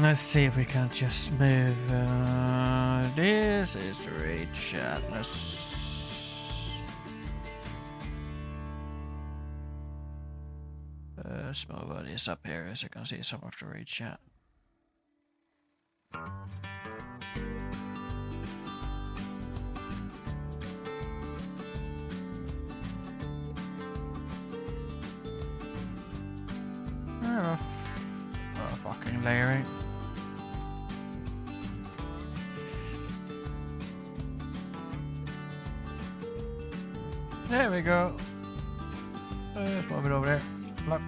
Let's see if we can just move. This is the raid chat. Let's move this up here so I can see some of the raid chat. Fucking layering. There we go. Let's move it over there. Look.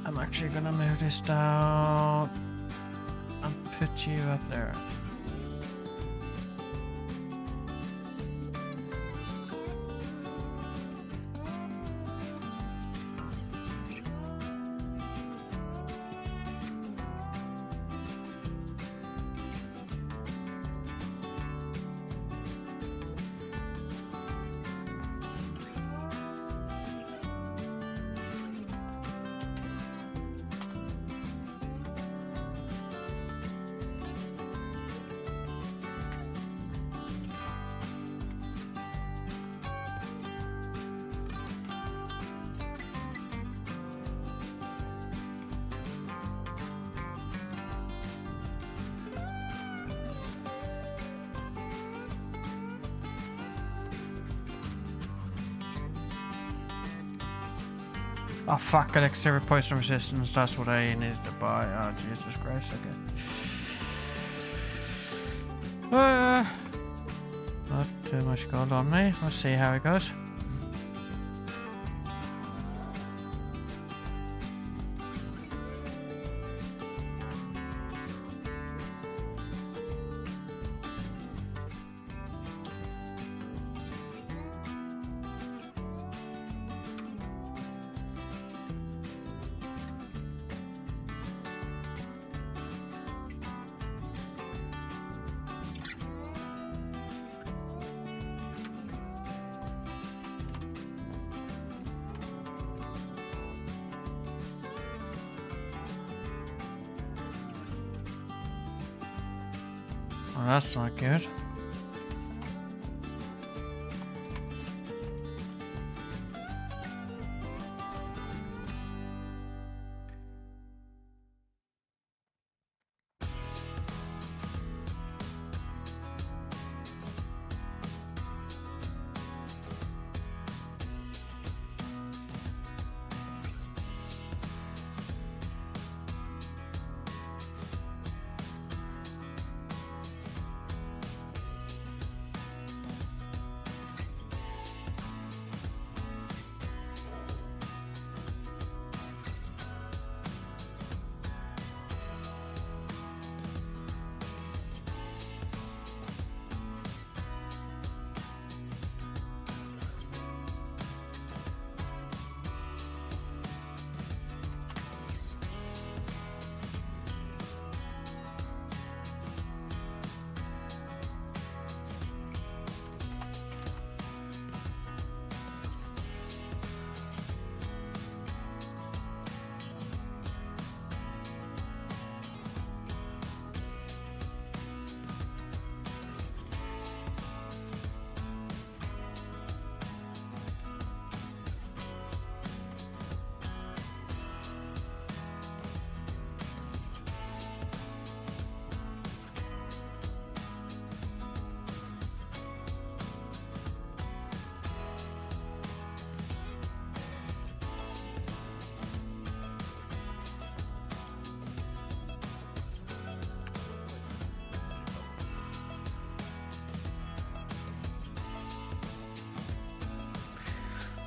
I'm actually gonna move this down and put you up there. Oh fuck, elixir poison resistance, that's what I needed to buy. Oh Jesus Christ, okay. Not too much gold on me, let's see how it goes. Well, that's not good.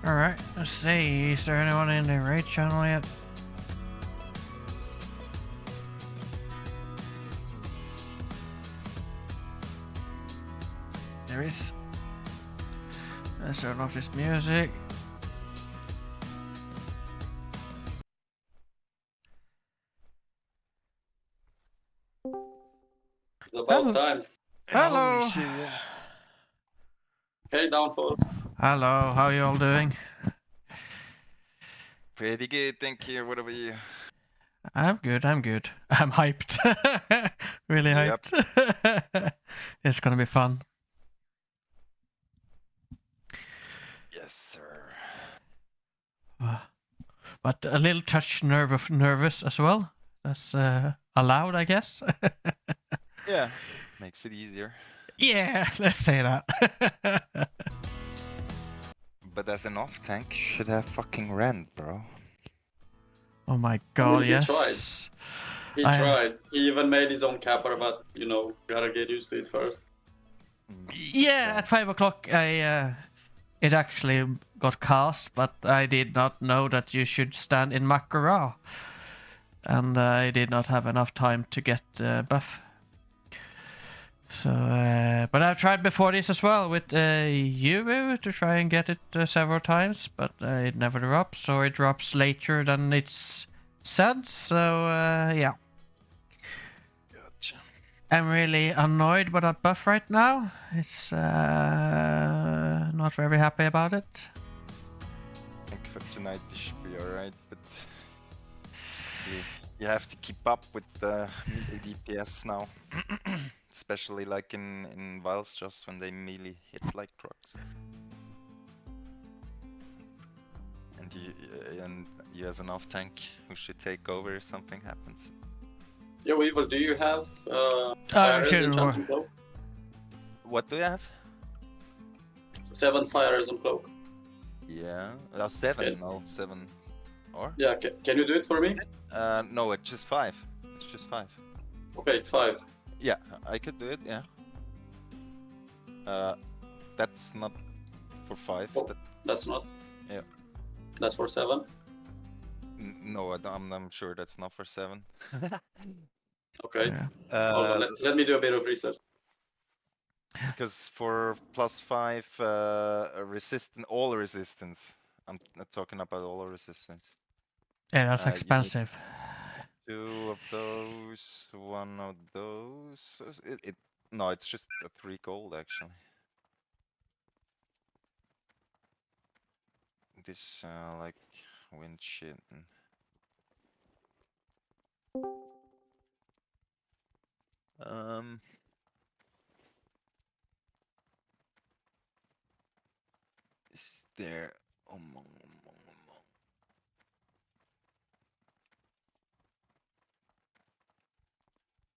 Alright, let's see, is there anyone in the raid channel yet? batteries. Let's turn off this music. It's about Hello. time. Hello. Holy shit, yeah. Hey, Downfall. Hello, how you all doing? Pretty good, thank you. What about you? I'm good, I'm good. I'm hyped. Really Yep. hyped. It's gonna be fun. Yes, sir. But a little touch nervous as well. That's allowed, I guess. Yeah, makes it easier. Yeah, let's say that. But as an off tank, you should have fucking rend, bro. Oh my I god, mean, he yes. He tried. He even made his own capper, but you know, gotta get used to it first. Yeah, at 5 o'clock it actually got cast, but I did not know that you should stand in Makara. And I did not have enough time to get buff. So, but I've tried before this as well with Yubu to try and get it several times, but it never drops, or it drops later than it's said, so yeah. Gotcha. I'm really annoyed by that buff right now. It's not very happy about it. I think for tonight you should be alright, but you have to keep up with the melee DPS now. Especially like in Vials, just when they melee hit like trucks. And you as an off tank who should take over if something happens. Yo, Evil, do you have fire sure. enchanting cloak? What do you have? 7 fire on cloak. Yeah, 7. Okay. No, 7. Or? Yeah, can you do it for me? No, it's just 5. It's just 5. Okay, 5. Yeah, I could do it. Yeah. That's not for 5. Oh, that's not. Yeah. That's for 7. No, I'm sure that's not for 7. Okay. Yeah. Hold on, let me do a bit of research. Because for +5 all resistance, I'm talking about all resistance. Yeah, that's You need expensive. 2 of those, 1 of those. No, it's just 3 gold actually. This like wind shit. Is there?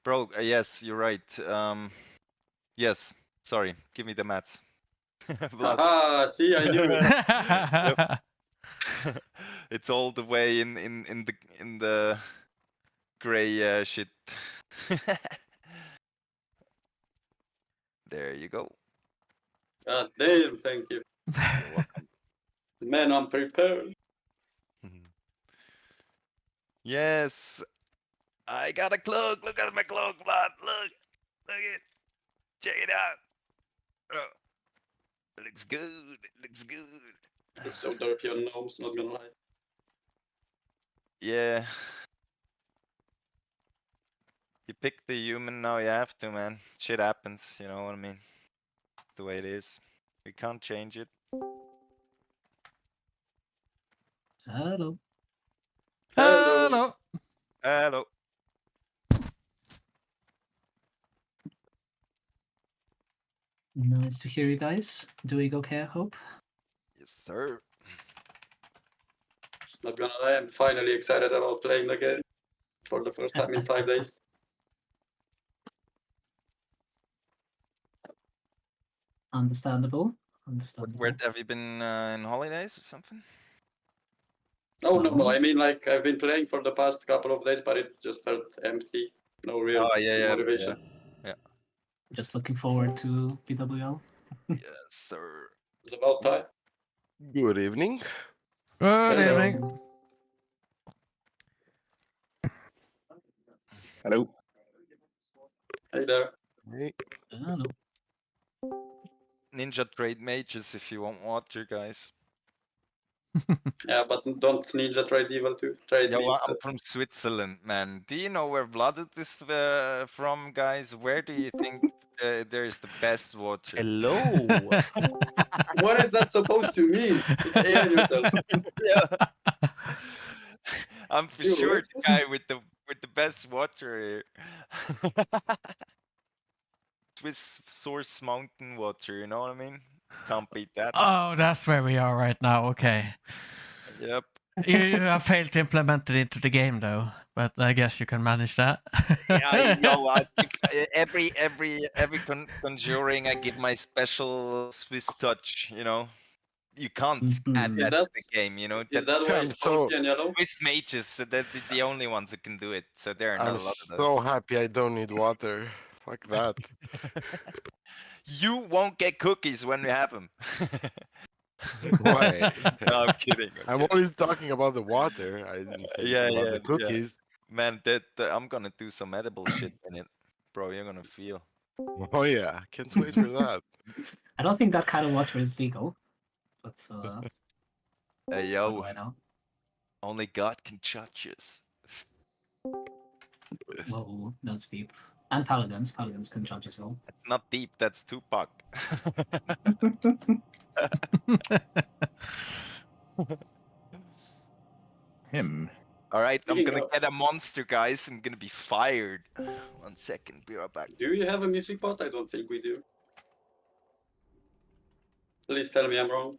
Bro, yes, you're right. Yes, sorry. Give me the mats. Haha, see, I knew it. It's all the way in the gray shit. There you go. God damn, thank you. You're welcome. Man, I'm prepared. Yes, I got a cloak. Look at my cloak, blood. Look it. Check it out. Oh, it looks good. It looks good. Looks so dirty on gnomes, not gonna lie. Yeah. You pick the human now, you have to, man. Shit happens, you know what I mean? It's the way it is. We can't change it. Hello. Hello. Hello. Nice to hear you guys. Doing okay, I hope. Yes, sir. Not gonna lie, I'm finally excited about playing the game for the first time in 5 days. Understandable. Understandable. Where have you been in holidays or something? Oh no, I mean like I've been playing for the past couple of days, but it just felt empty. No real motivation. Yeah. Just looking forward to BWL. Yes, sir. It's about time. Good evening. Good Hello. evening. Hello. Hey there. Hey. Hello. ninja trade mages if you want water, guys. Yeah, but don't ninja trade evil too. Trade Yeah, me well, instead. I'm from Switzerland, man. Do you know where Blooded is from, guys? Where do you think there is the best water? Hello. What is that supposed to mean? Explain yourself. Yeah. I'm for You sure the racist? guy with the best water here. Swiss source mountain water, you know what I mean? Can't beat that. Oh, that's where we are right now. Okay. Yep. You have failed to implement it into the game though, but I guess you can manage that. Yeah, I think every conjuring I give my special Swiss touch, you know. You can't add Mhm. that to That's- the game, you know. Is that That's why I'm it's so- bulky and yellow? Swiss mages, so they're the only ones who can do it. So there are not I'm a lot of so those. happy I don't need water. Fuck that. You won't get cookies when we have them. Why? No, I'm kidding. I'm only talking about the water. I didn't say Yeah, about yeah, the cookies. Man, I'm gonna do some edible shit in it, bro. You're gonna feel. Oh yeah, can't wait for that. I don't think that kind of water is legal, but Hey how yo, do I know? only God can judge us. Whoa, that's deep. And paladins can judge as well. Not deep. That's Tupac. Him. All right, I'm Speaking gonna of- get a monster, guys. I'm gonna be fired. 1 second, be right back. Do you have a music bot? I don't think we do. Please tell me I'm wrong.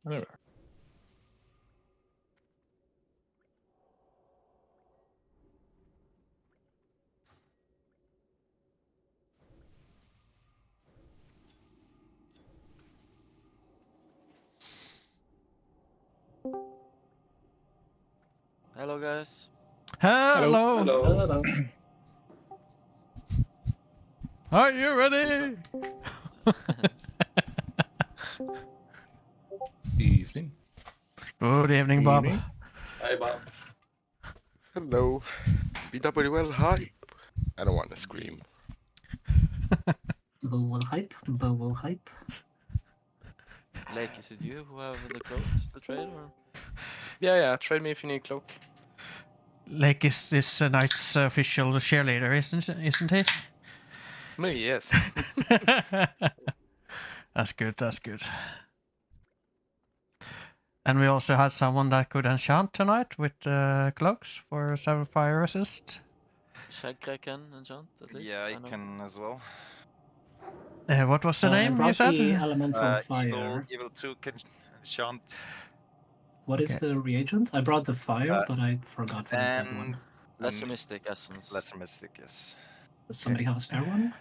Anyway. Hello, guys. Hello. Hello. Hello. Are you ready? Evening. Good evening, Bob. Evening. Hi, Bob. Hello. BWL hype. I don't want to scream. Bo will hype. Bo will hype. Lake, is it you who have the clothes to trade, or? Yeah, trade me if you need cloak. Lake is this night's official cheerleader, isn't he? Me, yes. That's good, that's good. And we also had someone that could enchant tonight with cloaks for 7 fire resist. Shagcrack can enchant, at least? Yeah, I know. can as well. What was the I name you brought said? the elemental fire. Evil 2 can enchant. What is the reagent? I brought the fire, but I forgot what is the other And one. Lesser Mystic Essence. Lesser Mystic, yes. Does somebody have a spare one?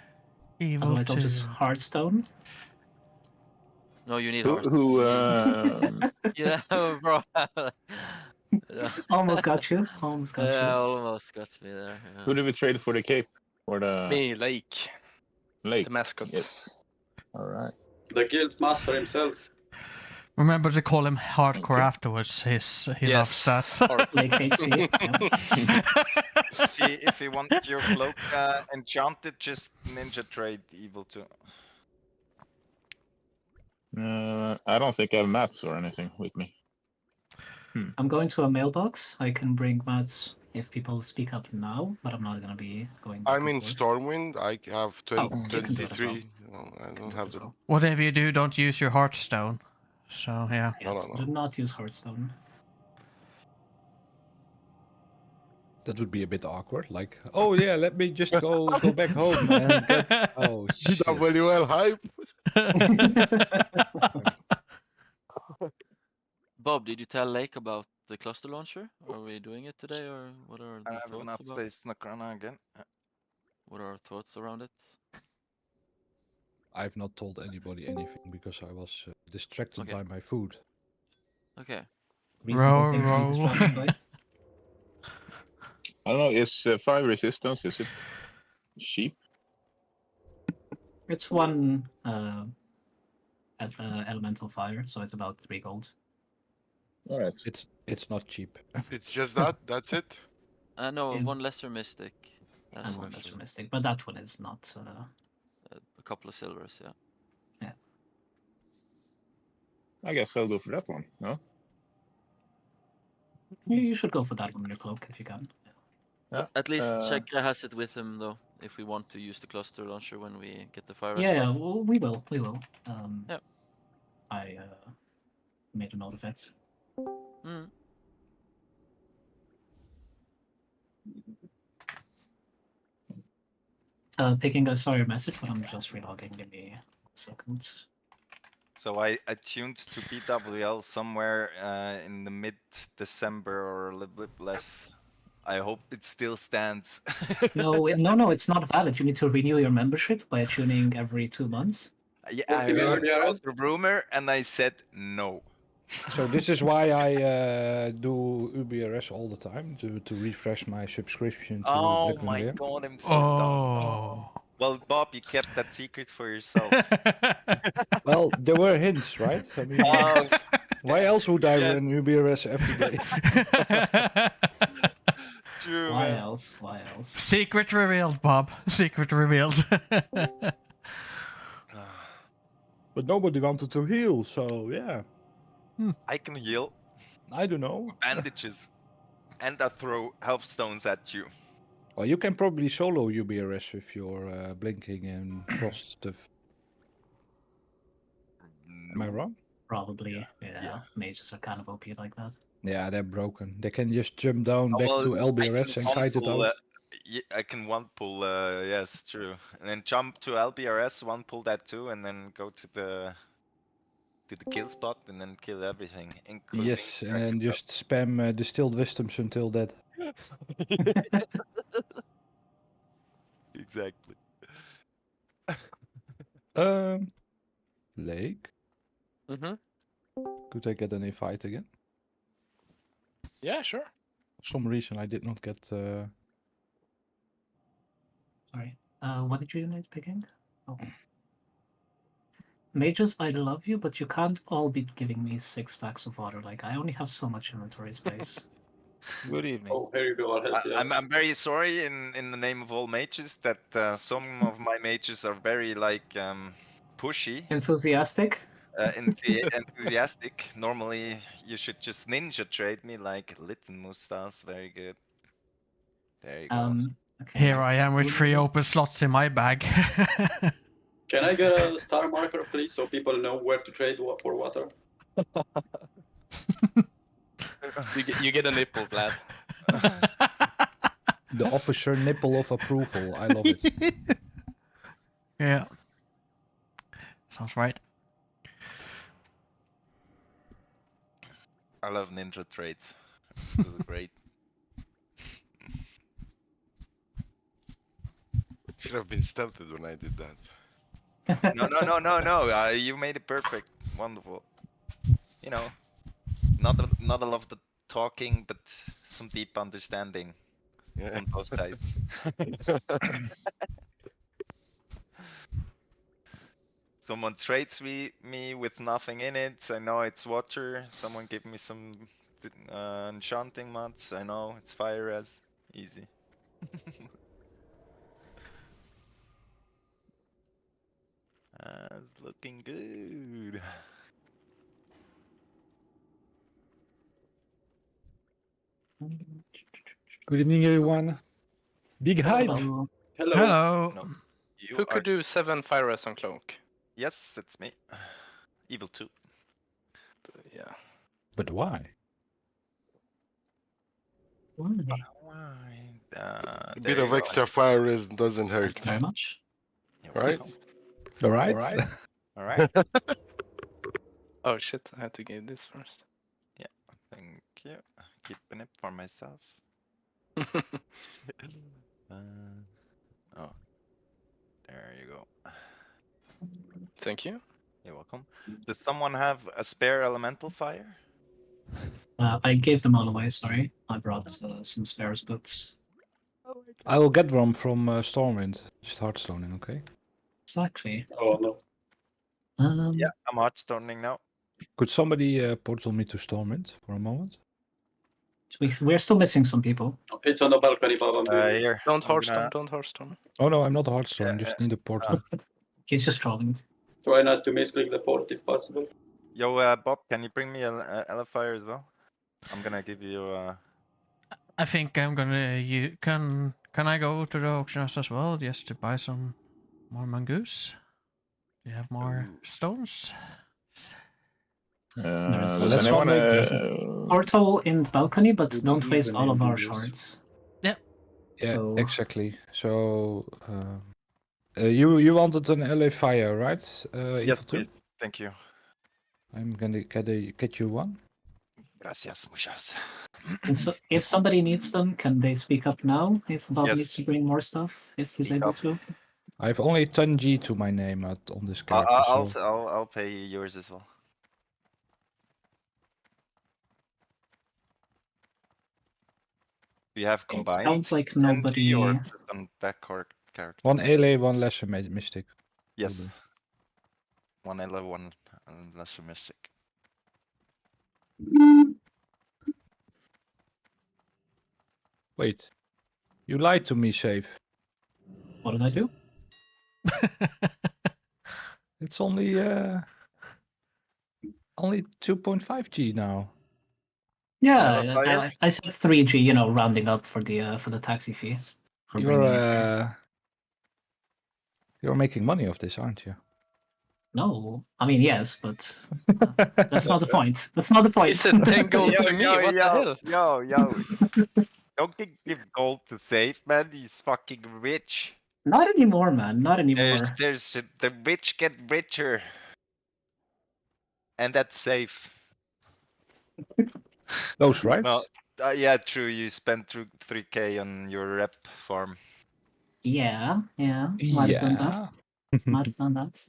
Evil Otherwise, I'll 2. just Hearthstone. No, you need Who, hearts. who Yeah, bro. Yeah. Almost got you. Almost got Yeah, you. almost got me there. Yeah. who did we trade for the cape? For the Me, Lake, lake? the mascot. Yes. Alright. The guild master himself. Remember to call him hardcore afterwards. He loves that. Lake hates you. Yeah. If you want your cloak enchanted, just ninja trade Evil 2. I don't think I have mats or anything with me. I'm going to a mailbox. I can bring mats if people speak up now, but I'm not going to be going back I'm in and forth. Stormwind. I have Oh, you can do it as well. 23. No, I You can don't do it have as the. well. Whatever you do, don't use your Hearthstone. So, yeah. Yes, no. do not use Hearthstone. That would be a bit awkward. Like, oh yeah, let me just go back home and get. Oh shit. BWL hype. Bob, did you tell Lake about the cluster launcher? Are we doing it today, or what are I the have thoughts enough about? space to knock around again. What are our thoughts around it? I've not told anybody anything because I was distracted Okay. by my food. Okay. Reasonable thing to be Roll. distracted by. I don't know, is 5 resistance, is it cheap? It's one as elemental fire, so it's about 3 gold. Alright. It's not cheap. It's just that. That's it. No, Yeah. one Lesser Mystic. That's and one actually Mystery Mystic, but that one is not. a couple of silvers, yeah. I guess I'll go for that one. No. You should go for that one in your cloak if you can. Yeah. At least Chekra has it with him though, if we want to use the cluster launcher when we get the fire. Yeah, well, we will. Yep. I made a note of it. Mm. Picking, I saw your message, but I'm just relogging. Give me 1 second. So I tuned to PWL somewhere in the mid-December or a little bit less. I hope it still stands. No, it's not valid. You need to renew your membership by tuning every 2 months. Yeah, What I did you heard hear, about the rumor and I said no. So this is why I do UBRS all the time to refresh my subscription to Oh Black my Veil. god, I'm so dumb. Oh. Well, Bob, you kept that secret for yourself. Well, there were hints, right? I mean, Oh, why else would I yes. run UBRS every day? True, Why man. else? Why else? Secret revealed, Bob. Secret revealed. But nobody wanted to heal, so yeah. I can heal I don't know. bandages and I throw health stones at you. Well, you can probably solo UBRS with your blinking and frost stuff. Am I wrong? Probably, yeah. Yeah. Mages are kind of OP like that. Yeah, they're broken. They can just jump down back Well, to LBRS and kite it out. I can one pull, yes, true. And then jump to LBRS, one pull that too, and then go to the kill spot and then kill everything, including Yes, and then just spam distilled wisdoms until dead. Exactly. Lake? Mm-hmm. Could I get an invite again? Yeah, sure. For some reason I did not get... Sorry. What did you need picking? Oh. Mages, I love you, but you can't all be giving me 6 stacks of water. Like, I only have so much inventory space. Good evening. Oh, here you go. I'll help you. I'm very sorry in the name of all mages that some of my mages are very like pushy. Enthusiastic? Enthusiastic. Normally you should just ninja trade me like Little Mustache. Very good. There you go. Okay. Here I am with 3 open slots in my bag. Can I get a star marker, please, so people know where to trade for water? You get a nipple, Vlad. The officer nipple of approval. I love it. Yeah. Sounds right. I love ninja trades. Those are great. Should have been tempted when I did that. No. You made it perfect. Wonderful. You know, not a lot of the talking, but some deep understanding Yeah. on both sides. Someone trades me with nothing in it. I know it's water. Someone give me some enchanting mods. I know it's fire res. Easy. It's looking good. Good evening, everyone. Big hype. Hello. Hello. Hello. No. You Who are... could do 7 fire res on cloak? Yes, that's me. Evil 2. Yeah. But why? Why? Why? A bit of extra fire risk doesn't hurt. Thank you very much. Right? All right. All right. Oh shit, I had to get this first. Yeah, thank you. Keeping it for myself. Oh, there you go. Thank you. You're welcome. Does someone have a spare elemental fire? I gave them all away, sorry. I brought some spares, but... I will get one from Stormwind. Just hardstoning, okay? Exactly. Oh no. Yeah, I'm hardstoning now. Could somebody portal me to Stormwind for a moment? We're still missing some people. It's on the balcony, Bob. I'm doing it. Here. Don't I'm Hearthstone, gonna- don't Hearthstone. Oh no, I'm not Hearthstone. Just need a portal. He's just trolling. Try not to misclick the port if possible. Yo, Bob, can you bring me a Elephire as well? I'm gonna give you. I think I'm gonna. Can I go to the auction house as well, just to buy some more mongoose? Do you have more stones? There's Does this anyone? one, there's Portal in the balcony, but Would don't waste even all of in our this. shards. Yeah, So- exactly. So, you wanted an LA Fire, right? Yes, Evil 2? please. Thank you. I'm gonna get you one. Gracias, muchas. And so, if somebody needs them, can they speak up now? If Bob Yes. needs to bring more stuff, if he's Speak able up. to. I have only 10G to my name on this character. I'll pay you yours as well. We have It combined. sounds like 10G nobody. or just on that character. One LA, one Lesser Mystic. Yes. Will do. One Ela, one Lesser Mystic. Wait, you lied to me, Save. What did I do? It's only 2.5G now. Yeah, Fire? I said 3G. You know, rounding up for the taxi fee. For bringing it here. You're making money off this, aren't you? No, I mean yes, but that's not the point. That's not the point. It's a 10 gold to me, what the hell? Yo. Don't give gold to Safe, man. He's fucking rich. Not anymore, man. Not anymore. The rich get richer. And that's safe. Those right? Well, yeah, true. You spent 3K on your rep farm. Yeah. Might have done that. Might have done that.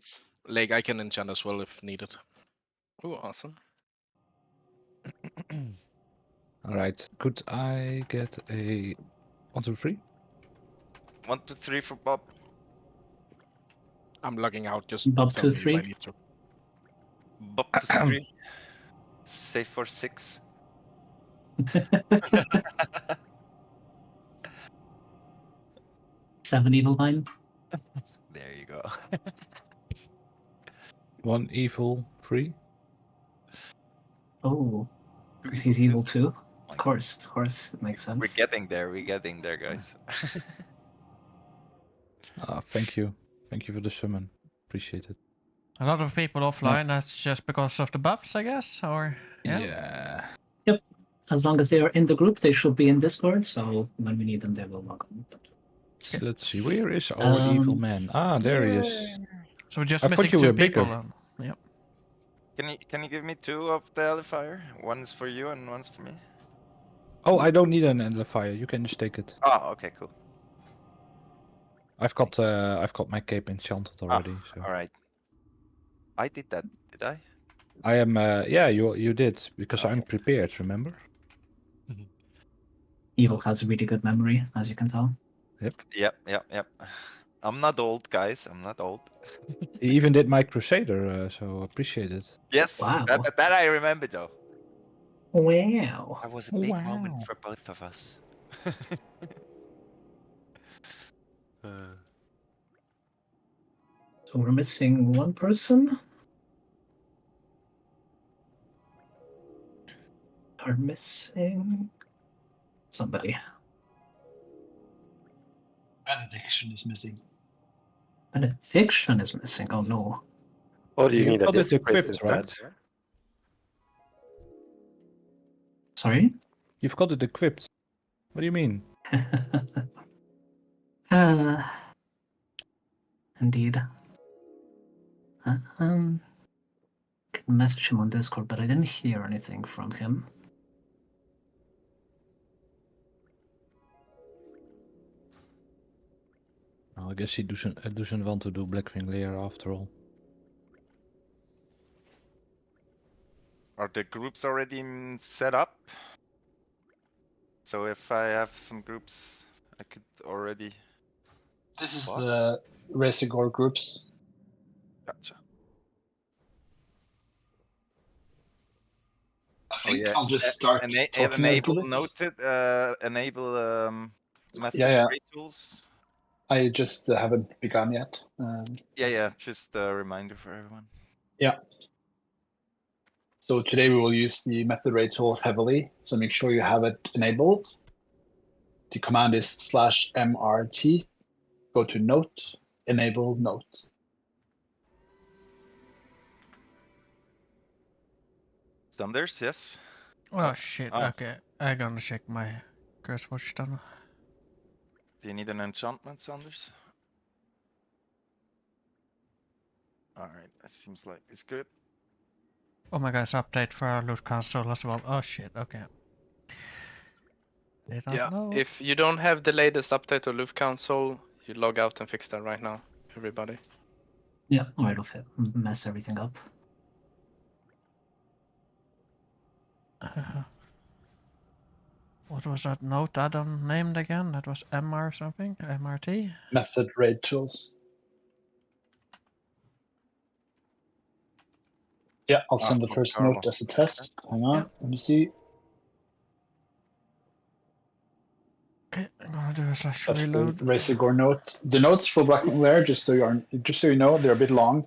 Like, I can enchant as well if needed. Oh, awesome. Alright, could I get a 1, 2, 3? 1, 2, 3 for Bob. I'm logging out, just Bob tell 2, me if 3. I need to. Bob to 3. Safe for 6. 7 evil 9. There you go. 1 evil 3. Oh, because he's evil too. Of course, it makes sense. We're getting there, guys. Thank you for the summon. Appreciate it. A lot of people offline. That's just because of the buffs, I guess. Or Yeah. Yep. As long as they are in the group, they should be in Discord. So when we need them, they will log on. Let's see. Where is our evil man? Ah, there he is. So we're just I thought missing you 2 were people. bigger. Yep. Can you give me 2 of the Elephire? One's for you and one's for me. Oh, I don't need an Elephire. You can just take it. Oh, okay, cool. I've got my cape enchanted already. So All right. I did that, did I? I am. Yeah, you did because I'm prepared. Remember? Evil has a really good memory, as you can tell. Yep. I'm not old, guys. I'm not old. He even did my Crusader, so appreciate it. Yes, Wow. that I remember though. Wow. That was a big moment for both of us. So we're missing 1 person. Are missing somebody. Benediction is missing. Benediction is missing. Oh no. What do you You've need? got it equipped, right? Sorry? You've got it equipped. What do you mean? Indeed. Can message him on Discord, but I didn't hear anything from him. Well, I guess he doesn't want to do Blackwing Lair after all. Are the groups already set up? So if I have some groups, I could already. This is the Resigor groups. Gotcha. I think I'll just start talking a little bit. Noted, enable method Yeah. tools. I just haven't begun yet. Yeah, just a reminder for everyone. Yeah. So today we will use the method array tools heavily, so make sure you have it enabled. The command is /mrt, go to note, enable note. Sanders, yes. Oh shit, okay. I'm gonna check my curse watch then. Do you need an enchantment, Sanders? Alright, that seems like it's good. Oh my god, it's update for our loot console as well. Oh shit, okay. They don't know. If you don't have the latest update of loot console, you log out and fix that right now, everybody. Yeah, or it'll mess everything up. What was that note add-on named again? That was MR something? MRT? Method array tools. Yeah, I'll send the first note as a test. Hang on, let me see. Okay, I'm gonna do a slash That's reload. the Razorgore note. The notes for Black Lair, just so you know, they're a bit long.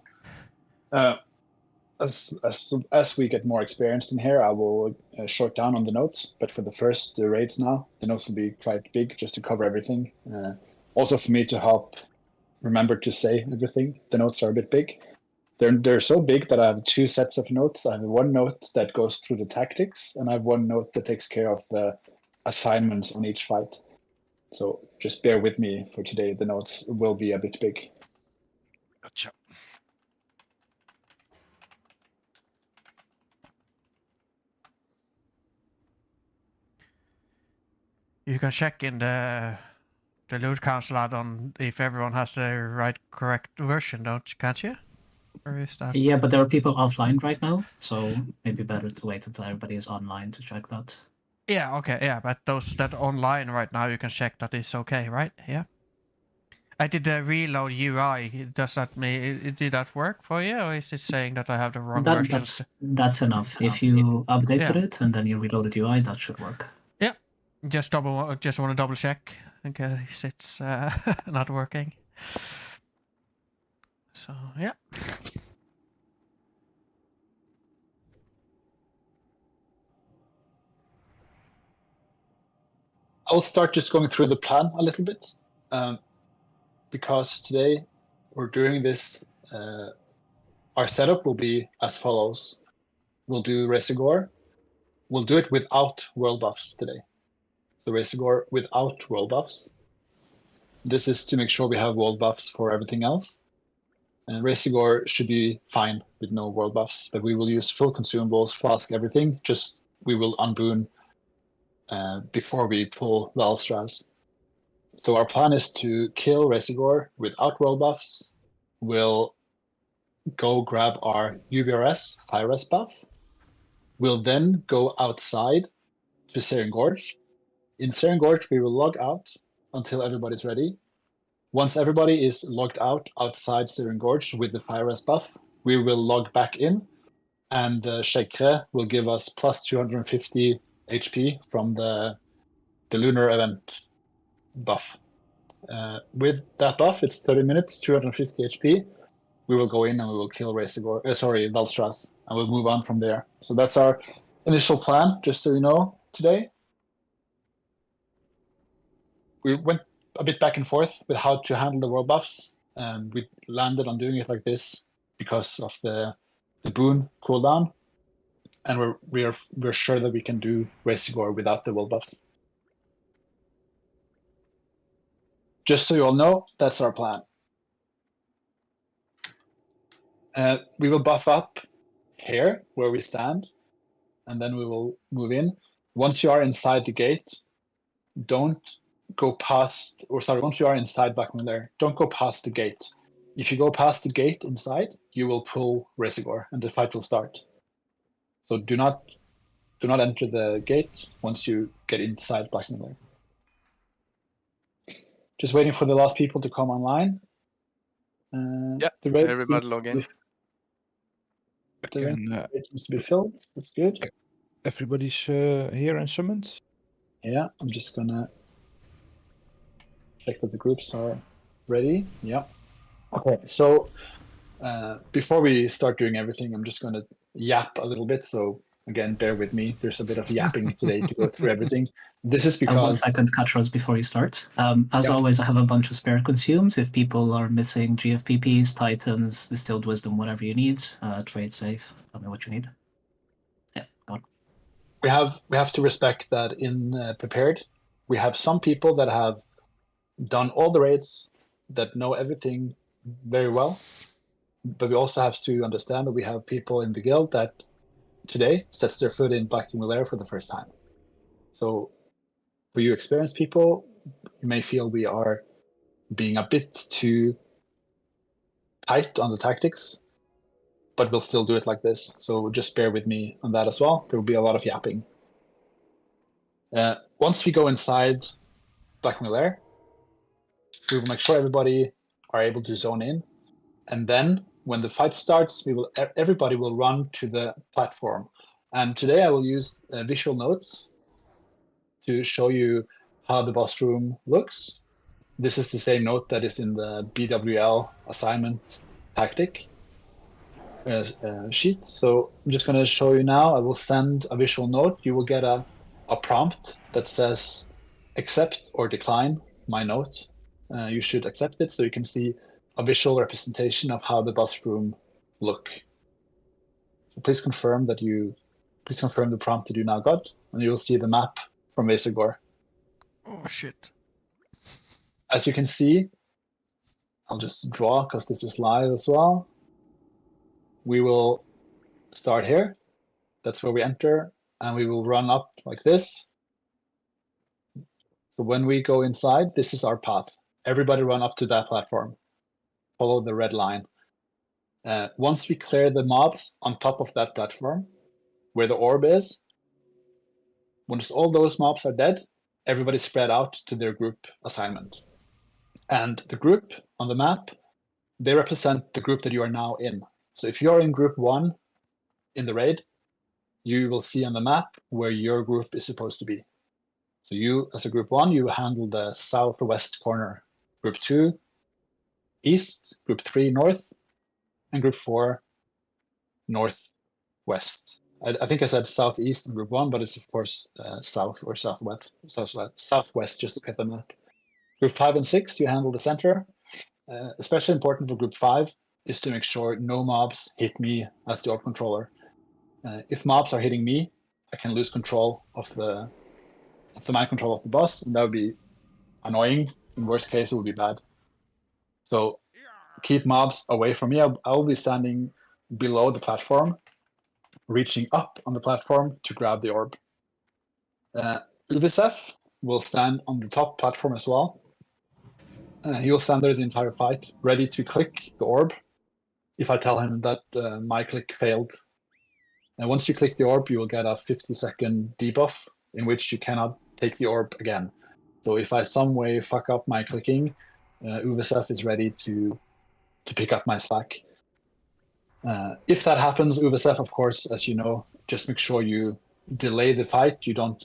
As we get more experienced in here, I will short down on the notes. But for the first raids now, the notes will be quite big, just to cover everything. Also for me to help remember to say everything. The notes are a bit big. They're so big that I have two sets of notes. I have one note that goes through the tactics, and I have one note that takes care of the assignments on each fight. So just bear with me for today. The notes will be a bit big. Gotcha. You can check in the loot console add-on if everyone has the correct version, can't you? Or is that... Yeah, but there are people offline right now, so maybe better to wait until everybody is online to check that. Yeah, okay, yeah, but those that online right now, you can check that it's okay, right? Yeah. I did the reload UI. Does that did that work for you, or is it saying that I have the wrong version? That's enough. If you updated it and then you reloaded UI, that should work. Yeah, just want to double check in case it's not working. So yeah. I'll start just going through the plan a little bit, because today we're doing this. Our setup will be as follows. We'll do Razorgore. We'll do it without world buffs today. So Razorgore without world buffs. This is to make sure we have world buffs for everything else. And Razorgore should be fine with no world buffs, but we will use full consumables, flask, everything. Just we will unboon before we pull Valstraz. So our plan is to kill Razorgore without world buffs. We'll go grab our UBRS, Fire-Res buff. We'll then go outside to Searing Gorge. In Searing Gorge, we will log out until everybody's ready. Once everybody is logged out outside Searing Gorge with the Fire-Res buff, we will log back in, and Shekre will give us plus 250 HP from the lunar event buff. With that buff, it's 30 minutes, 250 HP. We will go in and we will kill Valstraz, and we'll move on from there. So that's our initial plan, just so you know, today. We went a bit back and forth with how to handle the world buffs, and we landed on doing it like this because of the boon cooldown, and we're sure that we can do Razorgore without the world buffs. Just so you all know, that's our plan. We will buff up here where we stand, and then we will move in. Once you are inside the gate, don't go past, once you are inside Black Lair, don't go past the gate. If you go past the gate inside, you will pull Razorgore and the fight will start. So do not enter the gate once you get inside Black Lair. Just waiting for the last people to come online. Everybody log in. The raid seems to be filled. That's good. Everybody's here and summoned? Yeah, I'm just gonna check that the groups are ready. Yeah. Okay, so before we start doing everything, I'm just gonna yap a little bit. So again, bear with me. There's a bit of yapping today to go through everything. This is because 1 second, Katros, before you start. As Yeah. always, I have a bunch of spare consumes. If people are missing GFPPs, Titans, Distilled Wisdom, whatever you need, trade safe. Tell me what you need. Yeah, go on. we have to respect that in prepared, we have some people that have done all the raids, that know everything very well, but we also have to understand that we have people in the guild that today sets their foot in Black Lair for the first time. So for you experienced people, you may feel we are being a bit too tight on the tactics, but we'll still do it like this. So just bear with me on that as well. There will be a lot of yapping. Once we go inside Black Lair, we will make sure everybody are able to zone in, and then when the fight starts, everybody will run to the platform. And today I will use visual notes to show you how the boss room looks. This is the same note that is in the BWL assignment tactic sheet. So I'm just going to show you now. I will send a visual note. You will get a prompt that says accept or decline my note. You should accept it so you can see a visual representation of how the boss room look. So please confirm the prompt that you now got, and you will see the map from Vesegor. Oh shit. As you can see, I'll just draw because this is live as well. We will start here. That's where we enter, and we will run up like this. So when we go inside, this is our path. Everybody run up to that platform. Follow the red line. Once we clear the mobs on top of that platform, where the orb is, once all those mobs are dead, everybody spread out to their group assignment. And the group on the map, they represent the group that you are now in. So if you're in group 1 in the raid, you will see on the map where your group is supposed to be. So you, as a group 1, you handle the southwest corner. Group 2, east. Group 3, north. And group 4, northwest. I think I said southeast in group 1, but it's of course south or southwest, just to get the map. Group 5 and 6, you handle the center. Especially important for group 5 is to make sure no mobs hit me as the orb controller. If mobs are hitting me, I can lose control of the mind control of the boss, and that would be annoying. In worst case, it would be bad. So keep mobs away from me. I will be standing below the platform, reaching up on the platform to grab the orb. Ubisef will stand on the top platform as well. He will stand there the entire fight, ready to click the orb if I tell him that my click failed. And once you click the orb, you will get a 50-second debuff in which you cannot take the orb again. So if I some way fuck up my clicking, Uvesef is ready to pick up my slack. If that happens, Uvesef, of course, as you know, just make sure you delay the fight. You don't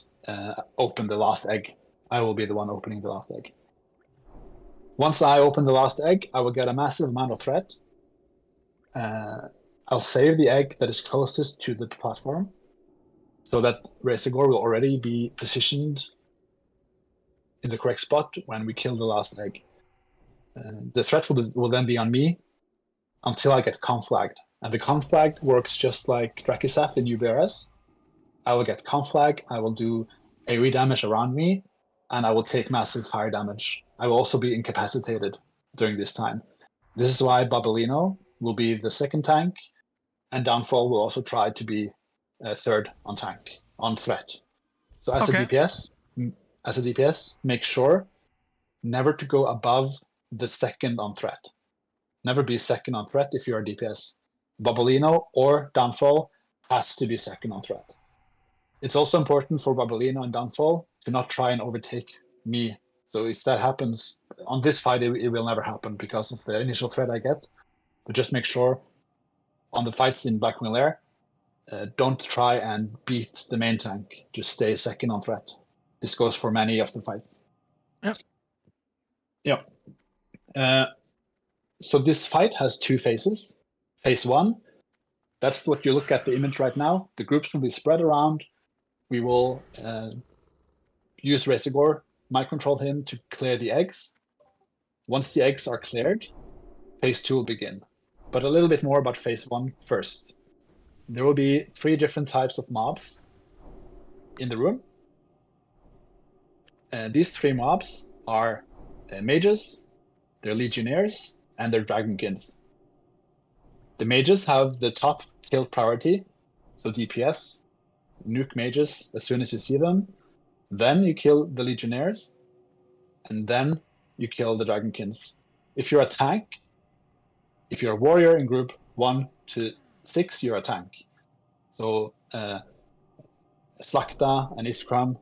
open the last egg. I will be the one opening the last egg. Once I open the last egg, I will get a massive amount of threat. I'll save the egg that is closest to the platform, so that Resegor will already be positioned in the correct spot when we kill the last egg. The threat will then be on me until I get conflagged. And the conflag works just like Drakisat in UBRS. I will get conflag, I will do AoE damage around me, and I will take massive fire damage. I will also be incapacitated during this time. This is why Babalino will be the second tank, and Downfall will also try to be third on tank, on threat. So as a DPS, make sure never to go above the second on threat. Never be second on threat if you're a DPS. Babalino or Downfall has to be second on threat. It's also important for Babalino and Downfall to not try and overtake me. So if that happens on this fight, it will never happen because of the initial threat I get. But just make sure on the fights in Black Lair, don't try and beat the main tank. Just stay second on threat. This goes for many of the fights. Yep. Yep. So this fight has 2 phases. Phase 1, that's what you look at the image right now. The groups will be spread around. We will use Resegor, mind control him to clear the eggs. Once the eggs are cleared, phase 2 will begin. But a little bit more about phase 1 first. There will be 3 different types of mobs in the room. These 3 mobs are mages, they're legionnaires, and they're dragonkins. The mages have the top kill priority, so DPS, nuke mages as soon as you see them. Then you kill the legionnaires, and then you kill the dragonkins. If you're a tank, if you're a warrior in group 1 to 6, you're a tank. So Slakta and Iskram,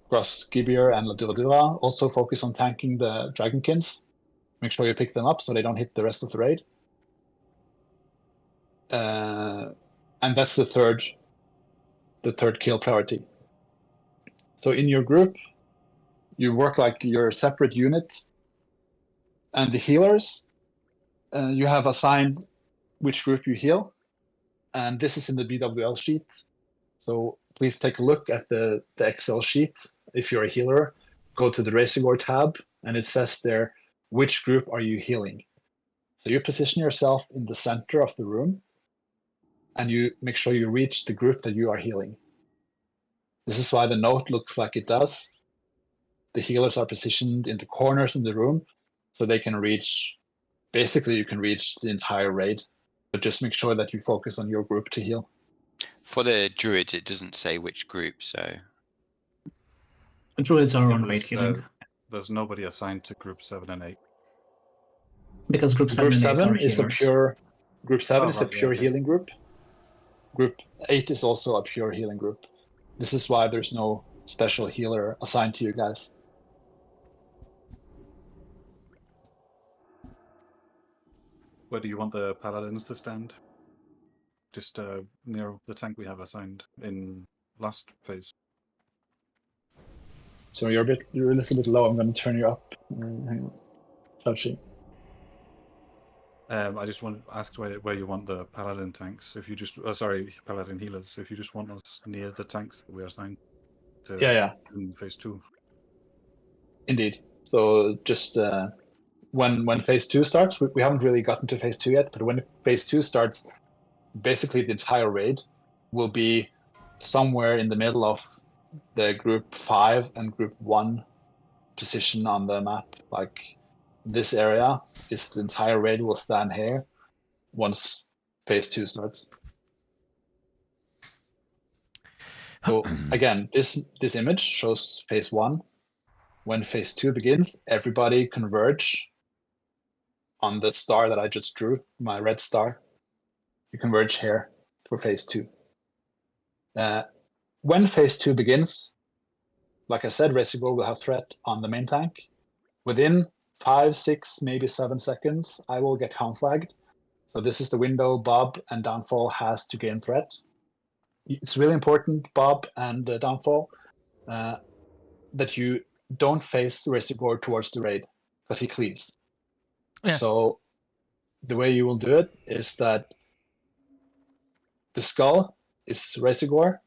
Gross Gibeer and Ladura also focus on tanking the dragonkins. Make sure you pick them up so they don't hit the rest of the raid. And that's the third kill priority. So in your group, you work like your separate unit, and the healers, you have assigned which group you heal, and this is in the BWL sheet. So please take a look at the Excel sheet. If you're a healer, go to the Resegor tab, and it says there, which group are you healing? So you position yourself in the center of the room, and you make sure you reach the group that you are healing. This is why the note looks like it does. The healers are positioned in the corners in the room, so they can reach, basically you can reach the entire raid, but just make sure that you focus on your group to heal. For the druids, it doesn't say which group, so... The druids are on raid healing. There's nobody assigned to group 7 and 8. Because group 7 and 8 are is healers. Group 7 is a pure okay. healing group. Group 8 is also a pure healing group. This is why there's no special healer assigned to you guys. Where do you want the paladins to stand? Just near the tank we have assigned in last phase. So you're a little bit low. I'm going to turn you up. Hang on. Touchy. I just asked where you want the paladin tanks. If you just, paladin healers. If you just want us near the tanks that we are assigned to. Yeah. In phase 2. Indeed. So just when phase 2 starts, we haven't really gotten to phase 2 yet. But when phase 2 starts, basically the entire raid will be somewhere in the middle of the group 5 and group 1 position on the map. Like this area is the entire raid will stand here once phase 2 starts. So again, this image shows phase 1. When phase 2 begins, everybody converge on the star that I just drew, my red star. You converge here for phase 2. When phase 2 begins, like I said, Resegor will have threat on the main tank. Within 5, 6, maybe 7 seconds, I will get count flagged. So this is the window Bob and Downfall has to gain threat. It's really important, Bob and Downfall, that you don't face Resegor towards the raid, because he cleaves. Yes. So the way you will do it is that the skull is Resegor,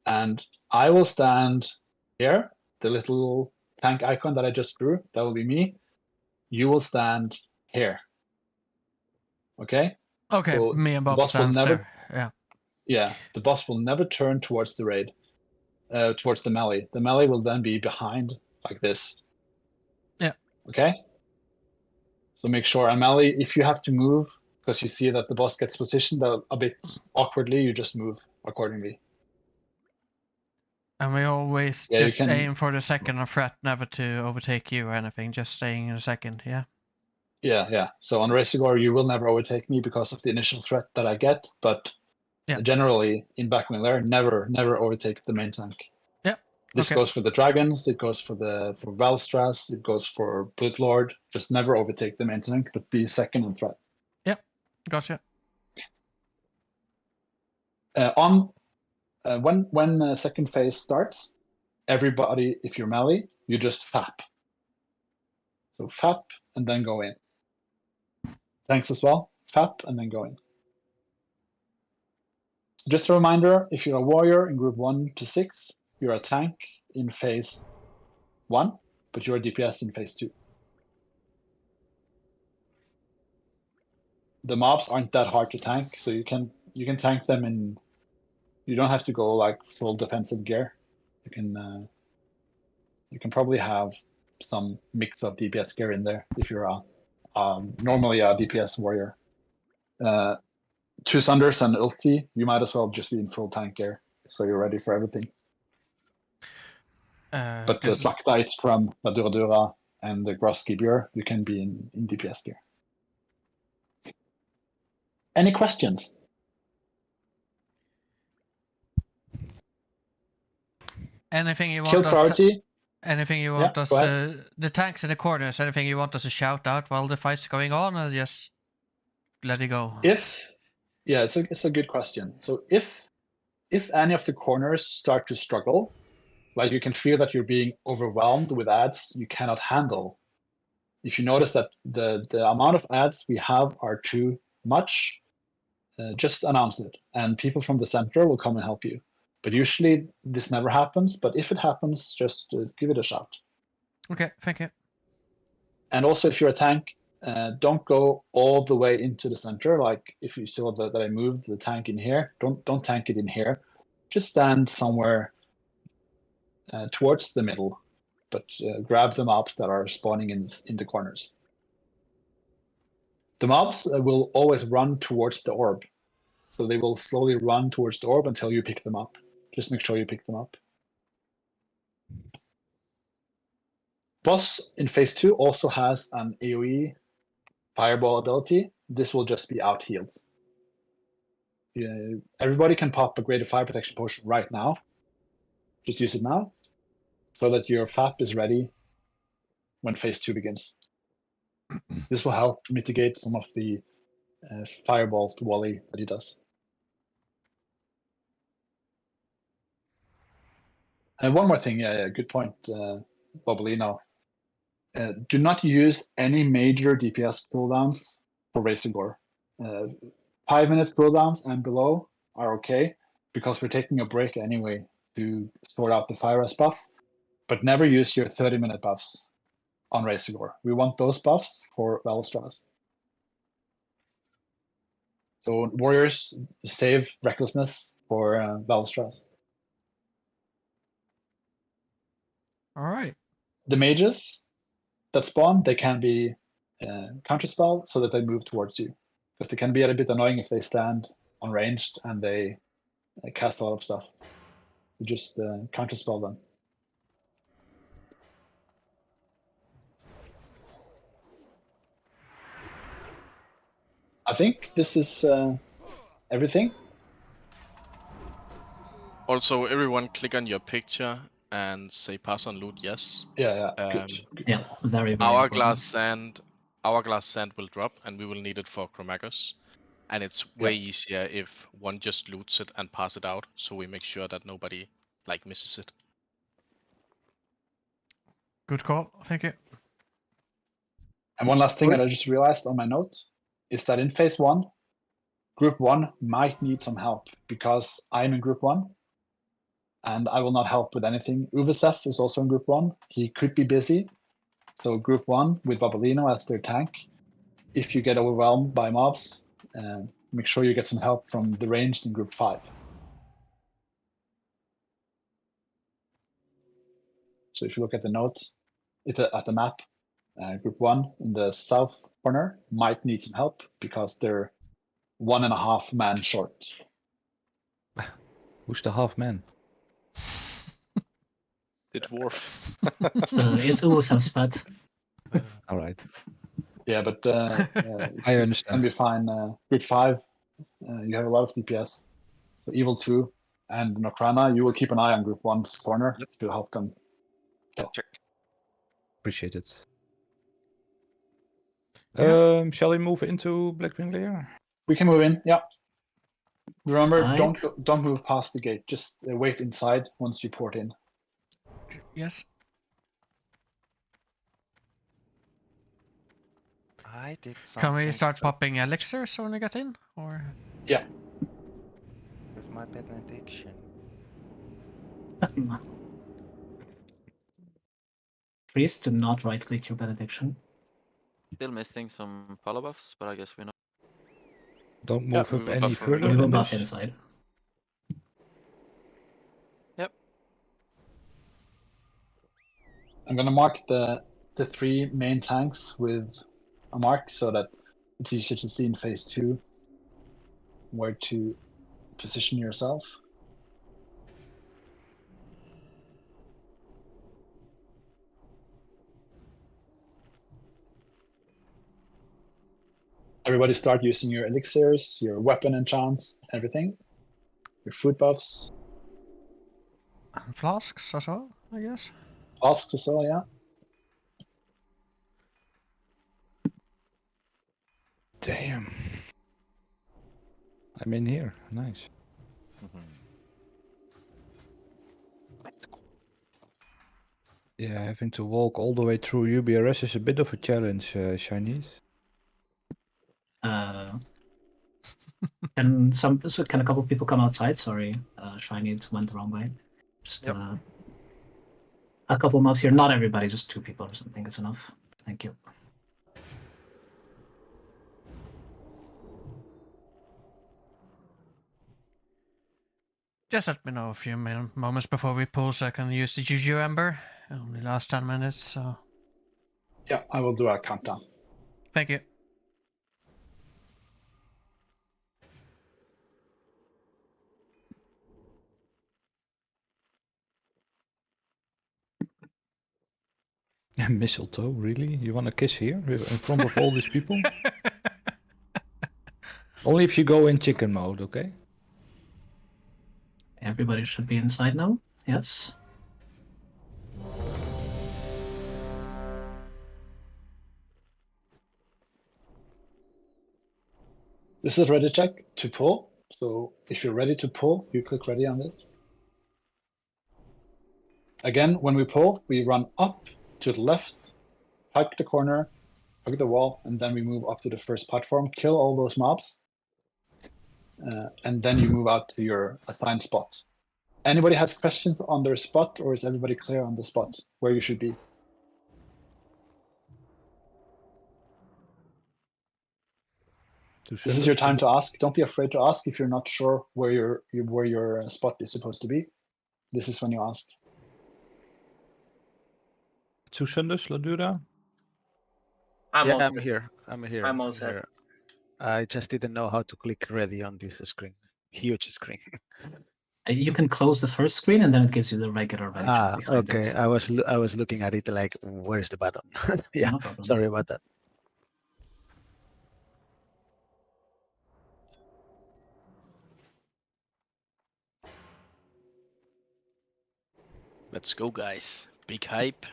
and I will stand here, the little tank icon that I just drew, that will be me. You will stand here. Okay? Okay, So me and the Bob boss will stands never, there. Yeah. Yeah, the boss will never turn towards the raid, towards the melee. The melee will then be behind, like this. Yeah. Okay? So make sure, and melee, if you have to move, because you see that the boss gets positioned a bit awkwardly, you just move accordingly. And we always Yeah, you just can- aim for the second of threat, never to overtake you or anything, just staying in the second, yeah? Yeah. So on Resegor, you will never overtake me because of the initial threat that I get, but Yeah. generally in Backman Lair, never overtake the main tank. Yeah. This Okay. goes for the dragons, it goes for Valstras, it goes for Bloodlord. Just never overtake the main tank, but be second on threat. Gotcha. When second phase starts, everybody, if you're melee, you just fap. So fap and then go in. Tanks as well, fap and then go in. Just a reminder, if you're a warrior in group 1 to 6, you're a tank in phase 1, but you're a DPS in phase 2. The mobs aren't that hard to tank, so you can tank them in. You don't have to go like full defensive gear. You can probably have some mix of DPS gear in there if you're normally a DPS warrior. Two Sunders and ulti, you might as well just be in full tank gear, so you're ready for everything. But the Slaktites from La Duradura and the Groski Björ, you can be in DPS gear. Any questions? Anything you Kill want us priority? anything you want Yeah, us go ahead. the tanks in the corners, anything you want us to shout out while the fight's going on, or just let it go? It's a good question. So if any of the corners start to struggle, like you can feel that you're being overwhelmed with ads you cannot handle. If you notice that the amount of ads we have are too much, just announce it, and people from the center will come and help you. But usually this never happens, but if it happens, just give it a shot. Okay, thank you. And also, if you're a tank, don't go all the way into the center. Like if you saw that I moved the tank in here, don't tank it in here. Just stand somewhere towards the middle, but grab the mobs that are spawning in the corners. The mobs will always run towards the orb, so they will slowly run towards the orb until you pick them up. Just make sure you pick them up. Boss in phase 2 also has an AoE fireball ability. This will just be out healed. Everybody can pop a greater fire protection potion right now. Just use it now, so that your FAP is ready when phase 2 begins. This will help mitigate some of the fireball to volley that he does. And one more thing, good point, Bobolino. Do not use any major DPS cooldowns for Racing Gore. 5 minutes cooldowns and below are okay, because we're taking a break anyway to sort out the Fire Rush buff, but never use your 30-minute buffs on Racing Gore. We want those buffs for Valstras. So warriors, save recklessness for Valstras. All right. The mages that spawn, they can be counterspell so that they move towards you, because they can be a bit annoying if they stand unranged and they cast a lot of stuff. So just counterspell them. I think this is everything. Also, everyone click on your picture and say pass on loot yes. Yeah. Good. Yeah, very, very Hourglass important. sand will drop, and we will need it for Chromagos. And it's way easier if one just loots it and pass it out, so we make sure that nobody misses it. Good call. Thank you. And one last thing that I just realized on my note is that in phase 1, group 1 might need some help, because I'm in group 1 and I will not help with anything. Uvesef is also in group 1. He could be busy. So group 1 with Babolino as their tank. If you get overwhelmed by mobs, make sure you get some help from the ranged in group 5. So if you look at the notes, at the map, group 1 in the south corner might need some help, because they're 1.5 man short. Who's the half man? The dwarf. It's Usaf's pet. All right. Yeah, but I understand. Can be fine. Group 5, you have a lot of DPS. So Evil 2 and Nokrana, you will keep an eye on group 1's corner to help them kill. Check. Appreciate it. Yeah. Shall we move into Blackwing Lair? We can move in. Yeah. Remember, Right. don't move past the gate. Just wait inside once you port in. Yes. I did something. Can we start popping elixirs when we get in, or? Yeah. With my benediction. Please do not right-click your benediction. Still missing some follow buffs, but I guess we know. Don't move we up will any buff further We will than buff this. inside. Yep. I'm gonna mark the 3 main tanks with a mark so that it's easier to see in phase 2 where to position yourself. Everybody start using your elixirs, your weapon enchants, everything. Your food buffs. And flasks as well, I guess. Flasks as well, yeah. Damn. I'm in here. Nice. Yeah, having to walk all the way through UBRS is a bit of a challenge, Chinese. Can a couple people come outside? Sorry, Shiny went the wrong way. Just a couple mobs here. Not everybody, just 2 people or something is enough. Thank you. Just let me know a few moments before we pull so I can use the Juju Ember. Only last 10 minutes, so. Yeah, I will do a countdown. Thank you. Mistletoe, really? You want to kiss here in front of all these people? Only if you go in chicken mode, okay? Everybody should be inside now. Yes. This is ready check to pull. So if you're ready to pull, you click ready on this. Again, when we pull, we run up to the left, hug the corner, hug the wall, and then we move up to the first platform, kill all those mobs, and then you move out to your assigned spot. Anybody has questions on their spot, or is everybody clear on the spot where you should be? This is your time to ask. Don't be afraid to ask if you're not sure where your spot is supposed to be. This is when you ask. Susundus, Ladura? I'm here. I'm here. I'm all set. I just didn't know how to click ready on this screen. Huge screen. You can close the first screen and then it gives you the regular ready check behind okay. it. I was looking at it like, where's the button? Yeah, No problem. sorry about that. Let's go, guys. Big hype.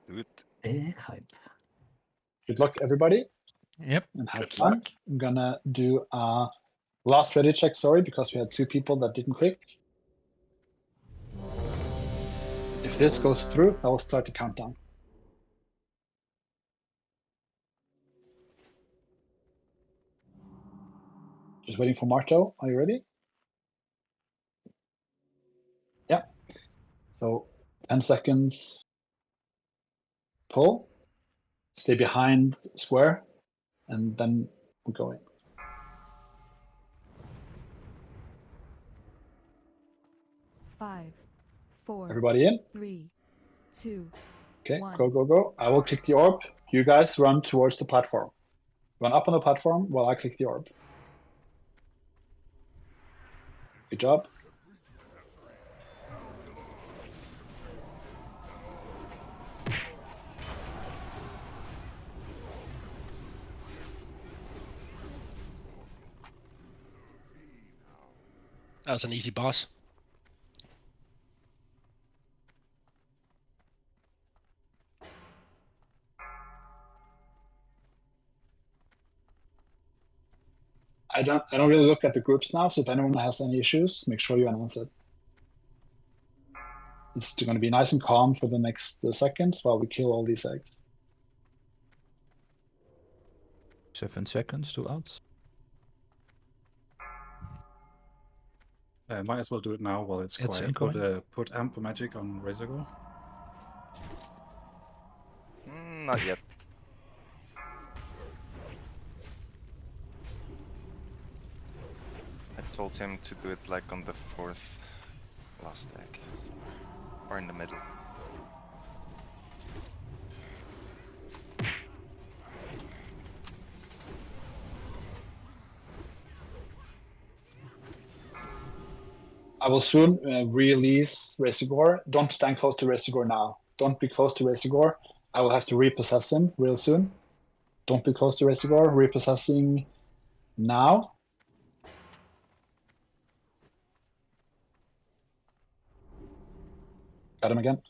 Good. Big hype. Good luck, everybody. Yep. And have Good fun. luck. I'm gonna do a last ready check, sorry, because we had 2 people that didn't click. If this goes through, I will start the countdown. Just waiting for Marto. Are you ready? Yeah. So 10 seconds. Pull. Stay behind square. And then we're going. Five, four, Everybody in? 3, 2, Okay, 1. go, go, go. I will click the orb. You guys run towards the platform. Run up on the platform while I click the orb. Good job. That was an easy boss. I don't really look at the groups now, so if anyone has any issues, make sure you announce it. It's going to be nice and calm for the next seconds while we kill all these eggs. 7 seconds to out. Might as well do it now while it's quiet. Incoming. Put amp magic on Razorgore. Not yet. I told him to do it like on the 4th last egg. Or in the middle. I will soon release Razorgore. Don't stand close to Razorgore now. Don't be close to Razorgore. I will have to repossess him real soon. Don't be close to Razorgore. Repossessing now. Got him again.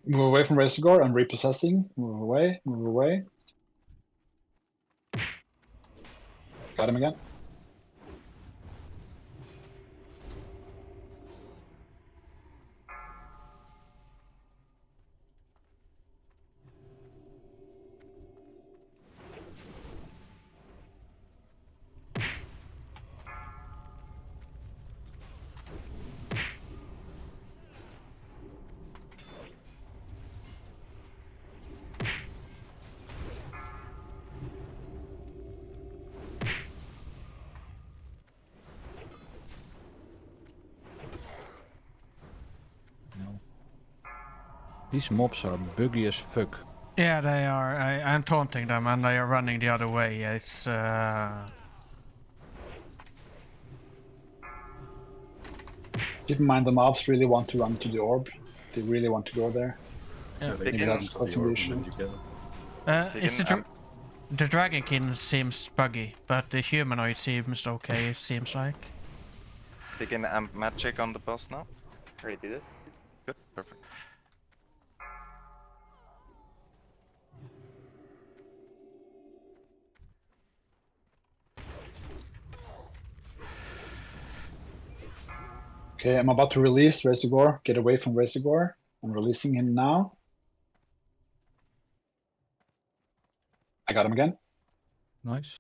Move away from Razorgore. I'm repossessing. Move away. Move away. Got him again. These mobs are buggy as fuck. Yeah, they are. I'm taunting them and they are running the other way. It's Keep in mind the mobs really want to run to the orb. They really want to go there. Yeah. Maybe that's causing the issue. It's the Dragonkin seems buggy, but the humanoid seems okay, it seems like. They can amp magic on the boss now. Already did it. Good, perfect. Okay, I'm about to release Razorgore. Get away from Razorgore. I'm releasing him now. I got him again. Nice.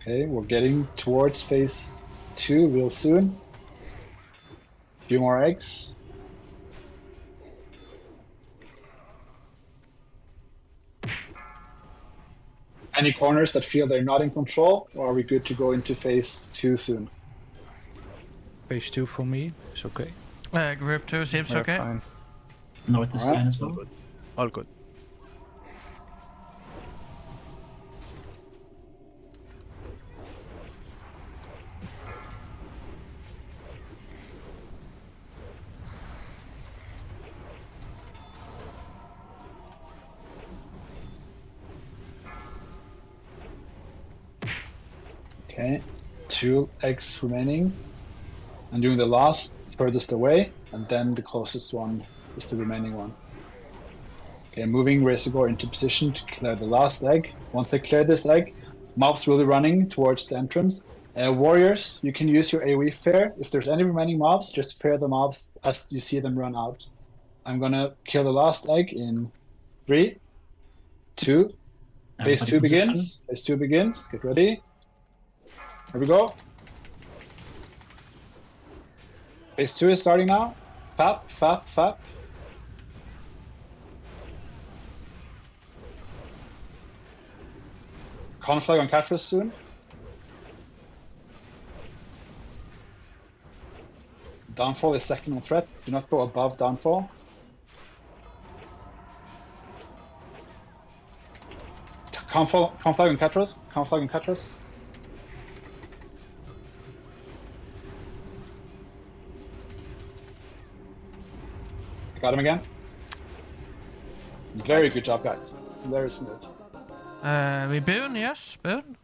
Okay, we're getting towards phase 2 real soon. A few more eggs. Any corners that feel they're not in control, or are we good to go into phase 2 soon? Phase 2 for me is okay. Group 2 seems okay. Fine. North is fine as well. All good. All good. Okay, 2 eggs remaining. I'm doing the last furthest away, and then the closest one is the remaining one. Okay, moving Razorgore into position to clear the last egg. Once they clear this egg, mobs will be running towards the entrance. Warriors, you can use your AoE fair. If there's any remaining mobs, just fair the mobs as you see them run out. I'm gonna kill the last egg in 3, 2. Phase 2 begins. Phase 2 begins. Get ready. Here we go. Phase 2 is starting now. Fap, fap, fap. Conflag on Catras soon. Downfall is second on threat. Do not go above downfall. Conflag on Catras. Conflag on Catras. Got him again. Very good job, guys. Very smooth. We boon, yes, boon.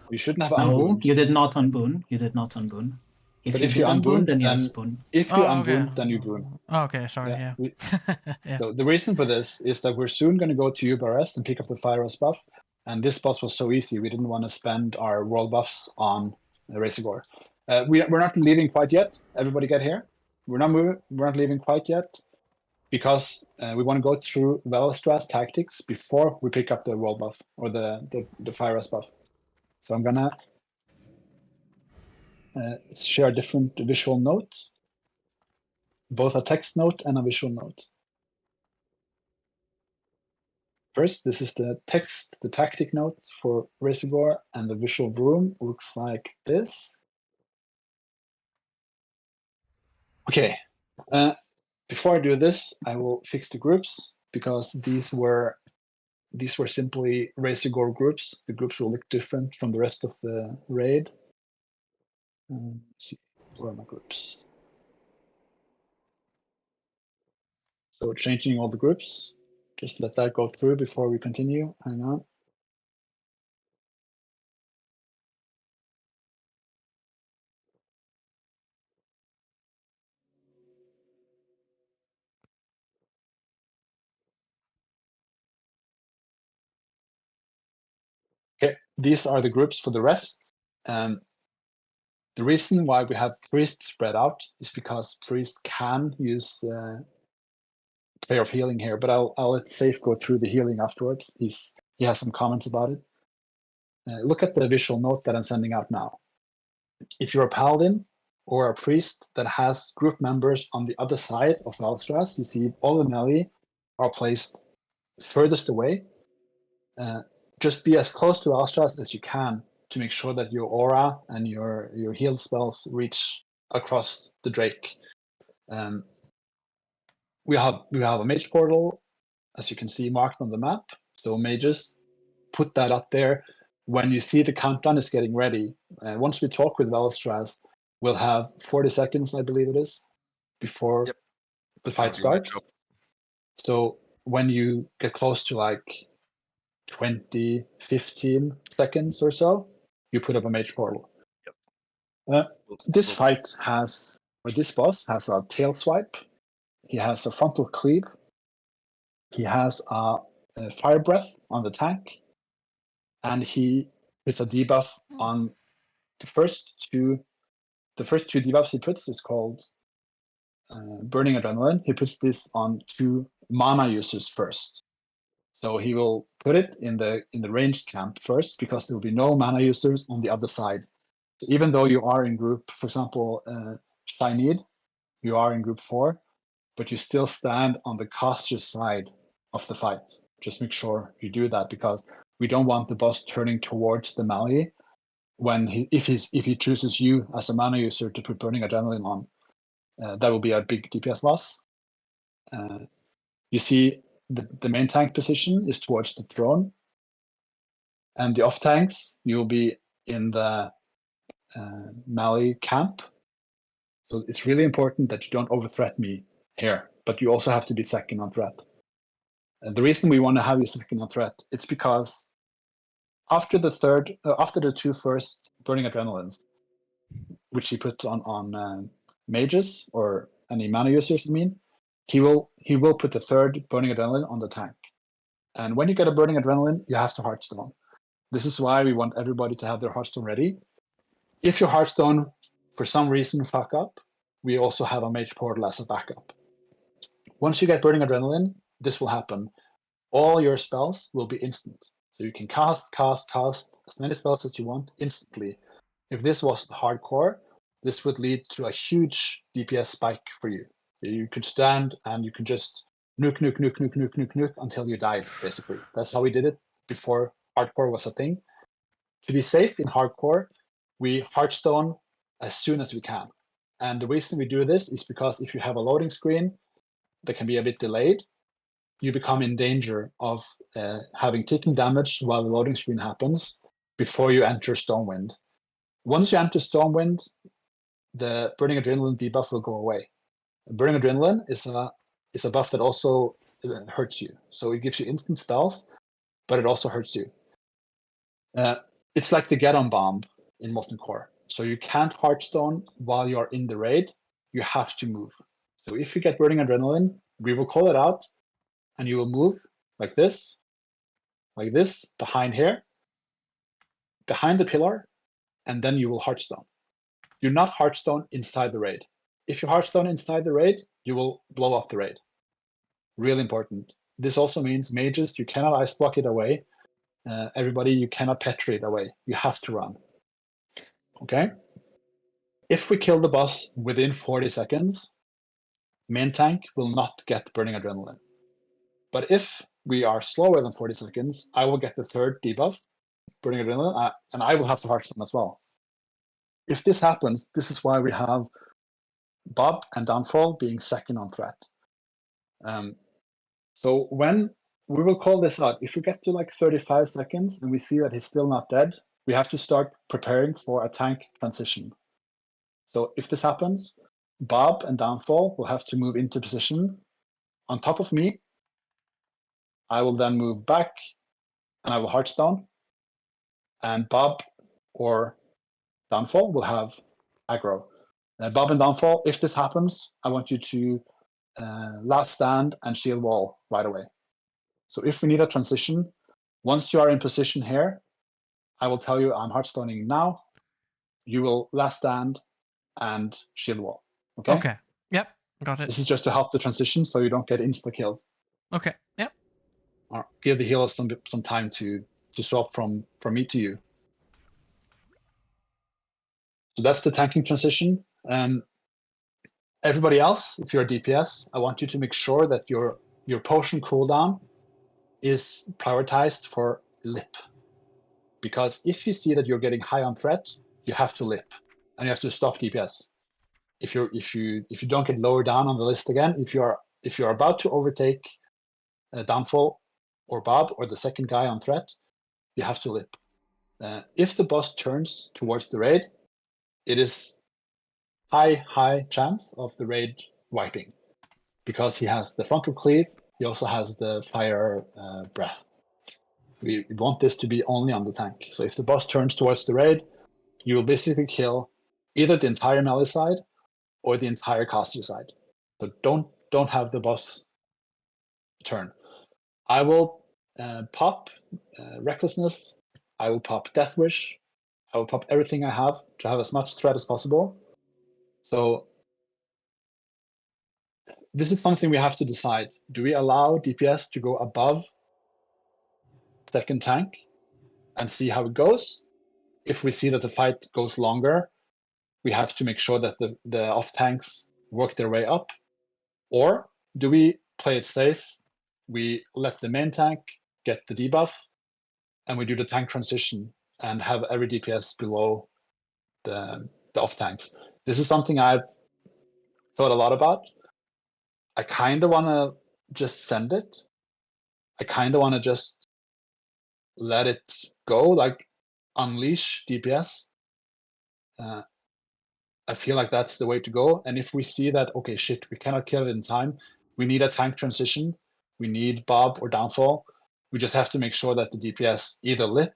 You shouldn't have No, unbooned. you did not unboon. You did not unboon. But if you unbooned, then yes, boon. If you unbooned, then you boon. Okay, sorry, yeah. Yeah. So the reason for this is that we're soon going to go to Ubarest and pick up the Fire Rust buff. And this boss was so easy, we didn't want to spend our world buffs on Razorgore. We're not leaving quite yet. Everybody get here. We're not leaving quite yet because we want to go through Velstra's tactics before we pick up the world buff or the Fire Rust buff. So I'm gonna share a different visual note, both a text note and a visual note. First, this is the text, the tactic note for Razorgore, and the visual room looks like this. Okay, before I do this, I will fix the groups because these were simply Razorgore groups. The groups will look different from the rest of the raid. Let's see, where are my groups? So changing all the groups. Just let that go through before we continue. Hang on. Okay, these are the groups for the rest. The reason why we have priests spread out is because priests can use Prayer of Healing here, but I'll let Safe go through the healing afterwards. He has some comments about it. Look at the visual note that I'm sending out now. If you're a paladin or a priest that has group members on the other side of Valstras, you see all the melee are placed furthest away. Just be as close to Valstras as you can to make sure that your aura and your heal spells reach across the Drake. We have a mage portal, as you can see marked on the map. So mages, put that up there. When you see the countdown is getting ready, once we talk with Valstras, we'll have 40 seconds, I believe it is, before the fight starts. So when you get close to like 20, 15 seconds or so, you put up a mage portal. This fight has, or this boss has a tail swipe. He has a frontal cleave. He has a fire breath on the tank. And he puts a debuff on the first two debuffs he puts is called Burning Adrenaline. He puts this on 2 mana users first. So he will put it in the ranged camp first because there will be no mana users on the other side. So even though you are in group, for example, Shined, you are in group 4, but you still stand on the caster's side of the fight. Just make sure you do that because we don't want the boss turning towards the melee when if he chooses you as a mana user to put Burning Adrenaline on. That will be a big DPS loss. You see the main tank position is towards the throne, and the off tanks you'll be in the melee camp. So it's really important that you don't overthreat me here, but you also have to be second on threat. And the reason we want to have you second on threat, it's because after the 2 first Burning Adrenalines, which he put on mages or any mana users, he will put the third burning adrenaline on the tank. And when you get a burning adrenaline, you have to Heartstone. This is why we want everybody to have their Heartstone ready. If your Heartstone, for some reason, fuck up, we also have a Mage Portal as a backup. Once you get burning adrenaline, this will happen. All your spells will be instant. So you can cast as many spells as you want instantly. If this was hardcore, this would lead to a huge DPS spike for you. You could stand and you could just nuke until you died, basically. That's how we did it before hardcore was a thing. To be safe in hardcore, we Heartstone as soon as we can. And the reason we do this is because if you have a loading screen that can be a bit delayed, you become in danger of having ticking damage while the loading screen happens before you enter Stormwind. Once you enter Stormwind, the Burning Adrenaline debuff will go away. Burning Adrenaline is a buff that also hurts you. So it gives you instant spells, but it also hurts you. It's like the Get-On Bomb in Molten Core. So you can't Heartstone while you're in the raid. You have to move. So if you get Burning Adrenaline, we will call it out, and you will move like this, behind here, behind the pillar, and then you will Heartstone. Do not Heartstone inside the raid. If you Heartstone inside the raid, you will blow up the raid. Really important. This also means mages, you cannot ice block it away. Everybody, you cannot petri it away. You have to run. Okay? If we kill the boss within 40 seconds, main tank will not get Burning Adrenaline. But if we are slower than 40 seconds, I will get the third debuff, Burning Adrenaline, and I will have to Heartstone as well. If this happens, this is why we have Bob and Downfall being second on threat. So when we will call this out, if we get to like 35 seconds and we see that he's still not dead, we have to start preparing for a tank transition. So if this happens, Bob and Downfall will have to move into position on top of me. I will then move back and I will Heartstone. And Bob or Downfall will have aggro. Bob and Downfall, if this happens, I want you to last stand and shield wall right away. So if we need a transition, once you are in position here, I will tell you I'm Heartstoning now. You will last stand and shield wall. Okay? Okay. Yep. Got it. This is just to help the transition so you don't get insta-killed. Okay. Yep. Or give the healers some time to swap from me to you. So that's the tanking transition. Everybody else, if you're a DPS, I want you to make sure that your potion cooldown is prioritized for lip. Because if you see that you're getting high on threat, you have to lip. And you have to stop DPS. If you don't get lower down on the list again, if you're about to overtake Downfall or Bob or the second guy on threat, you have to lip. If the boss turns towards the raid, it is high chance of the raid wiping, because he has the frontal cleave, he also has the fire breath. We want this to be only on the tank. So if the boss turns towards the raid, you will basically kill either the entire melee side or the entire caster side. So don't have the boss turn. I will pop Recklessness, I will pop Death Wish, I will pop everything I have to have as much threat as possible. So this is something we have to decide. Do we allow DPS to go above second tank and see how it goes? If we see that the fight goes longer, we have to make sure that the off tanks work their way up. Or do we play it safe? We let the main tank get the debuff and we do the tank transition and have every DPS below the off tanks. This is something I've thought a lot about. I kind of want to just send it. I kind of want to just let it go, like unleash DPS. I feel like that's the way to go. And if we see that, okay, shit, we cannot kill it in time, we need a tank transition, we need Bob or Downfall, we just have to make sure that the DPS either lip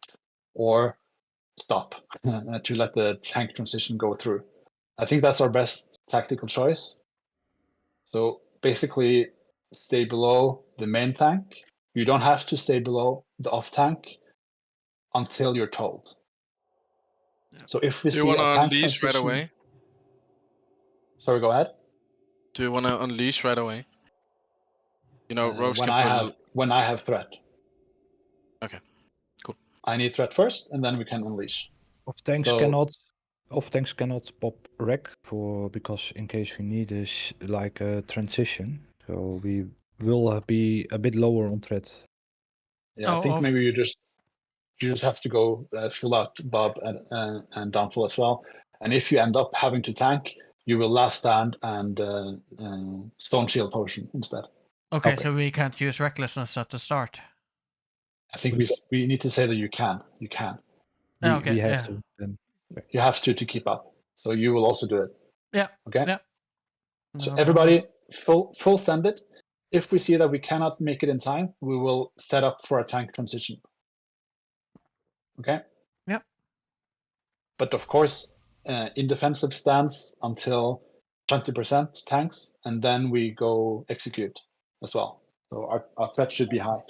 or stop to let the tank transition go through. I think that's our best tactical choice. So basically stay below the main tank. You don't have to stay below the off tank until you're told. So if we Do you see want a to tank unleash right transition, away? sorry, go ahead. Do you want to unleash right away? You know, Rogues When can put. when I have threat. Okay, cool. I need threat first, and then we can unleash. Off tanks So- cannot pop wreck because in case we need is like a transition. So we will be a bit lower on threat. Yeah, I Oh, think of- maybe you just have to go full out Bob and downfall as well. And if you end up having to tank, you will last stand and stone shield potion instead. Okay, Okay. so we can't use recklessness at the start. I think we need to say that you can. You can. Okay, we have yeah. to then. You have to keep up. So you will also do it. Yeah. Okay. Yeah. So No everybody full send it. If we see that we cannot make it in time, we will set up for a tank transition. Okay. Yep. But of course, in defensive stance until 20% tanks, and then we go execute as well. So our threat should be high.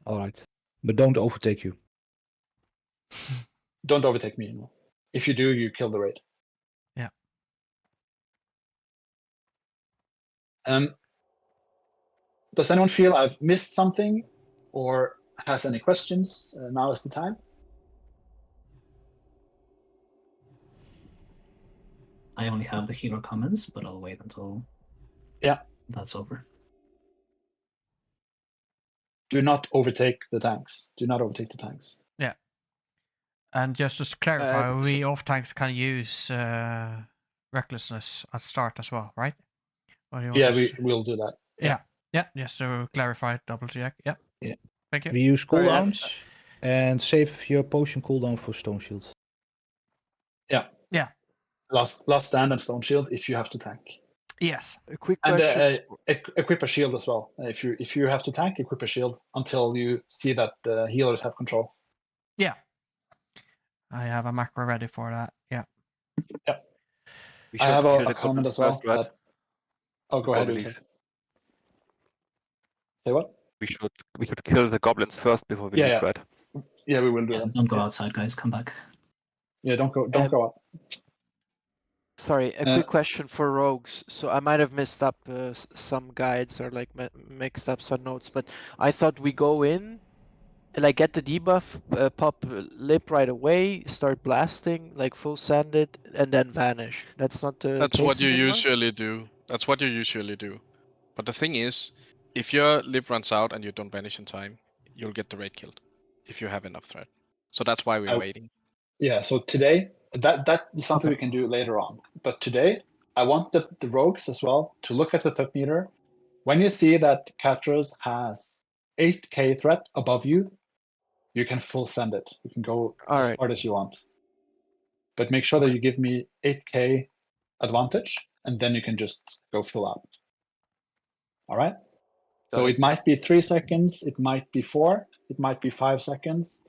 All right, but don't overtake you. Don't overtake me. No. If you do, you kill the raid. Yeah. Does anyone feel I've missed something, or has any questions? Now is the time. I only have the hero comments, but I'll wait until that's over. Do not overtake the tanks. Do not overtake the tanks. Yeah. And just to clarify, we off tanks can use recklessness at start as well, right? Or you want Yeah, to we'll do that. Yeah. Yeah. Just to clarify, double check. Yeah. Yeah. Thank you. We use cooldowns and save your potion cooldown for stone shields. Yeah. Yeah. Last stand and stone shield if you have to tank. Yes. A quick And question. equip a shield as well. If you have to tank, equip a shield until you see that the healers have control. Yeah. I have a macro ready for that. Yeah. Yeah. We I should have kill a the comment goblins as well. first, right? Oh, go Before ahead, we Ulysses. leave. Say what? We should kill the goblins first before we leave, Yeah. right? Yeah, we will do Yeah, that. don't go outside, guys. Come back. Yeah, don't go out. Sorry, a quick question for rogues. So I might have messed up some guides or like mixed up some notes, but I thought we go in, like get the debuff, pop lip right away, start blasting, like full send it, and then vanish. That's not the That's case what you anymore? usually do. That's what you usually do. But the thing is, if your lip runs out and you don't vanish in time, you'll get the raid killed. If you have enough threat. So that's why we're waiting. Yeah, so today, that is something we can do later on. But today, I want the rogues as well to look at the threat meter. When you see that Catros has 8k threat above you, you can full send it. You can go as hard as you want. But make sure that you give me 8k advantage, and then you can just go full out. All right? So it might be 3 seconds, it might be 4, it might be 5 seconds.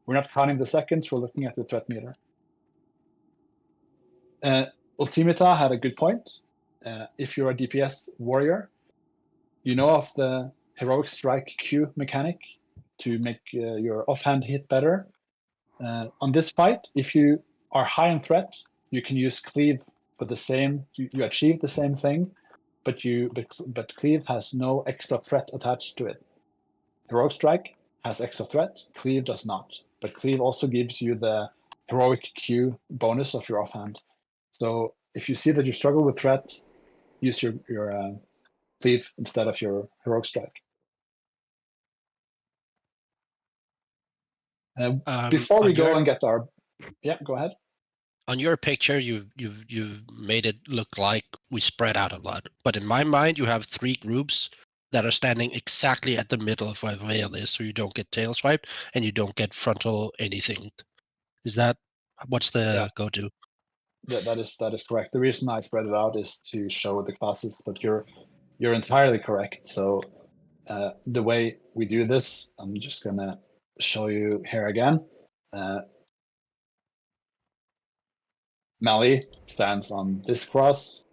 We're not counting the seconds, we're looking at the threat meter. Ultimata had a good point. If you're a DPS warrior, you know of the heroic strike Q mechanic to make your offhand hit better. On this fight, if you are high in threat, you can use cleave for the same. You achieve the same thing, but cleave has no extra threat attached to it. Heroic strike has extra threat. Cleave does not, but cleave also gives you the heroic Q bonus of your offhand. So if you see that you struggle with threat, use your cleave instead of your heroic strike. Before we go and get our, go ahead. On your picture, you've made it look like we spread out a lot, but in my mind, you have 3 groups that are standing exactly at the middle of where Veil is, so you don't get tail swiped and you don't get frontal anything. Is that what's the go-to? That is correct. The reason I spread it out is to show the classes, but you're entirely correct. So the way we do this, I'm just gonna show you here again. Mali stands on this cross.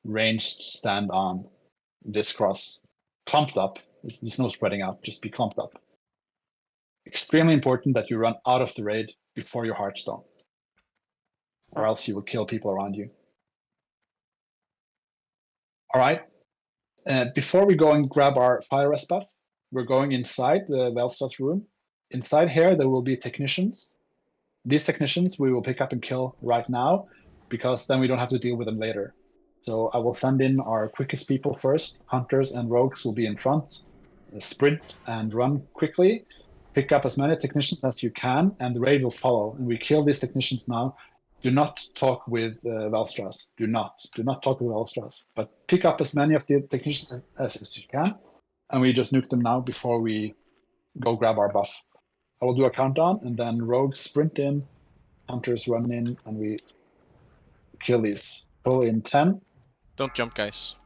ranged stand on this cross, clumped up. There's no spreading out, just be clumped up. Extremely important that you run out of the raid before your Hearthstone, or else you will kill people around you. All right. Before we go and grab our fire rest buff, we're going inside the Velstra's room. Inside here, there will be technicians. These technicians we will pick up and kill right now, because then we don't have to deal with them later. So I will send in our quickest people first. Hunters and rogues will be in front. Sprint and run quickly. Pick up as many technicians as you can, and the raid will follow. And we kill these technicians now. Do not talk with Velstras. Do not talk with Velstras. But pick up as many of the technicians as you can, and we just nuke them now before we go grab our buff. I will do a countdown, and then rogues sprint in, hunters run in, and we kill these. Pull in 10. Don't jump, guys.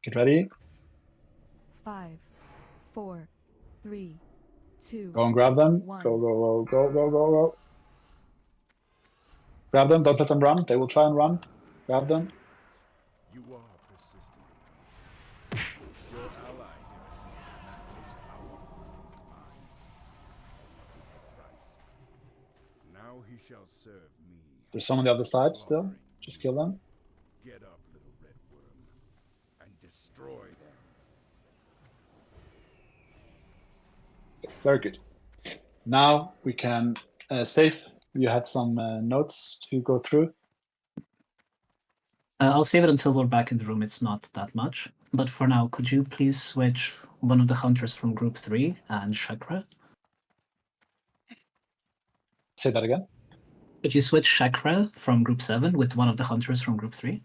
Get ready. 5, 4, 3, 2. Go and grab them. 1. Go. Grab them. Don't let them run. They will try and run. Grab them. You are persistent. Your ally now he shall serve me. There's some on the other side still. Just kill them. Get up, little red worm, and destroy them. Very good. Now we can save. You had some notes to go through. I'll save it until we're back in the room. It's not that much. But for now, could you please switch one of the hunters from group 3 and Chakra? Say that again. Could you switch Chakra from group 7 with one of the hunters from group 3?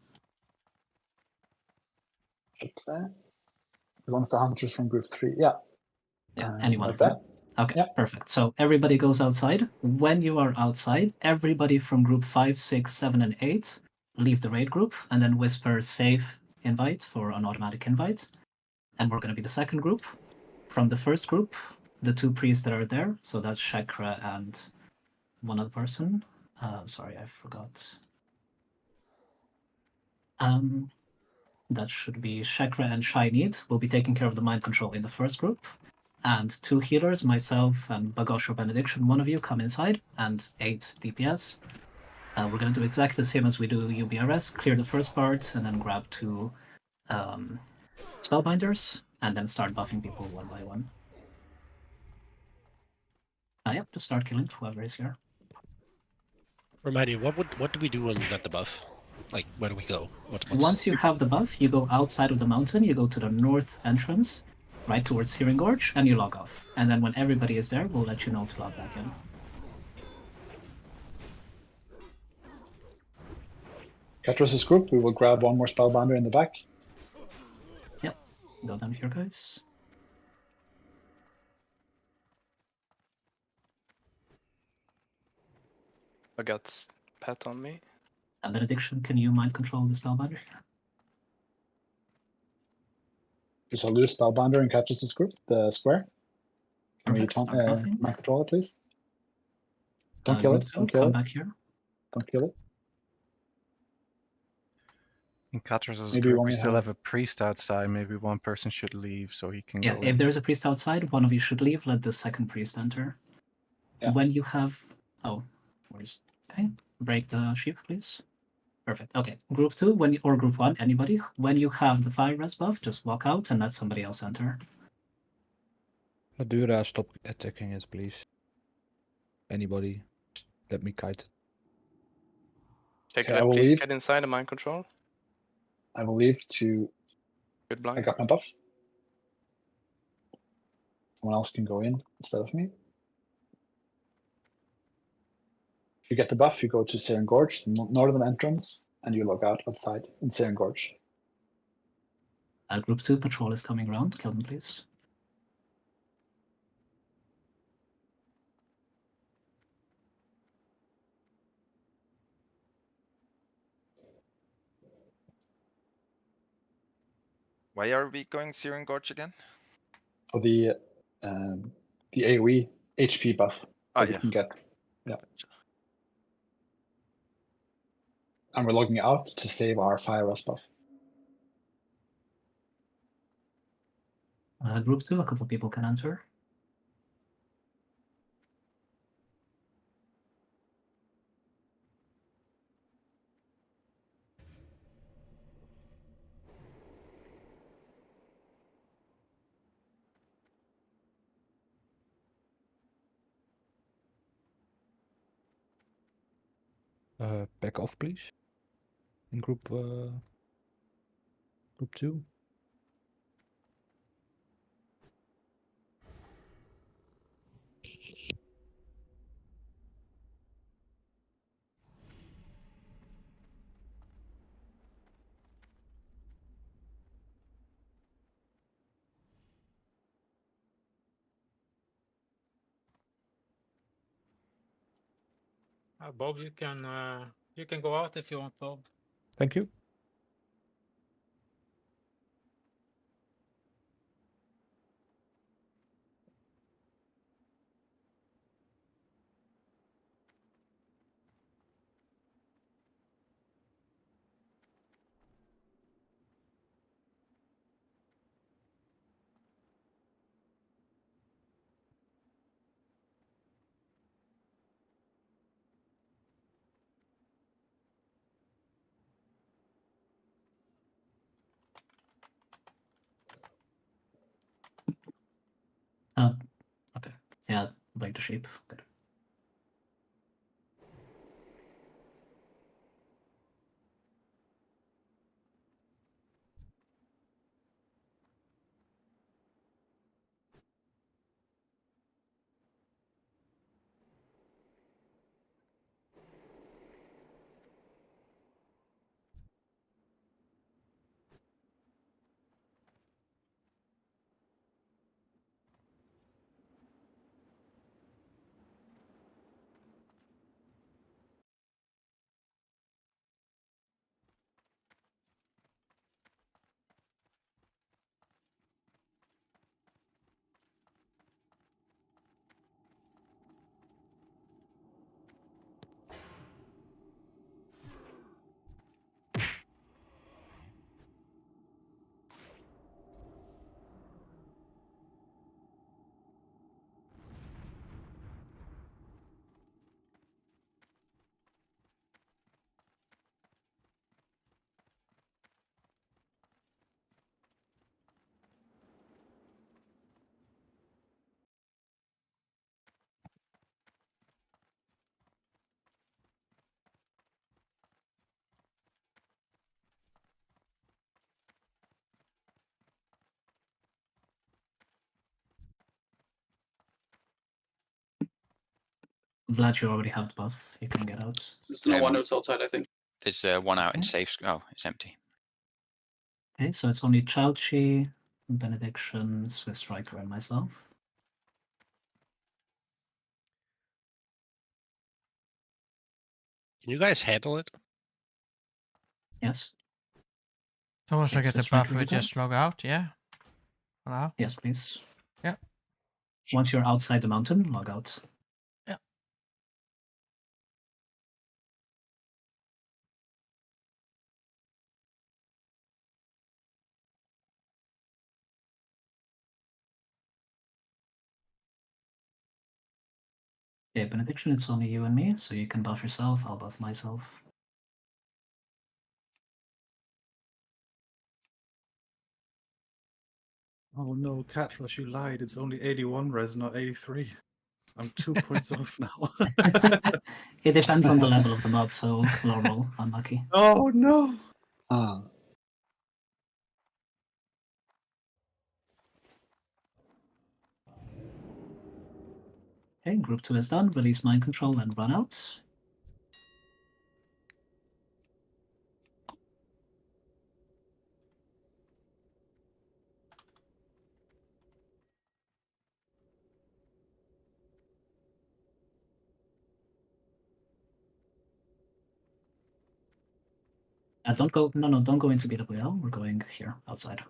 Okay. One of the hunters from group 3. Yeah. Yeah, anyone like of them. Okay, perfect. So everybody goes outside. When you are outside, everybody from group 5, 6, 7, and 8 leave the raid group and then whisper save invite for an automatic invite. And we're going to be the second group. From the first group, the 2 priests that are there, so that's Chakra and one other person. Sorry, I forgot. That should be Chakra and Shined will be taking care of the mind control in the first group. And 2 healers, myself and Bagosh or Benediction, one of you come inside, and 8 DPS. We're going to do exactly the same as we do UBRS, clear the first part, and then grab 2 Spellbinders, and then start buffing people one by one. Yep, just start killing whoever is here. Remind you, what do we do when we got the buff? Like, where do we go? Once you have the buff, you go outside of the mountain, you go to the north entrance, right towards Searing Gorge, and you log off. And then when everybody is there, we'll let you know to log back in. Katros' group, we will grab one more Spellbinder in the back. Yep, go down here, guys. I got Pat on me. Benediction, can you mind control the Spellbinder here? So lose Spellbinder in Katros' group, the square. Can we mind control it, please? Don't kill it. Don't kill come it. back here. Don't kill it. In Katros' Maybe group, when we we still have- have a priest outside. Maybe one person should leave so he can Yeah, go if in. there's a priest outside, one of you should leave, let the second priest enter. Yeah. When you have... Oh, where's... Okay, break the sheep, please. Perfect, okay. Group 2, or Group 1, anybody, when you have the fire res buff, just walk out and let somebody else enter. Madura, stop attacking us, please. Anybody, just let me kite it. Okay, I can I will please leave. get inside the mind control? I will leave to... Good blind. I got my buff. Someone else can go in instead of me. If you get the buff, you go to Searing Gorge, the northern entrance, and you log out outside in Searing Gorge. Group 2 patrol is coming around, kill them please. Why are we going Searing Gorge again? For the AoE HP buff that you yeah. can get. Yeah. and we're logging out to save our fire rust buff. Group 2, a couple people can enter. Back off, please. In group 2. Bob, you can go out if you want, Bob. Thank you. Okay. Yeah, break the sheep. Good. Vlad, you already have the buff. You can get out. There's no one else outside, I think. There's one out in safe. Oh, it's empty. Okay, so it's only Chalchi, Benediction, Swift Striker, and myself. Can you guys handle it? Yes. So once I Okay, get the Swift Striker buff, we with that? just log out, yeah? For now? Yes, please. Yeah. Once you're outside the mountain, log out. Yeah. Okay, Benediction, it's only you and me, so you can buff yourself, I'll buff myself. Oh no, Catrush, you lied. It's only 81 res, not 83. I'm 2 points off now. It depends on the level of the mob, so low roll, unlucky. Oh no! Okay, group 2 is done. Release mind control and run out. Don't go. No, don't go into BWL. We're going here outside.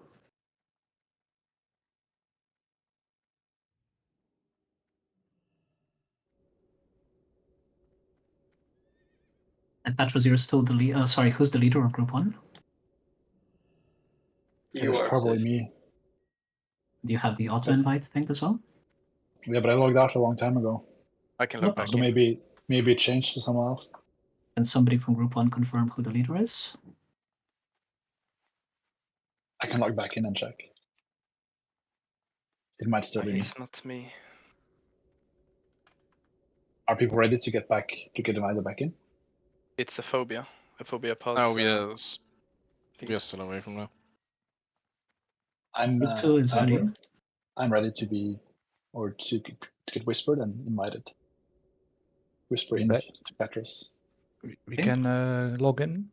And Patros, you're still the lead. Sorry, who's the leader of Group 1? It's probably me. Do you have the auto invite thing as well? Yeah, but I logged out a long time ago. I can log back So in. maybe it changed to someone else. Can somebody from Group 1 confirm who the leader is? I can log back in and check. It might still be me. It's not me. Are people ready to get invited back in? It's a phobia. A phobia pulse. Oh yes. We are still away from now. I'm Group 2 is ready. I'm ready to be, or to get whispered and invited. Whisper in Okay. to Petrus. We can log in.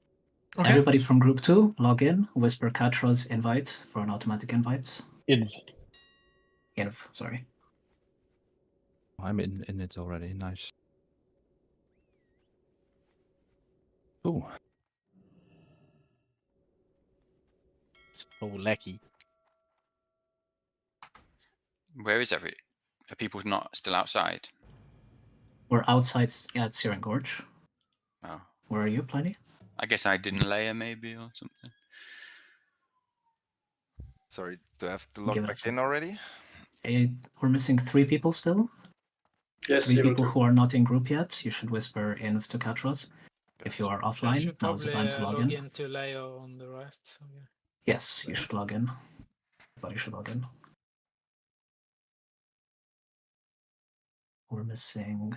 Okay. Everybody from Group 2, log in, whisper Catra's invite for an automatic invite. Inv, sorry. I'm in it already. Nice. Ooh. So lucky. Where is Are people not still outside? We're outside at Siren Gorge. Oh. Where are you, Pliny? I guess I didn't layer maybe or something. Sorry, do I have to log Give back us a- in already? We're missing 3 people still. Yes, 3 zero people two. who are not in group yet. You should whisper Inv to Catras. If you are I offline, should now is the probably time to log log in. into Leo on the right. So yeah. Yes, you should log in. Everybody should log in. We're missing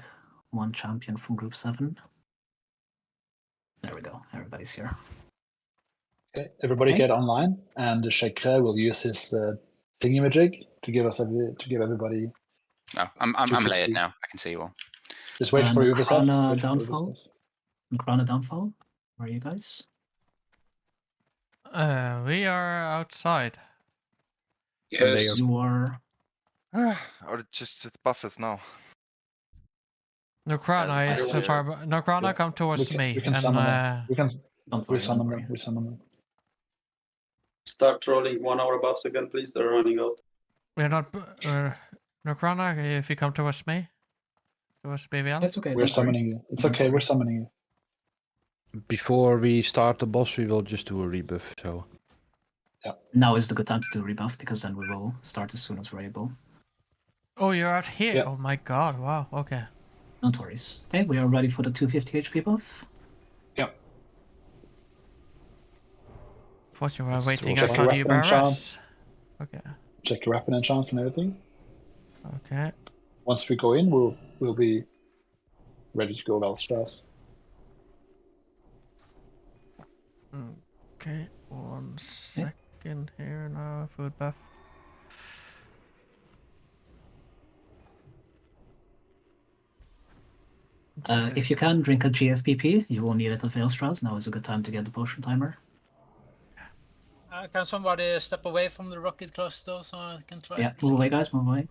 1 champion from Group 7. There we go. Everybody's here. Okay, everybody Okay. get online, and Shekre will use his thingamajig to give everybody. No, I'm 250. layered now. I can see you all. Just wait for Ubisoft. Necrana downfall. Necrana downfall. Where are you guys? We are outside. Yes. You are. Or just buff us now. Necrana is everyone- far. Necrana, Yeah. come towards me. We can and summon them. We can. Don't We worry, summon don't them. worry. We summon them. Start rolling 1 hour buffs again, please. They're running out. We're not. Necrana, if you come towards me. Towards BVL. It's okay. We're don't worry. summoning you. It's okay. We're summoning you. Before we start the boss, we will just do a rebuff. So Now is the good time to do rebuff because then we will start as soon as we're able. Oh, you're out here. Yeah. Oh my god. Wow. Okay. Don't worry. Okay, we are ready for the 250 HP buff. Thought you were Let's waiting check outside your the weapon and UBRS. chance. Okay. Check your weapon and chance and everything. Okay. Once we go in, we'll be ready to go Velstras. Okay. 1 second here now. Food buff. If you can, drink a GFPP. You will need it at Veilstraws. Now is a good time to get the potion timer. Can somebody step away from the rocket cluster so I can try? Yeah, move away, guys. Move away.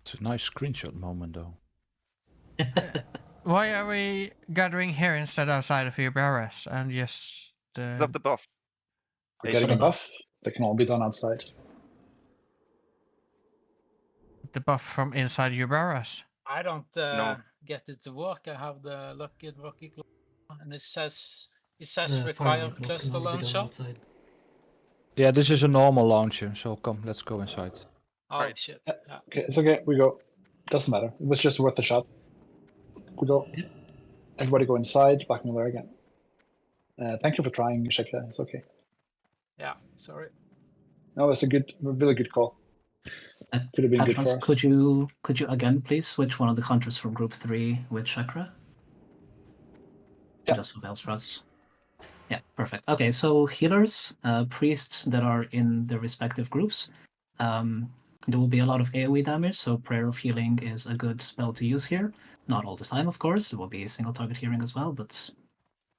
it's a nice screenshot moment, though. Why are we gathering here instead outside of UBRS and just? Love the buff. We're getting a buff. That can all be done outside. The buff from inside UBRS. I don't get it to work. I have the lucky rocket cluster, and it says require cluster launcher. Yeah, this is a normal launcher. So come, let's go inside. Oh shit! Yeah. Okay, it's okay. We go. Doesn't matter. It was just worth a shot. We go. Everybody go inside. Back me there again. Thank you for trying, Shekra. It's okay. Yeah. Sorry. No, it's a really good call. Could have been good for Patras, us. could you again please switch one of the hunters from Group 3 with Chakra? Yeah. Just for Veilstraws. Yeah, perfect. Okay, so healers, priests that are in their respective groups. There will be a lot of AoE damage, so Prayer of Healing is a good spell to use here. Not all the time, of course. There will be a single target healing as well, but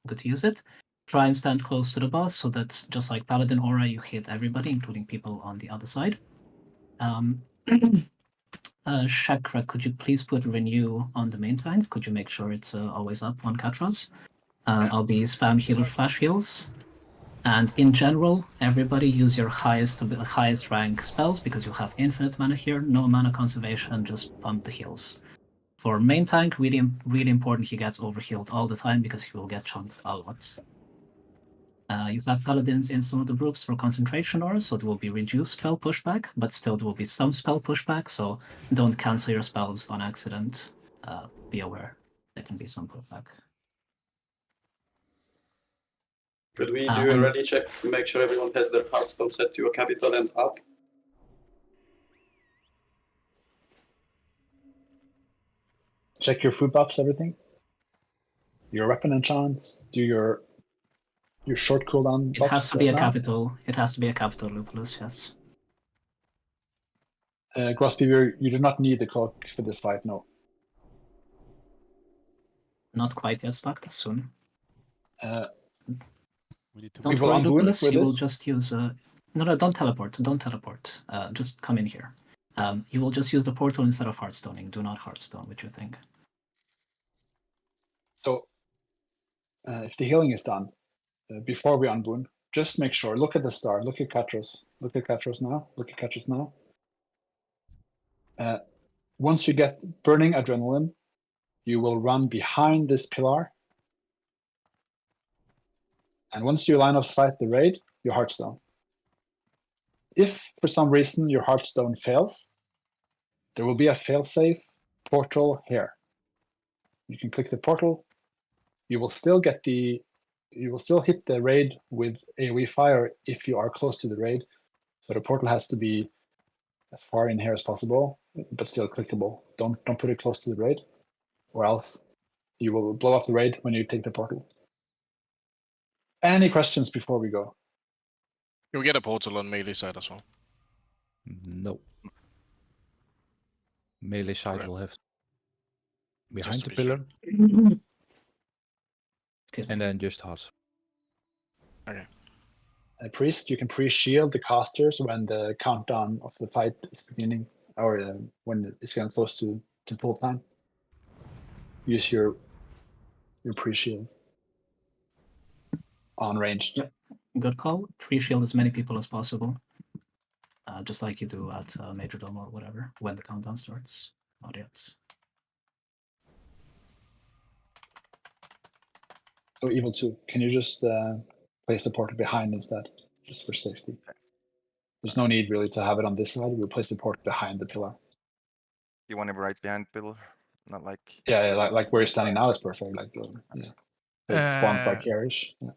good to use it. Try and stand close to the boss so that, just like Paladin Aura, you hit everybody, including people on the other side. Chakra, could you please put Renew on the main tank? Could you make sure it's always up on Catras? I'll be spam healer flash heals. And in general, everybody use your highest rank spells because you have infinite mana here, no mana conservation, just pump the heals. For main tank, really important he gets overhealed all the time because he will get chunked a lot. You have paladins in some of the groups for concentration auras, so there will be reduced spell pushback, but still there will be some spell pushback, so don't cancel your spells on accident. Be aware, there can be some pushback. Could we do a ready check to make sure everyone has their hearthstone set to a capital and up? Check your food buffs, everything. Your weapon enchants. Do your short cooldown buffs. It has to be a now. capital. It has to be a capital, Lupulus, yes. Grossbeaver, you do not need the clock for this fight, no. Not quite yet, Slacta, soon. Don't worry, Lupulus, you will just use No, don't teleport, don't teleport. Just come in here. You will just use the portal instead of heartstoning. Do not heartstone with your thing. So, if the healing is done, before we unboon, just make sure, look at the star, look at Katros. Look at Katros now, look at Katros now. Once you get burning adrenaline, you will run behind this pillar. And once you line of sight the raid, you heartstone. If for some reason your heartstone fails, there will be a failsafe portal here. You can click the portal. You will still hit the raid with AoE fire if you are close to the raid. So the portal has to be as far in here as possible, but still clickable. Don't put it close to the raid, or else you will blow up the raid when you take the portal. Any questions before we go? Can we get a portal on melee side as well? No. Melee side will have behind the be pillar. Sure. And then just hearts. Okay. Priest, you can pre-shield the casters when the countdown of the fight is beginning, or when it's getting close to pull time. Use your pre-shield on ranged. Yep. Good call. Pre-shield as many people as possible. Just like you do at Major Dome or whatever, when the countdown starts. Not yet. So Evil 2, can you just place the portal behind instead, just for safety? There's no need really to have it on this side. We'll place the portal behind the pillar. You want it right behind pillar, not like. Yeah, like where you're standing now is perfect. Like, yeah, it spawns like garish. Yeah.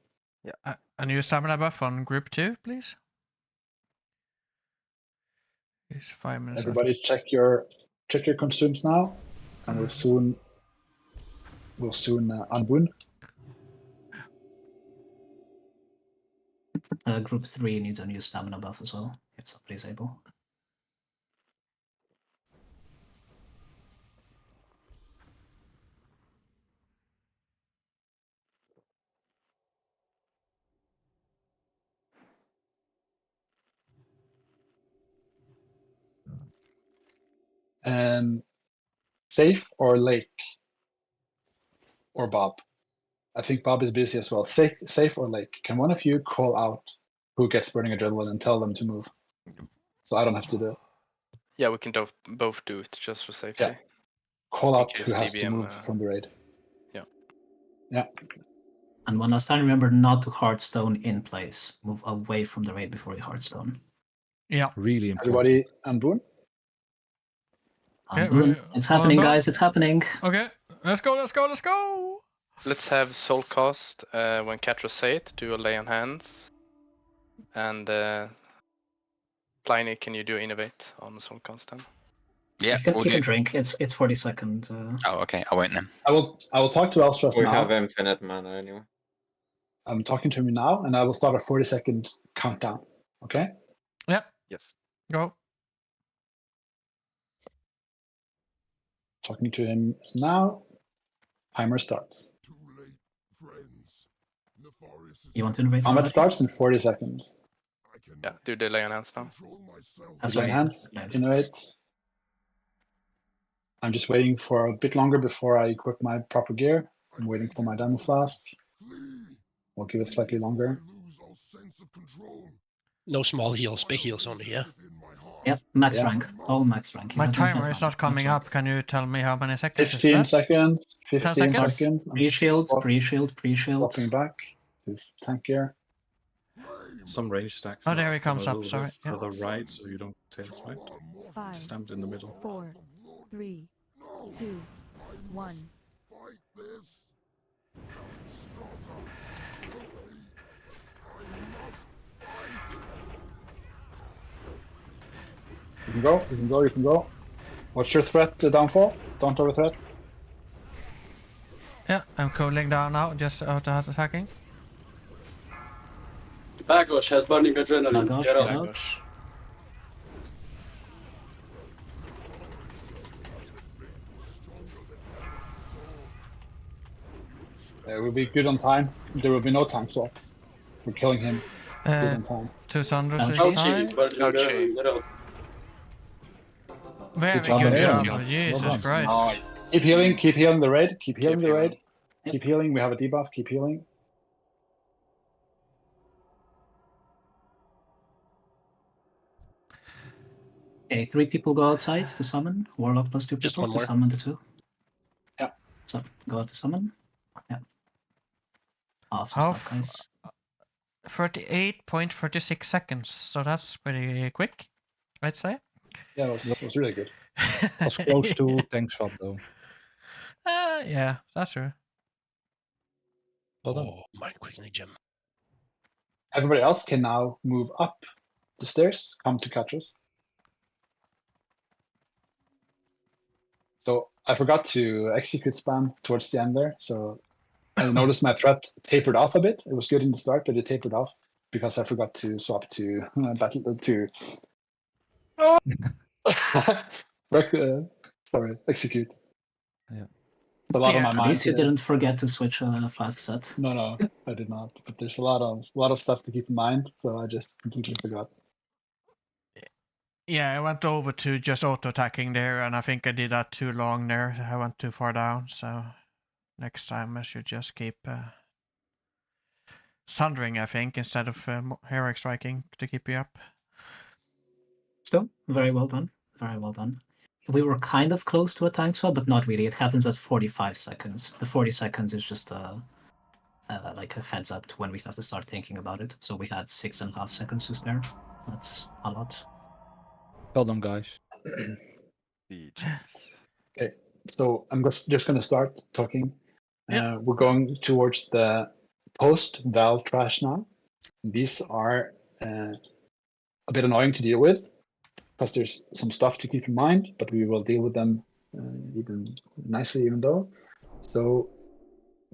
A new stamina buff on group 2, please. It's 5 minutes Everybody, left. check your consumes now, and we'll soon unboon. Group 3 needs a new stamina buff as well, if somebody's able. Safe or Lake? Or Bob? I think Bob is busy as well. Safe or Lake? Can one of you call out who gets burning adrenaline and tell them to move? So I don't have to do it. Yeah, we can both do it just for safety. Yeah. Call In out case who has to DBM, move from the raid. Yeah. Yeah. And one last time, remember not to heartstone in place. Move away from the raid before you heartstone. Yeah. Really important. Everybody unboon? Unboon. It's happening, guys. It's happening. Okay. Let's go, let's go, let's go! Let's have Soulcast when Katros say it, do a lay on hands. And Pliny, can you do Innovate on Soulcast then? Yeah, You can drink. It's 40 seconds. Oh, okay. I won't then. I will talk to Elstras We now. have infinite mana anyway. I'm talking to him now, and I will start a 40-second countdown. Okay? Yeah. Yes. Go. Talking to him now. Timer starts. You want to innovate? Combat starts in 40 seconds. Yeah, do the lay on hands now. That's Lay right. hands, innovate. I'm just waiting for a bit longer before I equip my proper gear. I'm waiting for my diamond flask. We'll give it slightly longer. No small heals, big heals only, yeah? Yep, max Yeah. rank. All max rank. You My have infinite timer is rank, not max coming rank. up. Can you tell me how many seconds is 15 left? seconds. 15 seconds? seconds. Pre-shield, Swap- pre-shield, pre-shield. Swapping back to tank gear. Some range stacks. Oh, need there to he come comes a up, little sorry, bit yeah. further right, so you don't tail swipe. 5, Stand in the middle. 4, 3, 2, 1. You can go, you can go, you can go. What's your threat to downfall? Don't have a threat. Yeah, I'm cooling down now, just after attacking. Bagosh has burning adrenaline. Bagosh, Get get out. out. It will be good on time. There will be no tank swap. We're killing him. Good on time. 200 Ouchie. suicide. Burning adrenaline. Get out. Very job, good man. job. Well Jesus done. Christ. Keep healing the raid. Keep healing Keep the raid. healing. Keep healing. We have a debuff. Keep healing. Okay, 3 people go outside to summon. Warlock plus 2 Just people one to more. summon the 2. Yeah. So, go out to summon. Yeah. Awesome How stuff, guys. 38.36 seconds, so that's pretty quick, I'd say. Yeah, it was really good. Was close to tank swap though. Yeah, that's true. Well done. Oh, mind quickly, Jim. Everybody else can now move up the stairs, come to catch us. So I forgot to execute spam towards the end there. So I noticed my threat tapered off a bit. It was good in the start, but it tapered off because I forgot to swap to battle to sorry, execute. Yeah. A lot on my At mind least you today. didn't forget to switch a flask set. No, I did not. But there's a lot of stuff to keep in mind, so I just completely forgot. Yeah, I went over to just auto-attacking there, and I think I did that too long there. I went too far down, so next time I should just keep sundering, I think, instead of heroic striking to keep you up. Still, very well done. Very well done. We were kind of close to a tank swap, but not really. It happens at 45 seconds. The 40 seconds is just like a heads up to when we have to start thinking about it. So we had 6.5 seconds to spare. That's a lot. Well done, guys. Okay, so I'm just going to start talking. Yeah. We're going towards the post-Val trash now. These are a bit annoying to deal with because there's some stuff to keep in mind, but we will deal with them even nicely, even though. So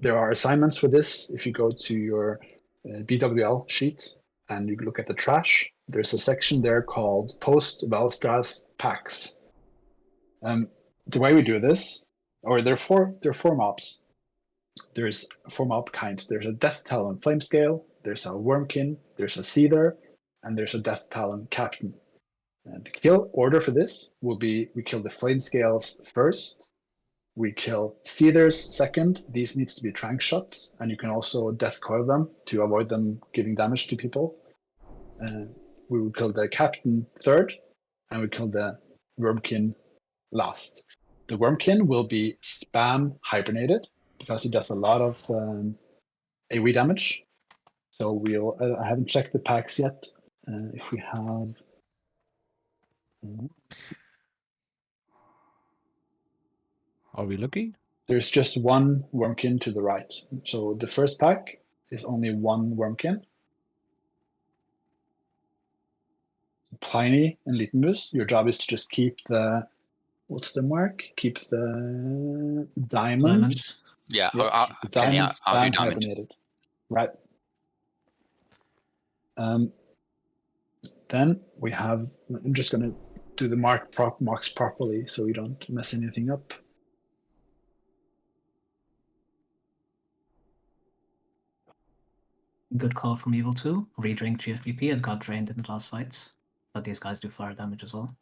there are assignments for this. If you go to your BWL sheet and you look at the trash, there's a section there called post-Valstras packs. The way we do this, or there are four mobs. There's 4 mob kinds. There's a Death Talon Flame Scale, there's a Wormkin, there's a Seether, and there's a Death Talon Captain. And the kill order for this will be we kill the Flame Scales first, we kill Seethers second. These needs to be trank shots, and you can also death coil them to avoid them giving damage to people. We will kill the Captain third, and we kill the Wormkin last. The Wormkin will be spam hibernated because it does a lot of AoE damage. So we'll. I haven't checked the packs yet. If we have. Are we lucky? There's just one Wormkin to the right. So the first pack is only one Wormkin. Pliny and Litmus, your job is to just keep the. What's the mark? Keep the diamond. Yeah, Yep, I'll, keep the Kenny, diamond I'll do spam diamond. hibernated. Right. Then we have. I'm just gonna do the marks properly so we don't mess anything up. Good call from Evil 2. Redrink GFPP. It got drained in the last fight. But these guys do fire damage as well.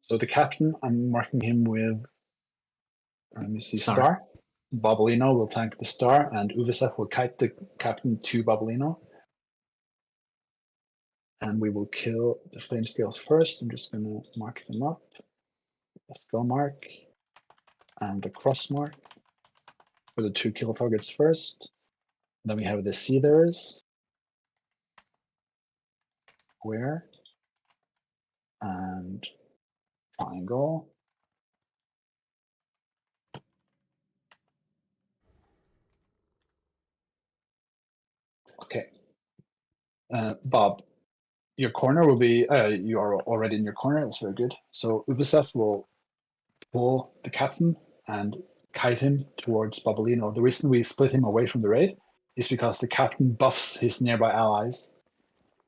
So the captain, I'm marking him with Let me see, Star. Star. Bobolino will tank the Star, and Uvisef will kite the captain to Bobolino. And we will kill the flame scales first. I'm just gonna mark them up. The skull mark and the cross mark for the 2 kill targets first. Then we have the Seethers, square, and triangle. Okay. Bob, your corner will be, you are already in your corner, that's very good. So Ubisoft will pull the captain and kite him towards Bobolino. The reason we split him away from the raid is because the captain buffs his nearby allies.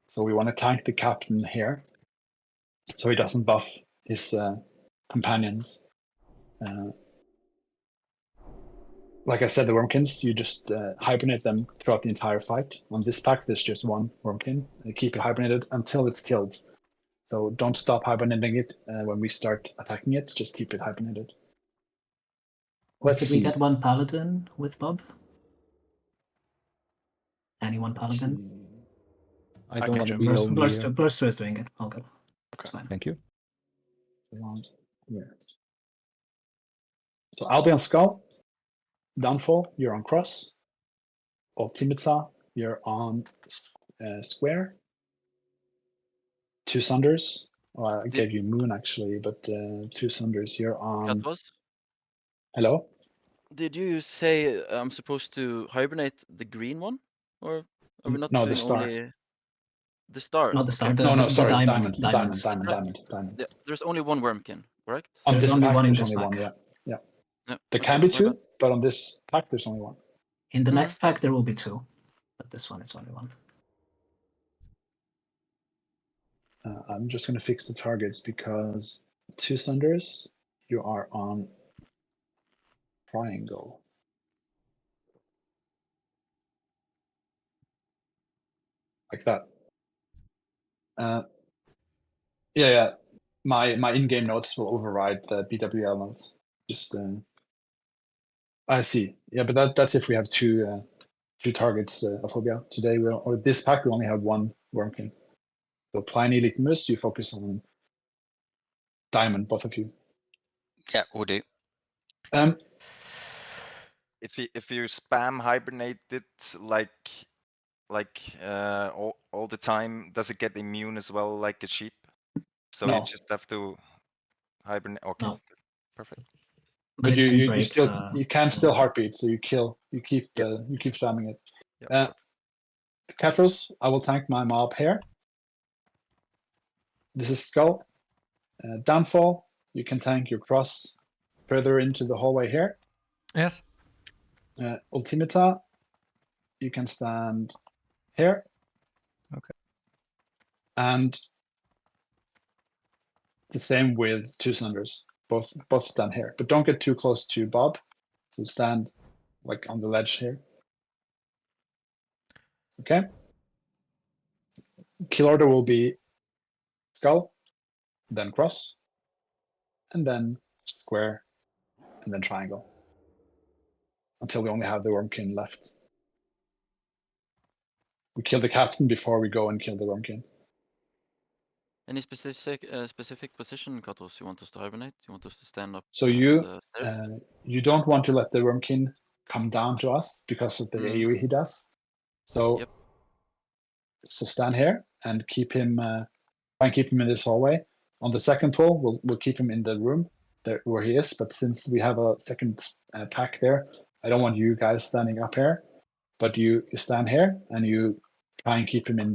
So we want to tank the captain here, so he doesn't buff his companions. Like I said, the Wormkins, you just hibernate them throughout the entire fight. On this pack, there's just one Wormkin. Keep it hibernated until it's killed. So don't stop hibernating it when we start attacking it. Just keep it hibernated. Let's Could see. we get one paladin with Bob? Anyone paladin? I don't want to be lonely here. Blurster is doing it. I'll go. That's fine. Thank you. Yeah. So Albion Skull, Downfall, you're on cross. Ultimata, you're on square. 2 Sunders. Well, I gave you Moon actually, but 2 Sunders, you're on. Katwas? Hello? Did you say I'm supposed to hibernate the green one? Or are we not No, doing the star. only the star? Not the star. Okay. No, sorry, diamond. diamond. Yeah, there's only one Wormkin, correct? On There's this only pack, one in there's this only pack. one, yeah. Yeah. There Okay, can be my 2, bad. but on this pack, there's only 1. In the next pack, there will be 2, but this one is only 1. I'm just going to fix the targets because 2 Sunders, you are on triangle. Like that. Yeah. My in-game notes will override the BWL notes. Just I see. Yeah, but that's if we have 2 targets of Phobia. Today or this pack we only have 1 Wormkin. So Pliny, Litmus, you focus on diamond, both of you. Yeah, we'll do. If you spam hibernate it like all the time, does it get immune as well like a sheep? So No. you just have to hibernate. Okay, No. perfect. But you still you can still heartbeat, so you keep spamming it. Yep. Catros, I will tank my mob here. This is Skull. Downfall, you can tank your cross further into the hallway here. Yes. Ultimata, you can stand here. Okay. And the same with 2 Sunders. Both stand here, but don't get too close to Bob. So stand like on the ledge here. Okay. Kill order will be Skull, then cross, and then square, and then triangle. Until we only have the Wormkin left. We kill the captain before we go and kill the Wormkin. Any specific position, Katwas, you want us to hibernate? You want us to stand up? So you don't want to let the Wormkin come down to us because of the AoE he does. So so stand here and keep him. Try and keep him in this hallway. On the second pull, we'll keep him in the room there where he is. But since we have a second pack there, I don't want you guys standing up here. But you stand here and you try and keep him in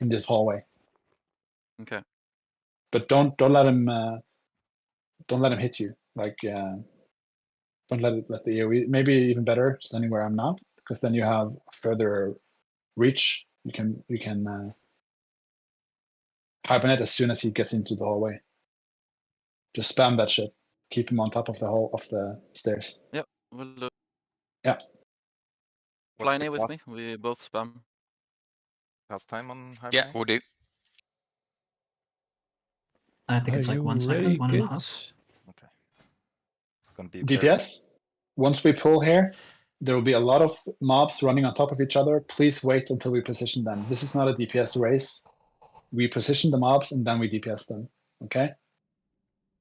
this hallway. Okay. But don't let him hit you. Like don't let the AoE. Maybe even better standing where I'm now, because then you have further reach. You can hibernate as soon as he gets into the hallway. Just spam that shit. Keep him on top of the stairs. Yep, we'll do. Yeah. Pliny with me. We both spam. Past time on hibernate? Yeah, we'll do. I think it's like 1 second, 1.5. Okay. Gonna be DPS. Once we pull here, there will be a lot of mobs running on top of each other. Please wait until we position them. This is not a DPS race. We position the mobs and then we DPS them. Okay?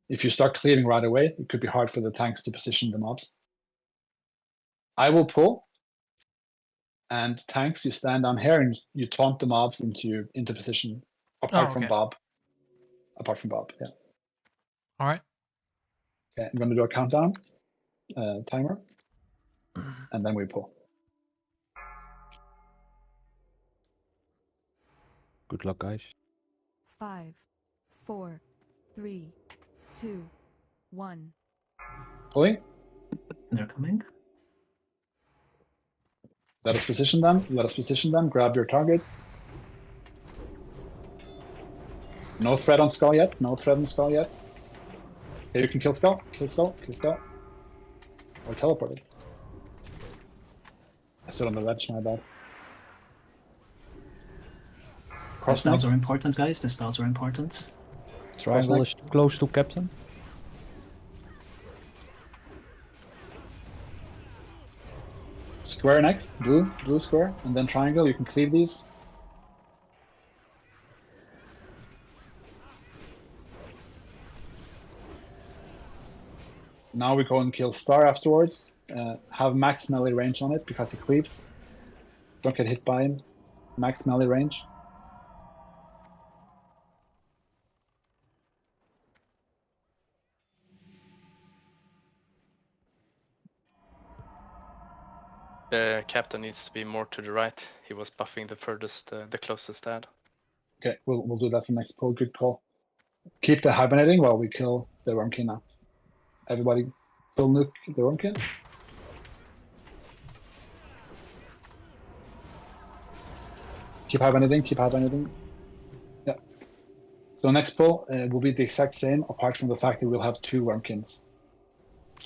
If you start clearing right away, it could be hard for the tanks to position the mobs. I will pull, and tanks, you stand down here and you taunt the mobs into position. Apart from okay. Bob. Apart from Bob, yeah. All right. Okay, I'm going to do a countdown timer, and then we pull. Good luck, guys. 5, 4, 3, 2, 1. Pulling. They're coming. Let us position them. Let us position them. Grab your targets. No threat on Skull yet. No threat on Skull yet. Okay, you can kill Skull. Kill Skull. Kill Skull. Or teleport it. I stood on the ledge, my bad. The spells are important, guys. The spells are important. Triangle is close to Captain. Square next. Blue square. And then triangle. You can cleave these. Now we go and kill Star afterwards. Have max melee range on it because it cleaves. Don't get hit by him. Max melee range. The captain needs to be more to the right. He was buffing the furthest, the closest ad. Okay, we'll do that for next pull. Good call. Keep the hibernating while we kill the Wormkin now. Everybody kill nuke the Wormkin. Keep hibernating, keep hibernating. Yeah. So next pull will be the exact same, apart from the fact that we'll have 2 Wormkins.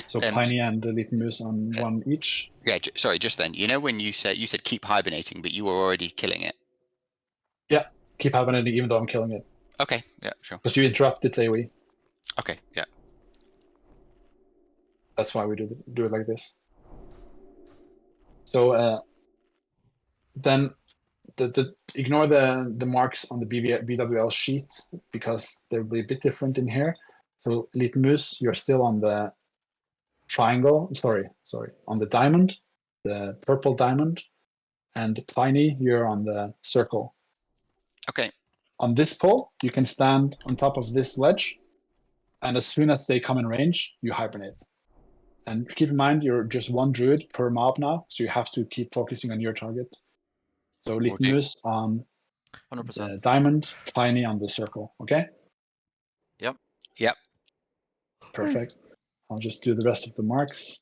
So Pliny and the Little Moose on one each. Yeah, sorry, just then. You know when you said keep hibernating, but you were already killing it? Yeah, keep hibernating even though I'm killing it. Okay, yeah, sure. Because you interrupt its AoE. Okay, yeah. That's why we do it like this. So then ignore the marks on the BWL sheet because they'll be a bit different in here. So Little Moose, you're still on the triangle. Sorry, on the diamond, the purple diamond, and Pliny, you're on the circle. Okay. On this pole, you can stand on top of this ledge, and as soon as they come in range, you hibernate. And keep in mind, you're just 1 druid per mob now, so you have to keep focusing on your target. So Little Moose on 100%. the diamond, Pliny on the circle, okay? Yep. Yep. Perfect. I'll just do the rest of the marks.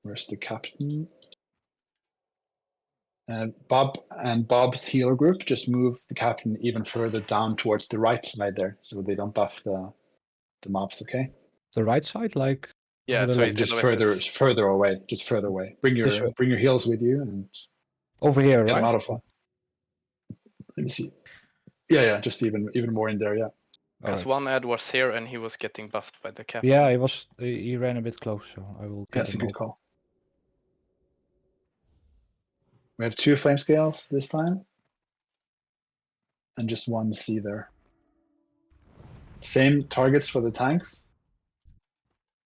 Where's the captain? Bob and Bob's healer group just move the captain even further down towards the right side there, so they don't buff the mobs, okay? The right side, like Yeah, the so left? just further away. Just further away. Bring your heals with you and over here, get right? them out of fun. Let me see. Yeah, just even more in there, yeah. Because one ad was here and he was getting buffed by the captain. Yeah, he ran a bit close, so I will get That's a him good over. call. We have 2 flame scales this time. And just 1 C there. Same targets for the tanks.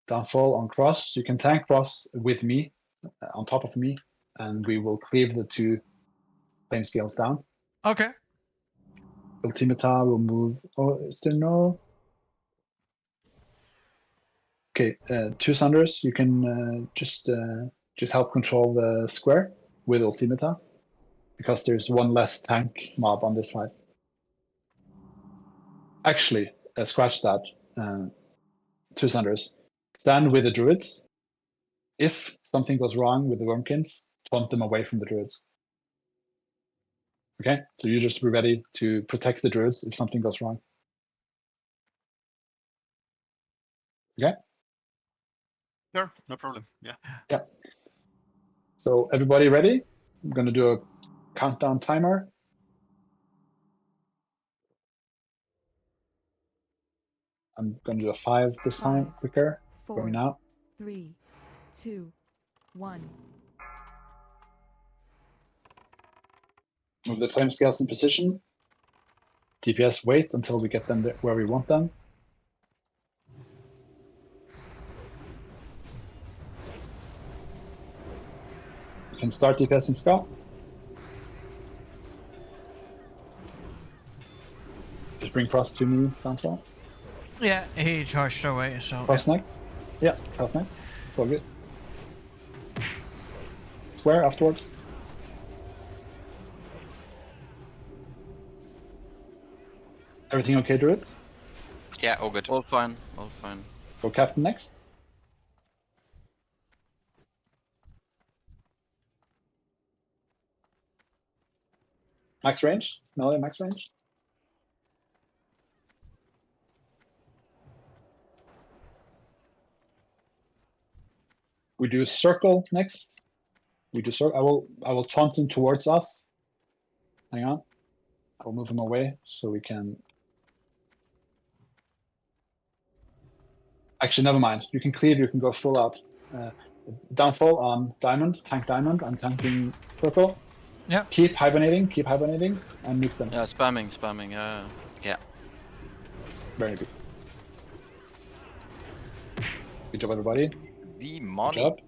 Downfall on cross. You can tank cross with me, on top of me, and we will cleave the 2 flame scales down. Okay. Ultimata will move. Oh, is there no? Okay, 2 Sunders. You can just help control the square with Ultimata, because there's 1 less tank mob on this side. Actually, scratch that. 2 Sunders. Stand with the druids. If something goes wrong with the Wormkins, taunt them away from the druids. Okay, so you just be ready to protect the druids if something goes wrong. Okay? Sure, no problem. Yeah. Yeah. So everybody ready? I'm going to do a countdown timer. I'm going to do a 5 this time, quicker. 4, now. 3, 2, 1. Move the flame scales in position. DPS wait until we get them where we want them. You can start DPSing Ska. Just bring Frost to me, Downfall. Yeah, he charged away, so. Frost next. Yeah, Frost next. All good. Square afterwards. Everything okay, Druids? Yeah, all good. All fine, all fine. Go Captain next. Max range? No, max range? We do circle next. We do circle. I will taunt him towards us. Hang on. I'll move him away so we can. Actually, never mind. You can cleave. You can go full out. Downfall on diamond. Tank diamond. I'm tanking purple. Yeah. Keep hibernating, and nuke them. Yeah, spamming, yeah. Yeah. Very good. Good job, everybody. The money. Good job.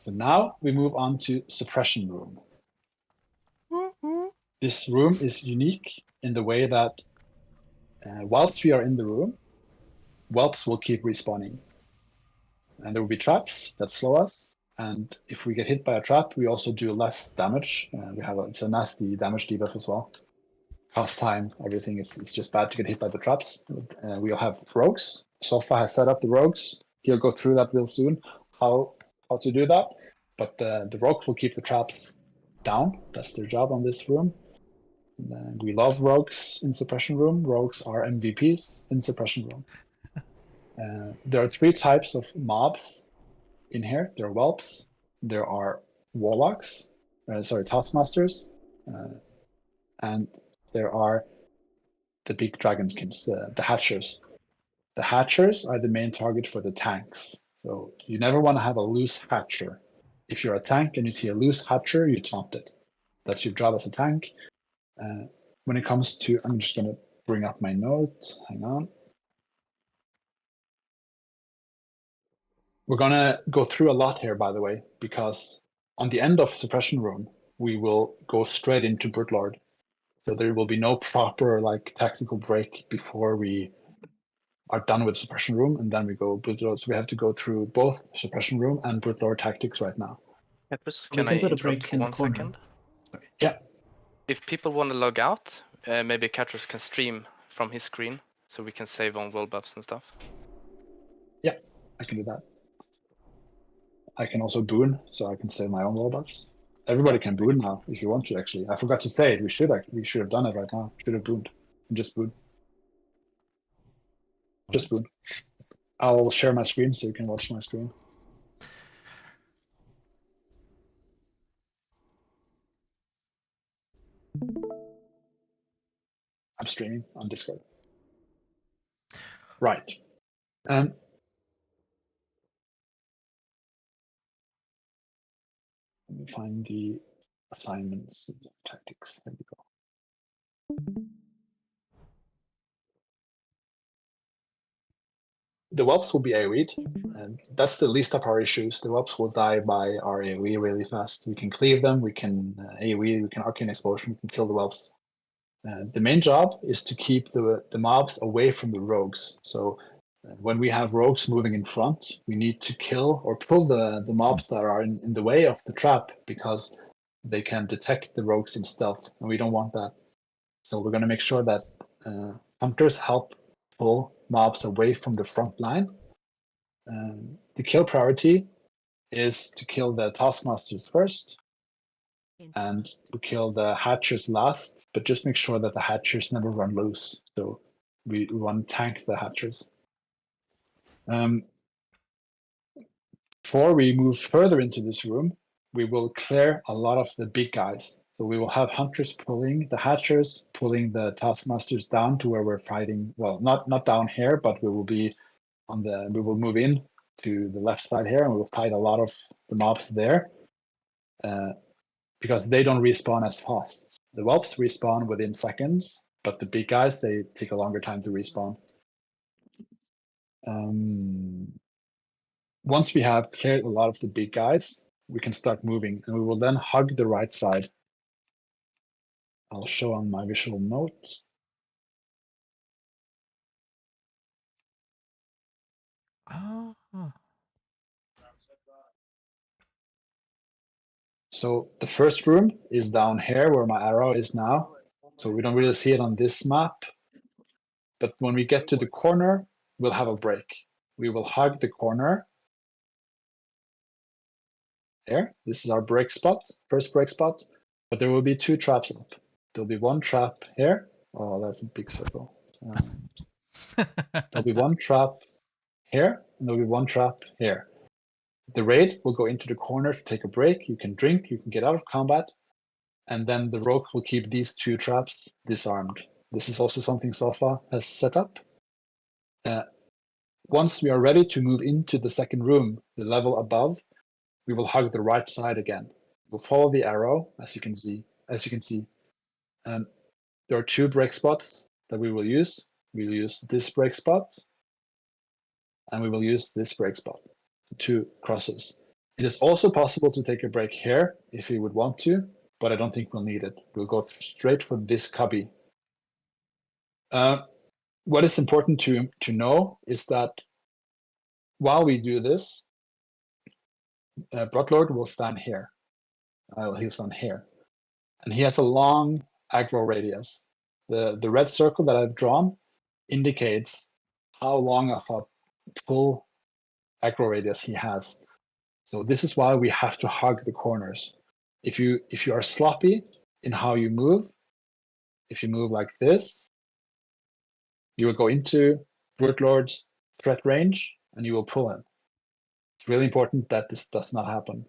So now we move on to suppression room. This room is unique in the way that whilst we are in the room, whelps will keep respawning. And there will be traps that slow us. And if we get hit by a trap, we also do less damage. It's a nasty damage debuff as well. Cost time, everything. It's just bad to get hit by the traps. We'll have rogues. Sofa has set up the rogues. He'll go through that real soon. How to do that? But the rogues will keep the traps down. That's their job on this room. And we love rogues in suppression room. Rogues are MVPs in suppression room. There are 3 types of mobs in here. There are whelps, there are warlocks, taskmasters, and there are the big dragonskins, the hatchers. The hatchers are the main target for the tanks. So you never want to have a loose hatcher. If you're a tank and you see a loose hatcher, you taunt it. That's your job as a tank. When it comes to, I'm just going to bring up my notes. Hang on. We're going to go through a lot here, by the way, because on the end of suppression room, we will go straight into Brutlord. So there will be no proper tactical break before we are done with suppression room, and then we go Brutlord. So we have to go through both suppression room and Brutlord tactics right now. Can I interrupt for 1 second? Yeah. If people want to log out, maybe Catros can stream from his screen, so we can save on world buffs and stuff. Yeah, I can do that. I can also boon, so I can save my own world buffs. Everybody can boon now if you want to. Actually, I forgot to say it. We should have done it right now. Should have booned. Just boon. Just boon. I'll share my screen so you can watch my screen. I'm streaming on Discord. Right. Let me find the assignments tactics. There we go. The whelps will be AoE'd, and that's the least of our issues. The whelps will die by our AoE really fast. We can cleave them, we can AoE, we can Arcane Explosion, we can kill the whelps. The main job is to keep the mobs away from the rogues. So when we have rogues moving in front, we need to kill or pull the mobs that are in the way of the trap, because they can detect the rogues in stealth, and we don't want that. So we're going to make sure that hunters help pull mobs away from the front line. The kill priority is to kill the taskmasters first, and we kill the hatchers last, but just make sure that the hatchers never run loose. So we want to tank the hatchers. Before we move further into this room, we will clear a lot of the big guys. So we will have hunters pulling the hatchers, pulling the taskmasters down to where we're fighting. Well, not down here, but we will be we will move in to the left side here, and we will fight a lot of the mobs there, because they don't respawn as fast. The whelps respawn within seconds, but the big guys, they take a longer time to respawn. Once we have cleared a lot of the big guys, we can start moving, and we will then hug the right side. I'll show on my visual note. Oh. So the first room is down here where my arrow is now. So we don't really see it on this map. But when we get to the corner, we'll have a break. We will hug the corner. Here, this is our break spot, first break spot. But there will be 2 traps up. There'll be 1 trap here. Oh, that's a big circle. There'll be 1 trap here, and there'll be 1 trap here. The raid will go into the corner to take a break. You can drink, you can get out of combat, and then the rogue will keep these 2 traps disarmed. This is also something Sofa has set up. Once we are ready to move into the second room, the level above, we will hug the right side again. We'll follow the arrow, as you can see. There are 2 break spots that we will use. We'll use this break spot, and we will use this break spot. 2 crosses. It is also possible to take a break here if we would want to, but I don't think we'll need it. We'll go straight for this cubby. What is important to know is that while we do this, Broodlord will stand here. He'll stand here. And he has a long aggro radius. The red circle that I've drawn indicates how long of a pull aggro radius he has. So this is why we have to hug the corners. If you are sloppy in how you move, if you move like this, you will go into Broodlord's threat range and you will pull him. It's really important that this does not happen.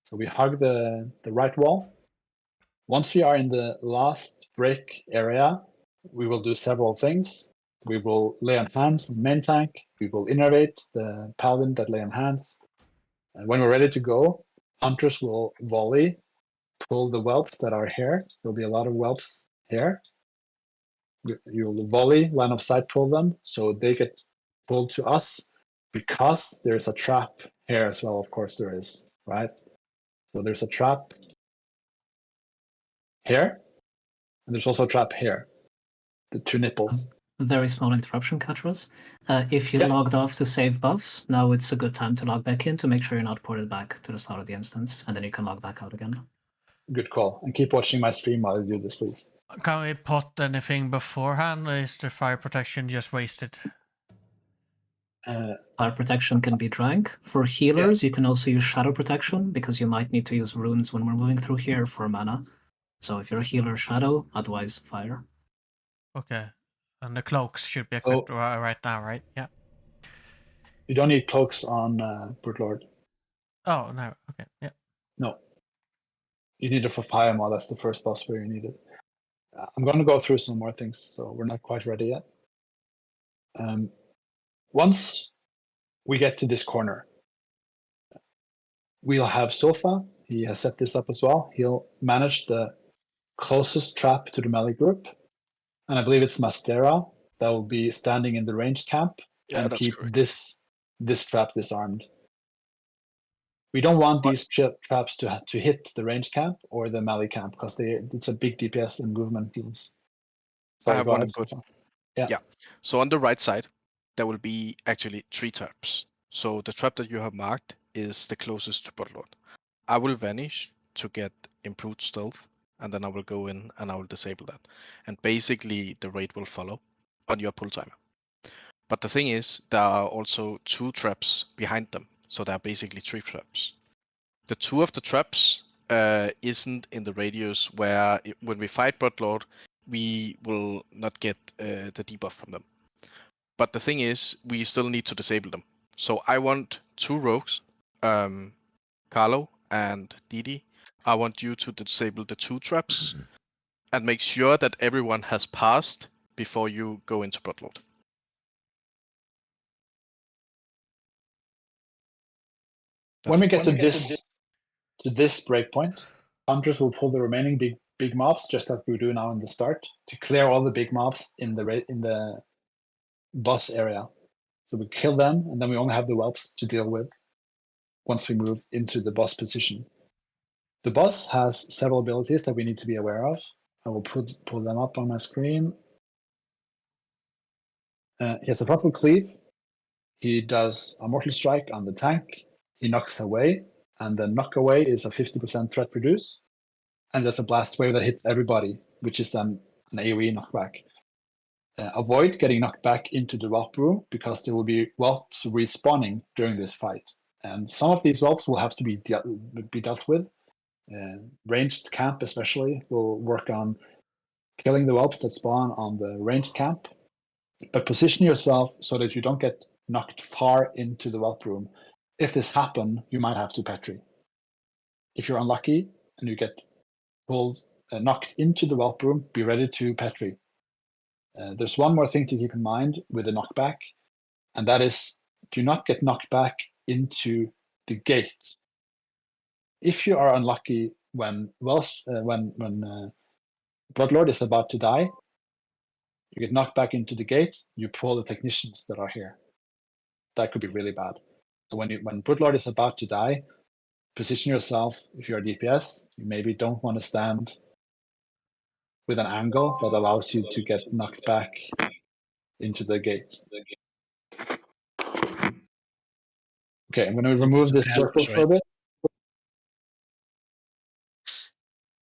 So we hug the right wall. Once we are in the last break area, we will do several things. We will lay on hands in main tank. We will innervate the paladin that lay on hands. And when we're ready to go, hunters will volley, pull the whelps that are here. There'll be a lot of whelps here. You'll volley, line of sight pull them, so they get pulled to us because there's a trap here as well. Of course there is, right? So there's a trap here, and there's also a trap here. The 2 nipples. Very small interruption, Katros. If you logged off to save buffs, now it's a good time to log back in to make sure you're not ported back to the start of the instance, and then you can log back out again. Good call. And keep watching my stream while you do this, please. Can we put anything beforehand, or is the fire protection just wasted? Fire protection can be drank. For healers, you can also use shadow protection, because you might need to use runes when we're moving through here for mana. So if you're a healer, shadow, otherwise fire. Okay. And the cloaks should be equipped right now, right? Yeah. You don't need cloaks on Broodlord. Oh, no. Okay, yeah. No. You need it for fire mod. That's the first boss where you need it. I'm going to go through some more things, so we're not quite ready yet. Once we get to this corner, we'll have Sofa. He has set this up as well. He'll manage the closest trap to the melee group. And I believe it's Mastera that will be standing in the ranged camp and keep this trap disarmed. We don't want these traps to hit the ranged camp or the melee camp because it's a big DPS and movement deals. I have one input. Yeah. So on the right side, there will be actually 3 traps. So the trap that you have marked is the closest to Broodlord. I will vanish to get improved stealth, and then I will go in and I will disable that. And basically the raid will follow on your pull timer. But the thing is, there are also 2 traps behind them. So there are basically 3 traps. The 2 of the traps isn't in the radius where when we fight Broodlord, we will not get the debuff from them. But the thing is, we still need to disable them. So I want 2 rogues, Carlo and Didi. I want you to disable the 2 traps and make sure that everyone has passed before you go into Broodlord. when we get to this breakpoint, hunters will pull the remaining big mobs, just like we do now in the start, to clear all the big mobs in the boss area. So we kill them, and then we only have the whelps to deal with once we move into the boss position. The boss has several abilities that we need to be aware of. I will pull them up on my screen. He has a purple cleave. He does a mortal strike on the tank. He knocks away, and the knock away is a 50% threat reduce. And there's a blast wave that hits everybody, which is an AoE knockback. Avoid getting knocked back into the whelp room because there will be whelps respawning during this fight. And some of these whelps will have to be dealt with. Ranged camp especially will work on killing the whelps that spawn on the ranged camp. But position yourself so that you don't get knocked far into the whelp room. If this happens, you might have to Petri. If you're unlucky and you get pulled, knocked into the whelp room, be ready to Petri. There's one more thing to keep in mind with the knockback, and that is do not get knocked back into the gate. If you are unlucky when Bloodlord is about to die, you get knocked back into the gate, you pull the technicians that are here. That could be really bad. So when Bloodlord is about to die, position yourself. If you're a DPS, you maybe don't want to stand with an angle that allows you to get knocked back into the gate. Okay, I'm going to remove this circle for a bit.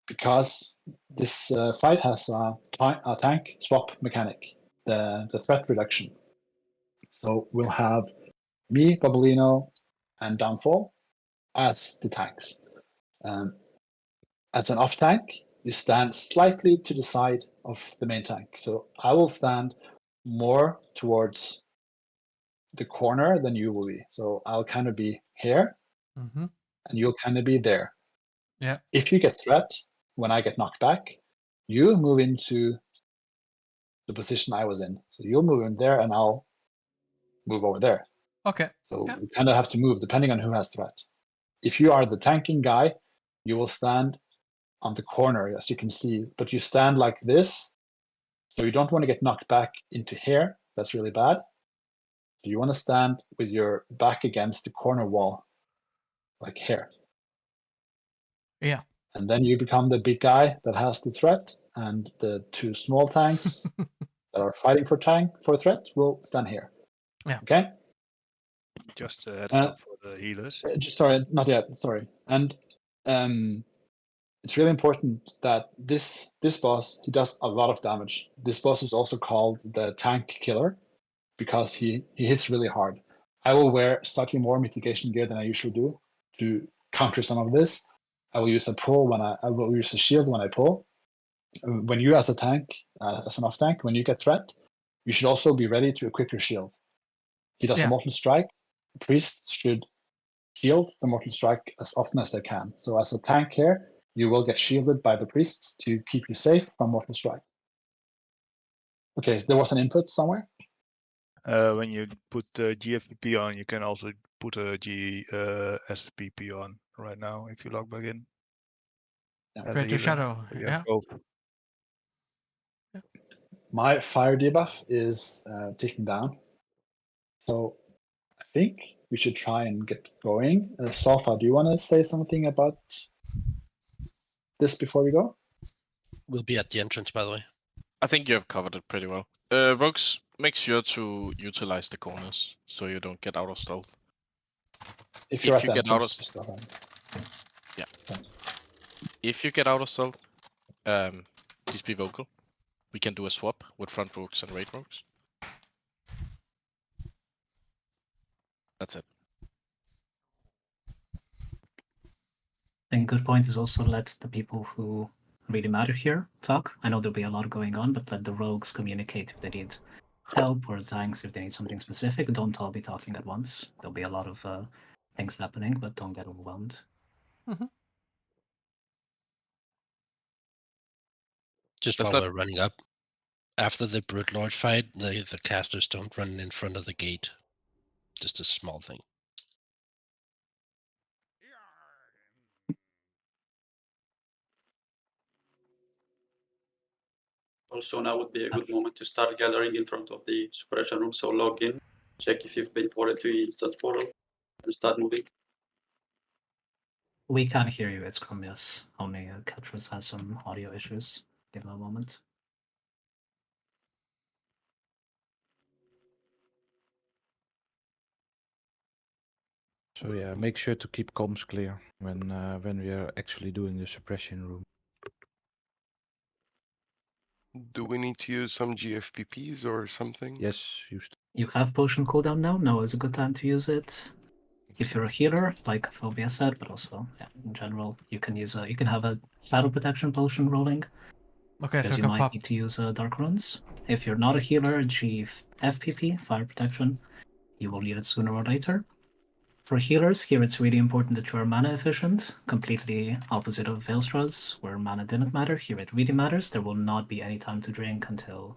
Because this fight has a tank swap mechanic, the threat reduction. So we'll have me, Babolino, and Downfall as the tanks. As an off tank, you stand slightly to the side of the main tank. So I will stand more towards the corner than you will be. So I'll kind of be here, Mm-hmm. and you'll kind of be there. Yeah. If you get threat, when I get knocked back, you move into the position I was in. So you'll move in there, and I'll move over there. Okay. So we kind of have to move depending on who has threat. If you are the tanking guy, you will stand on the corner, as you can see, but you stand like this. So you don't want to get knocked back into here. That's really bad. So you want to stand with your back against the corner wall, like here. Yeah. And then you become the big guy that has the threat, and the two small tanks that are fighting for threat will stand here. Yeah. Okay. Just a heads up for the healers. Sorry, not yet. Sorry. And it's really important that this boss, he does a lot of damage. This boss is also called the tank killer because he hits really hard. I will wear slightly more mitigation gear than I usually do to counter some of this. I will use a pull when I will use a shield when I pull. When you as a tank, as an off tank, when you get threat, you should also be ready to equip your shield. He does a mortal strike. Priests should shield the mortal strike as often as they can. So as a tank here, you will get shielded by the priests to keep you safe from mortal strike. Okay, so there was an input somewhere? When you put GFPP on, you can also put a SPP on right now if you log back in. Greater Shadow, yeah. Both. My fire debuff is ticking down. So I think we should try and get going. Salfa, do you want to say something about this before we go? We'll be at the entrance, by the way. I think you have covered it pretty well. Rogues, make sure to utilize the corners so you don't get out of stealth. If you're at the get out of entrance, just go ahead. Yeah. If you get out of stealth, please be vocal. We can do a swap with front rogues and raid rogues. That's it. I think good point is also let the people who really matter here talk. I know there'll be a lot going on, but let the rogues communicate if they need help, or the tanks if they need something specific. Don't all be talking at once. There'll be a lot of things happening, but don't get overwhelmed. Just while we're running up, after the Brute Lord fight, the casters don't run in front of the gate. Just a small thing. Also, now would be a good moment to start gathering in front of the suppression room. So log in, check if you've been ported to the instance portal, and start moving. We can't hear you, it's Chromius. Only Catrus has some audio issues. Give him a moment. So yeah, make sure to keep comms clear when we are actually doing the suppression room. Do we need to use some GFPPs or something? Yes, used. You have potion cooldown now. Now is a good time to use it. If you're a healer, like Phobia said, but also in general, you can use you can have a shadow protection potion rolling. Okay, because so you can might pop. need to use dark runes. If you're not a healer, FPP, fire protection, you will need it sooner or later. For healers, here it's really important that you are mana efficient, completely opposite of Veilstra's, where mana didn't matter. Here it really matters. There will not be any time to drink until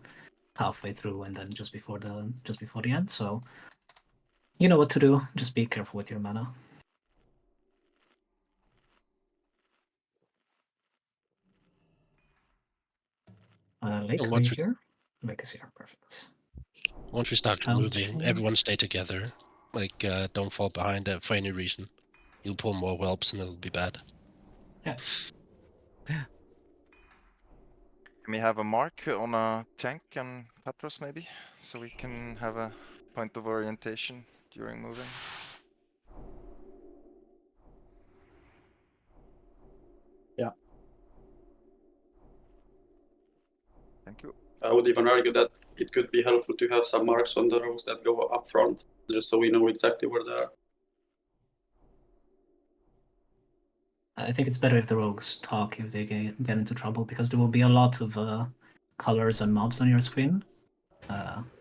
halfway through and then just before the end. So you know what to do. Just be careful with your mana. Lake, are you here? Lake is here. Perfect. Once we start moving, everyone stay together. Like, don't fall behind for any reason. You'll pull more whelps and it'll be bad. Yeah. Can we have a mark on a tank and Patros maybe? So we can have a point of orientation during moving. Yeah. Thank you. I would even argue that it could be helpful to have some marks on the rows that go up front, just so we know exactly where they are. I think it's better if the rogues talk if they get into trouble, because there will be a lot of colors and mobs on your screen.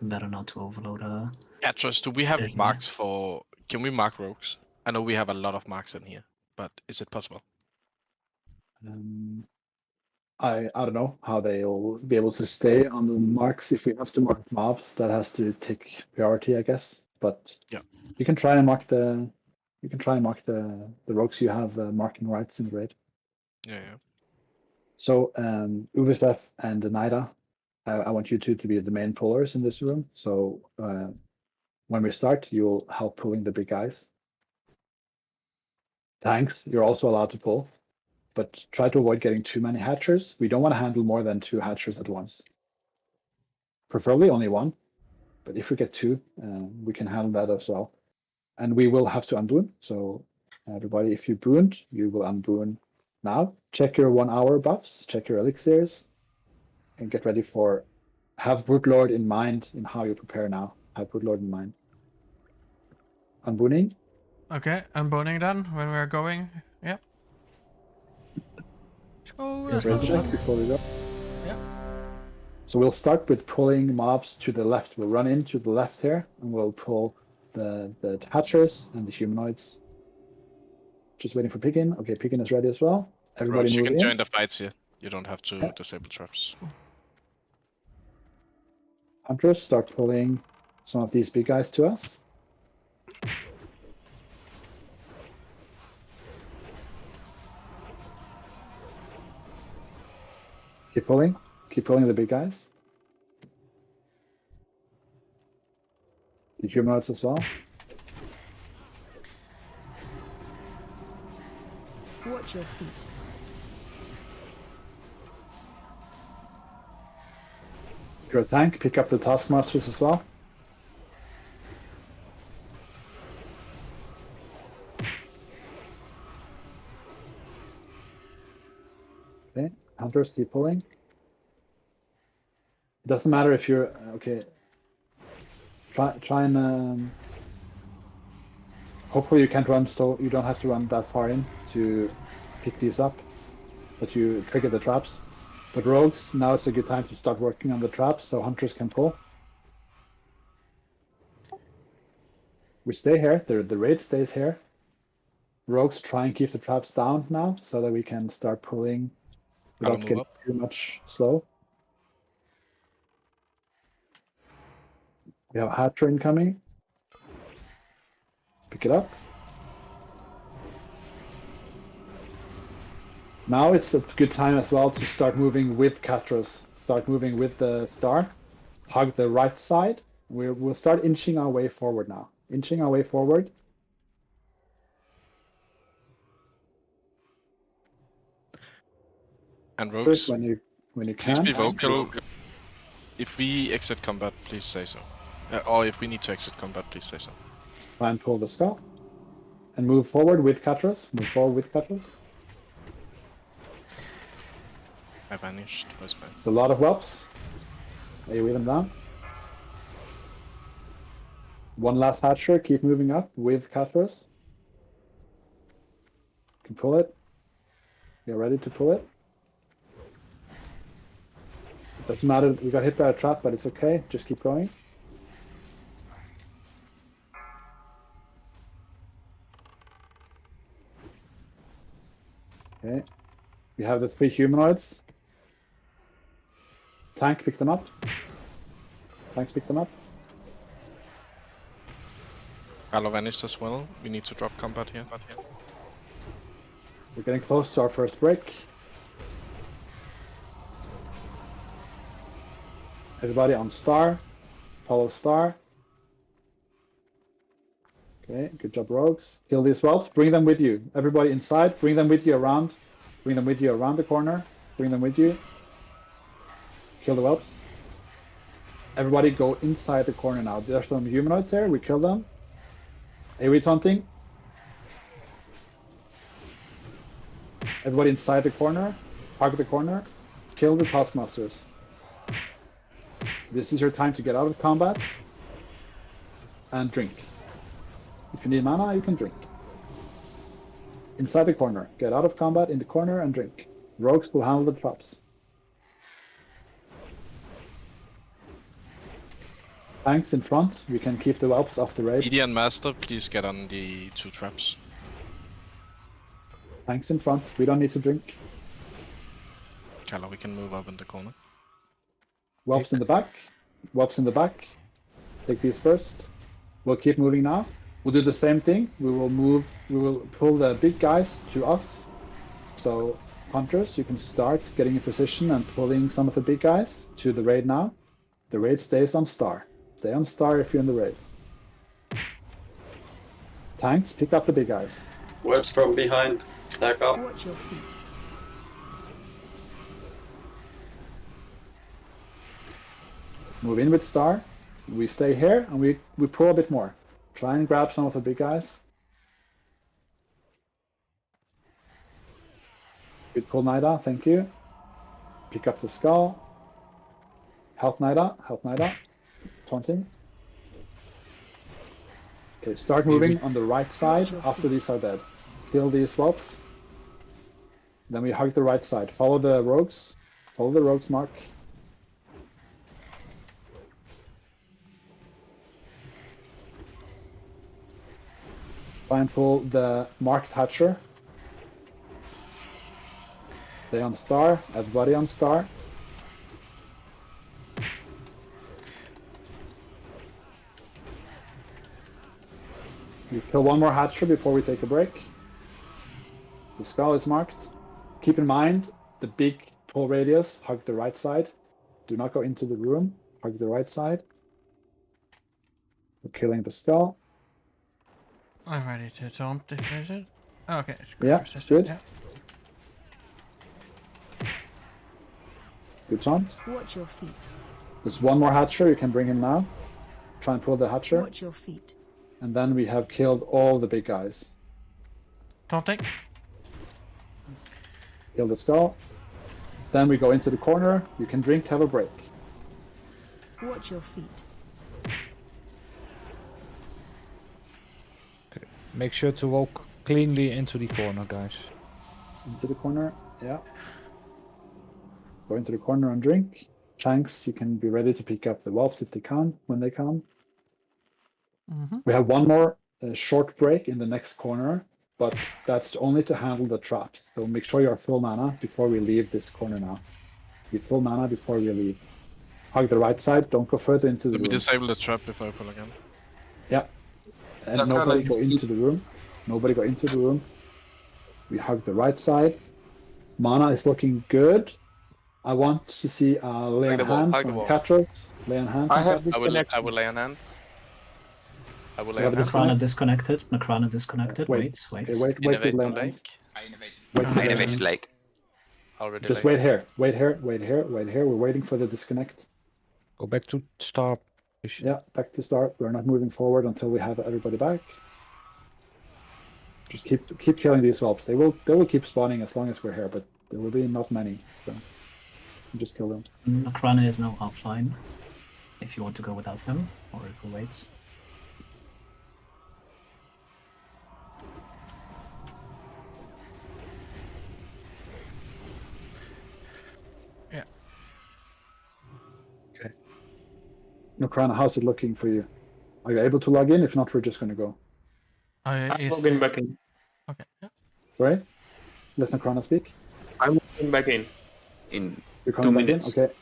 Better not to overload Catrus, do we have marks for... Can we mark rogues? I know we have a lot of marks in here, but is it possible? I don't know how they'll be able to stay on the marks. If we have to mark mobs, that has to take priority, I guess. But yeah, you can try and mark the rogues you have marking rights in the raid. Yeah. So Uvistef and Naida, I want you two to be the main pullers in this room. So when we start, you'll help pulling the big guys. Tanks, you're also allowed to pull, but try to avoid getting too many hatchers. We don't want to handle more than 2 hatchers at once. Preferably only 1, but if we get 2, we can handle that as well. And we will have to unboon. So everybody, if you booned, you will unboon now. Check your 1 hour buffs, check your elixirs, and get ready for, have Brooklord in mind in how you prepare now. Have Brooklord in mind. Unbooning. Okay, unboning then when we're going. Yep. Let's go. Let's Raid check go. before we go. Yep. So we'll start with pulling mobs to the left. We'll run into the left here, and we'll pull the hatchers and the humanoids. Just waiting for Piggin. Okay, Piggin is ready as well. Everybody Rogues, you move can in. join the fights here. You don't have to disable traps. Hunters, start pulling some of these big guys to us. Keep pulling the big guys. The humanoids as well. Watch your feet. If you're a tank, pick up the taskmasters as well. Okay, hunters, keep pulling. It doesn't matter if you're okay. Try and hopefully you can't run, so you don't have to run that far in to pick these up, but you trigger the traps. But rogues, now it's a good time to start working on the traps so hunters can pull. We stay here, the raid stays here. Rogues try and keep the traps down now so that we can start pulling without getting too much slow. We have a hatcher incoming. Pick it up. Now it's a good time as well to start moving with Catros. Start moving with the star. Hug the right side. We'll start inching our way forward now. Inching our way forward. And Rogues, First, when you please can. be vocal. If we exit combat, please say so. Or if we need to exit combat, please say so. Try and pull the skull. And move forward with Katros. Move forward with Katros. I vanished. That's fine. It's a lot of whelps. AoE them down. One last hatcher. Keep moving up with Katros. You can pull it. Get ready to pull it. It doesn't matter. We got hit by a trap, but it's okay. Just keep going. Okay. We have the 3 humanoids. Tank, pick them up. Tanks, pick them up. Alo vanished as well. We need to drop combat here. We're getting close to our first break. Everybody on star. Follow star. Okay, good job, rogues. Kill these whelps. Bring them with you. Everybody inside. Bring them with you around. Bring them with you around the corner. Bring them with you. Kill the whelps. Everybody go inside the corner now. There's some humanoids there. We kill them. AoE taunting. Everybody inside the corner. Hug the corner. Kill the taskmasters. This is your time to get out of combat and drink. If you need mana, you can drink. Inside the corner. Get out of combat in the corner and drink. Rogues will handle the traps. Tanks in front. We can keep the whelps off the raid. ED and Master, please get on the 2 traps. Tanks in front. We don't need to drink. Kala, we can move up in the corner. Whelps in the back. Whelps in the back. Take these first. We'll keep moving now. We'll do the same thing. We will pull the big guys to us. So hunters, you can start getting in position and pulling some of the big guys to the raid now. The raid stays on star. Stay on star if you're in the raid. Tanks, pick up the big guys. Webs from behind. Stack up. Watch your feet. Move in with star. We stay here and we pull a bit more. Try and grab some of the big guys. Good pull, Naida. Thank you. Pick up the skull. Help Naida. Help Naida. Taunting. Okay, start moving on the right side after these are dead. Kill these whelps. Then we hug the right side. Follow the rogues. Follow the rogues, Mark. Try and pull the marked hatcher. Stay on star. Everybody on star. We kill one more hatcher before we take a break. The skull is marked. Keep in mind the big pull radius. Hug the right side. Do not go into the room. Hug the right side. We're killing the skull. I'm ready to taunt if needed. Okay, it's Yeah, persistent, good. yeah. Good taunt. Watch your feet. There's one more hatcher. You can bring him now. Try and pull the hatcher. Watch your feet. And then we have killed all the big guys. Taunting. Kill the skull. Then we go into the corner. You can drink, have a break. Watch your feet. Okay. Make sure to walk cleanly into the corner, guys. Into the corner, yeah. Go into the corner and drink. Shanks, you can be ready to pick up the whelps if they can, when they come. We have one more short break in the next corner, but that's only to handle the traps. So make sure you're full mana before we leave this corner now. Be full mana before we leave. Hug the right side, don't go further into the Let me room. disable the trap before I pull again. Yeah. And nobody go into the room. Nobody go into the room. We hug the right side. Mana is looking good. I want to see lay on the wall, hands hug the on wall. Catros. Lay on hands I on have Catros. I will lay on hands. I will lay You on have a hands. disconnect? Necrana disconnected. Necrana disconnected. Wait. Wait. Okay, wait with Innovate lay on on hands. lake. I innovated. Wait with I lay on innovated hands. late. Already Just late. wait here. Wait here. Wait here. Wait here. We're waiting for the disconnect. Go back to start position. Yeah, back to start. We're not moving forward until we have everybody back. Just keep killing these whelps. They will keep spawning as long as we're here, but there will be not many. So just kill them. Necrana is now offline. If you want to go without him, or if we wait. Yeah. Okay. Necrana, how's it looking for you? Are you able to log in? If not, we're just gonna go. I'm logging back in. Okay. Yeah. Sorry? Let Necrana speak. I'm logging back in. In You're 2 coming back in? minutes. Okay.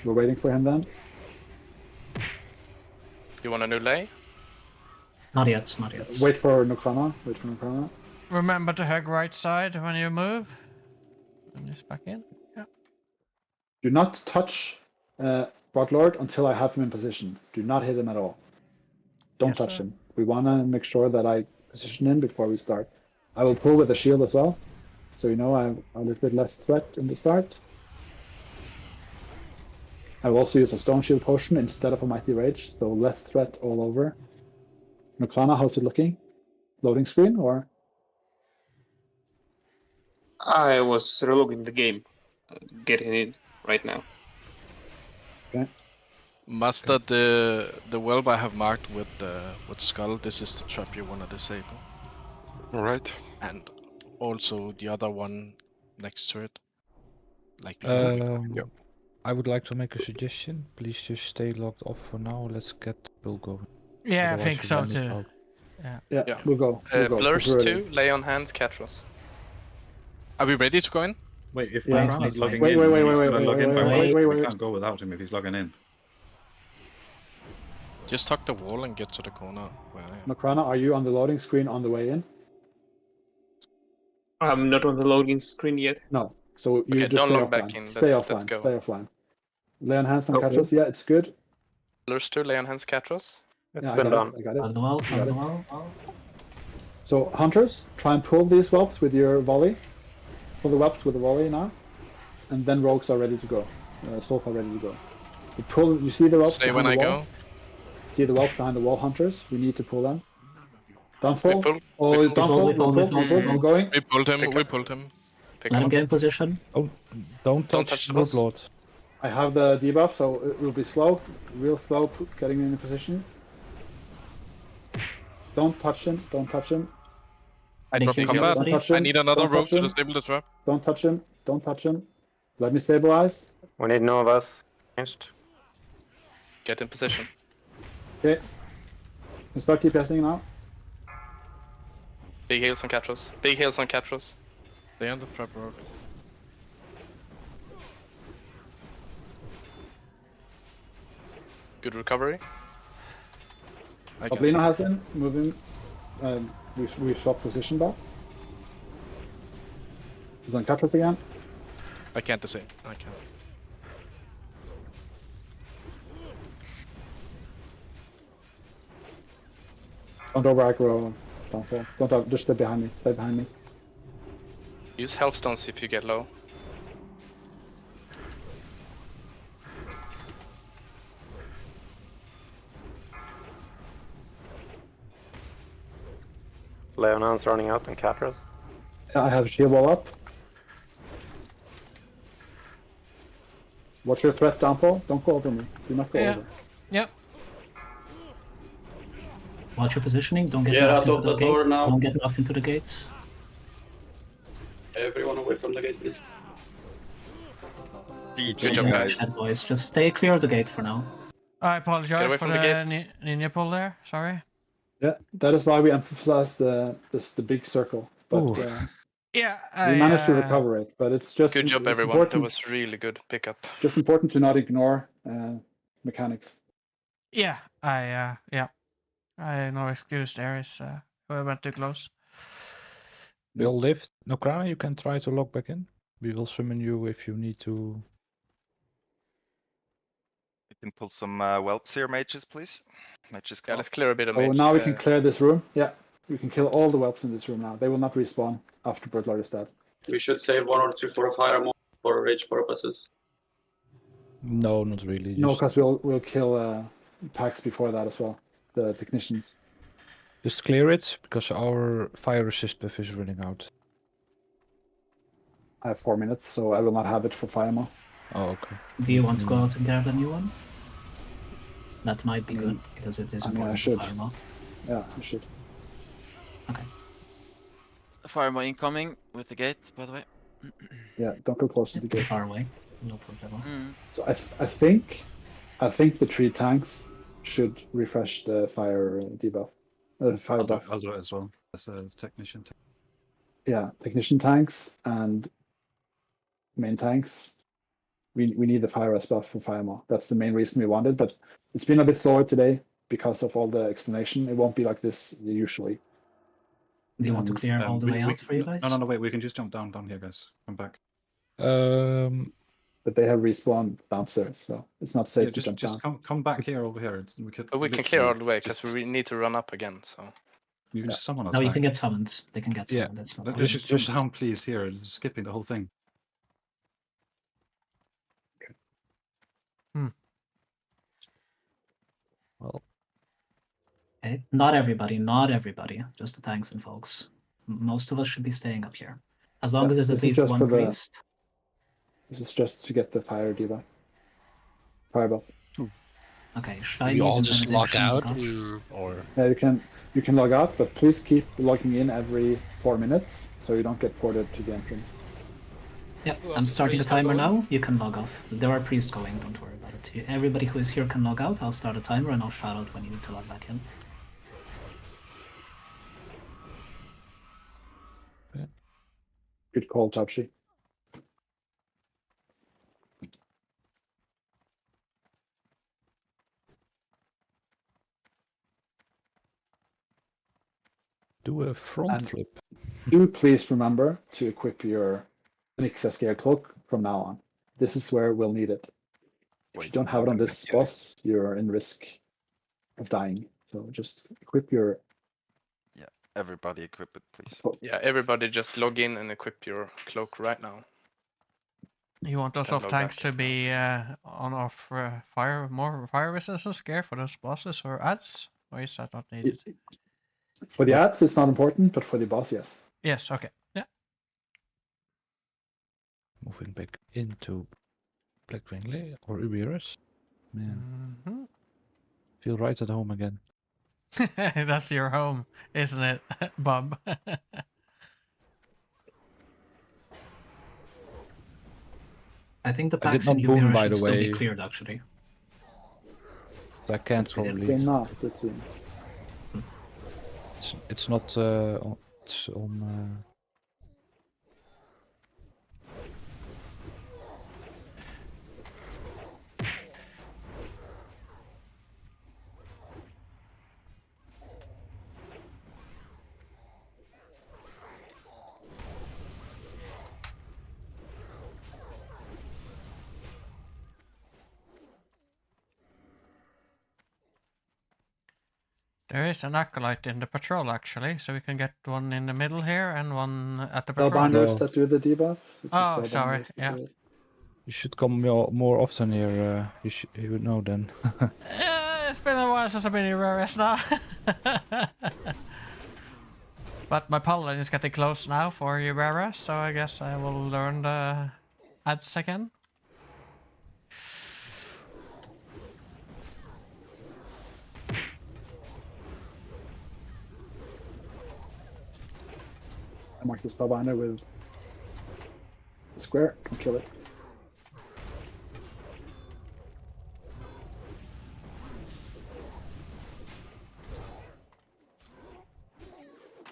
We're waiting for him then. You want a new lay? Not yet. Not yet. Wait for Necrana. Wait for Necrana. Remember to hug right side when you move. And just back in. Yeah. Do not touch Broadlord until I have him in position. Do not hit him at all. Don't Yes, touch sir. him. We want to make sure that I position him before we start. I will pull with the shield as well, so you know I'm a little bit less threat in the start. I will also use a stone shield potion instead of a mighty rage, so less threat all over. Necrana, how's it looking? Loading screen or? I was relogging the game, getting in right now. Okay. Master, the whelp I have marked with skull. This is the trap you want to disable. All right. And also the other one next to it. Like before. Yep. I would like to make a suggestion. Please just stay logged off for now. Let's get the build going. Yeah, I Otherwise think we so miss too. out. Yeah. Yeah, we'll go. We'll go. Blurs We're ready. 2, lay on hands, Catros. Are we ready to go in? Wait, if Yeah. Necrana's logging Wait, in, wait, he's wait, gonna wait, log in wait, by wait, proxy. wait, We wait. can't go without him if he's logging in. Just hug the wall and get to the corner where I am. Necrana, are you on the loading screen on the way in? I'm not on the loading screen yet. No. So you Okay, just don't stay log back offline. in. Stay Let's offline. go. Stay offline. Lay on hands on Okay. Catros. Yeah, it's good. Blurs 2, lay on hands, Catros. It's Yeah, I been got done. it. I got it. On the wall. I On got the it. wall. So hunters, try and pull these whelps with your volley. Pull the whelps with the volley now, and then rogues are ready to go. Souls are ready to go. You pull. You see the whelps Stay behind when the I wall. go. See the whelps behind the wall, hunters. We need to pull them. Downfall. pull. Oh, We pull. downfall. We pull. We pull. I'm going. We pulled him. Pick We up. pulled him. Pick Let him him up. get in position. Oh, don't touch touch the the boss. Lord. I have the debuff, so it will be slow, real slow, getting in position. Don't touch him. Don't touch him. I Thank drop you, combat. Don't touch him. I need another Don't rope touch to him. disable the trap. Don't touch him. Don't touch him. Let me stabilize. We need no of us. Get in position. Okay. We start DPSing now. Big heals on Catros. Big heals on Catros. Stay on the trap rope. Good recovery. I got Oblino has him. Moving. We swap position back. He's on Catros again. I can't disable. I can't. Don't over aggro. Don't just stay behind me. Stay behind me. Use health stones if you get low. Leonan's running out on Catras. Yeah, I have shield wall up. Watch your threat, downfall. Don't go over me. Do not go Yeah. over. Yep. Watch your positioning. Don't get Get knocked out into of the the door gate. now. Don't get knocked into the gates. Everyone away from the gate, please. Good job, guys. Shit, boys. Just stay clear of the gate for now. I Get apologize away for from the, the gate. ninja pull there. Sorry. Yeah, that is why we emphasize the big circle. But Ooh. Yeah, we managed to recover it. But it's just Good job, it's everyone. That important- was really good pickup. Just important to not ignore mechanics. Yeah, I no excuse there. Is we went too close. We all lived. Necrana, you can try to log back in. We will summon you if you need to We can pull some whelps here, mages, please. Mages, Yeah, let's clear a bit of Oh, mage. now we can clear this room. Yeah, you can kill all the whelps in this room now. They will not respawn after Broodlord is dead. We should save 1 or 2 for a fire more for rage purposes. No, not really. No, Just, because we'll kill packs before that as well. The technicians. just clear it because our fire resist buff is running out. I have 4 minutes, so I will not have it for Firemo. Oh, okay. Do you want to go out and grab a new one? That might be good because it is I mean, I important should. for Firemo. Yeah, I should. Okay. Firemo incoming with the gate, by the way. Yeah, don't go close to the gate. Far away. No problem. Mm. So I think the 3 tanks should refresh the fire debuff. Fire buff. I'll do it as well as a technician. Yeah, technician tanks and main tanks. We need the fire rest buff for Firemo. That's the main reason we wanted, but it's been a bit slower today because of all the explanation. It won't be like this usually. Do you want to clear all the way out for you guys? No, wait. We can just jump down here, guys. Come back. But they have respawned downstairs, so it's not safe to jump down. Come back here, over here. But we can clear all the way because we need to run up again. So you can just summon us. No, you back. can get summoned. They can get summoned. That's not Let's just hound please here. It's skipping the whole thing. Well, Okay. Not everybody. Just the tanks and folks. Most of us should be staying up here. As long as there's at least one priest. This is just to get the fire debuff. Fire buff. Okay, We all just log out, or Yeah, you can log out, but please keep logging in every 4 minutes so you don't get ported to the entrance. Yep, I'm starting the timer now. You can log off. There are priests going, don't worry about it. Everybody who is here can log out. I'll start a timer and I'll shout out when you need to log back in. Good call, Topsy. do a front flip. Do please remember to equip your Nyx Scale Cloak from now on. This is where we'll need it. If you don't have it on this boss, you're in risk of dying. So just equip your... Yeah, everybody equip it, please. yeah, everybody just log in and equip your cloak right now. You want those And off log tanks back. to be on off more fire resistance gear for those bosses or ads? Or is that not needed? For the ads, it's not important, but for the boss, yes. Yes, okay. Yeah. Moving back into Blackwing Lair or Uberus. Man, feel right at home again. That's your home, isn't it, Bob? I think the I did packs in not boom, Ubera by should the still be way. cleared, actually. So I can't Since we didn't probably. They're not, it seems. It's not. It's on. There is an acolyte in the patrol actually, so we can get one in the middle here and one at the patrol. Spellbinders that do the debuff. It's the Oh, sorry. spellbinders that Yeah. do it. You should come more often here. You would know then. It's been a while since I've been in Rares now. But my paladin is getting close now for Rares, so I guess I will learn the ads again. I mark the spellbinder with a square and kill it.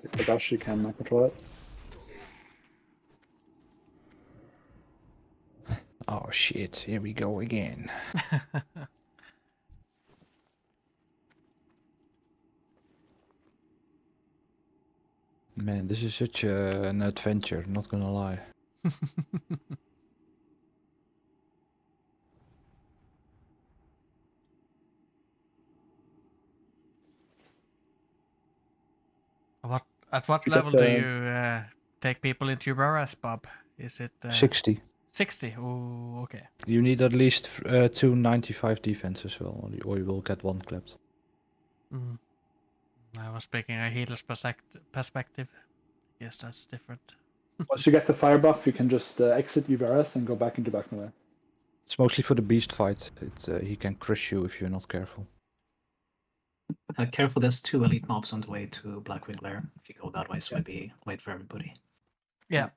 If the dash, you can control it. Oh shit! Here we go again. Man, this is such an adventure. Not gonna lie. At what You level get do the- you take people into your barrage, Bob? Is it 60. 60? Oh, okay. You need at least 295 defense as well, or you will get one clapped. Mm. I was speaking a healer's perspective. Yes, that's different. Once you get the fire buff, you can just exit UBRS and go back into back melee. It's mostly for the beast fight. He can crush you if you're not careful. Careful, there's 2 elite mobs on the way to Blackwing Lair. If you go that way, so maybe wait for everybody. Yeah.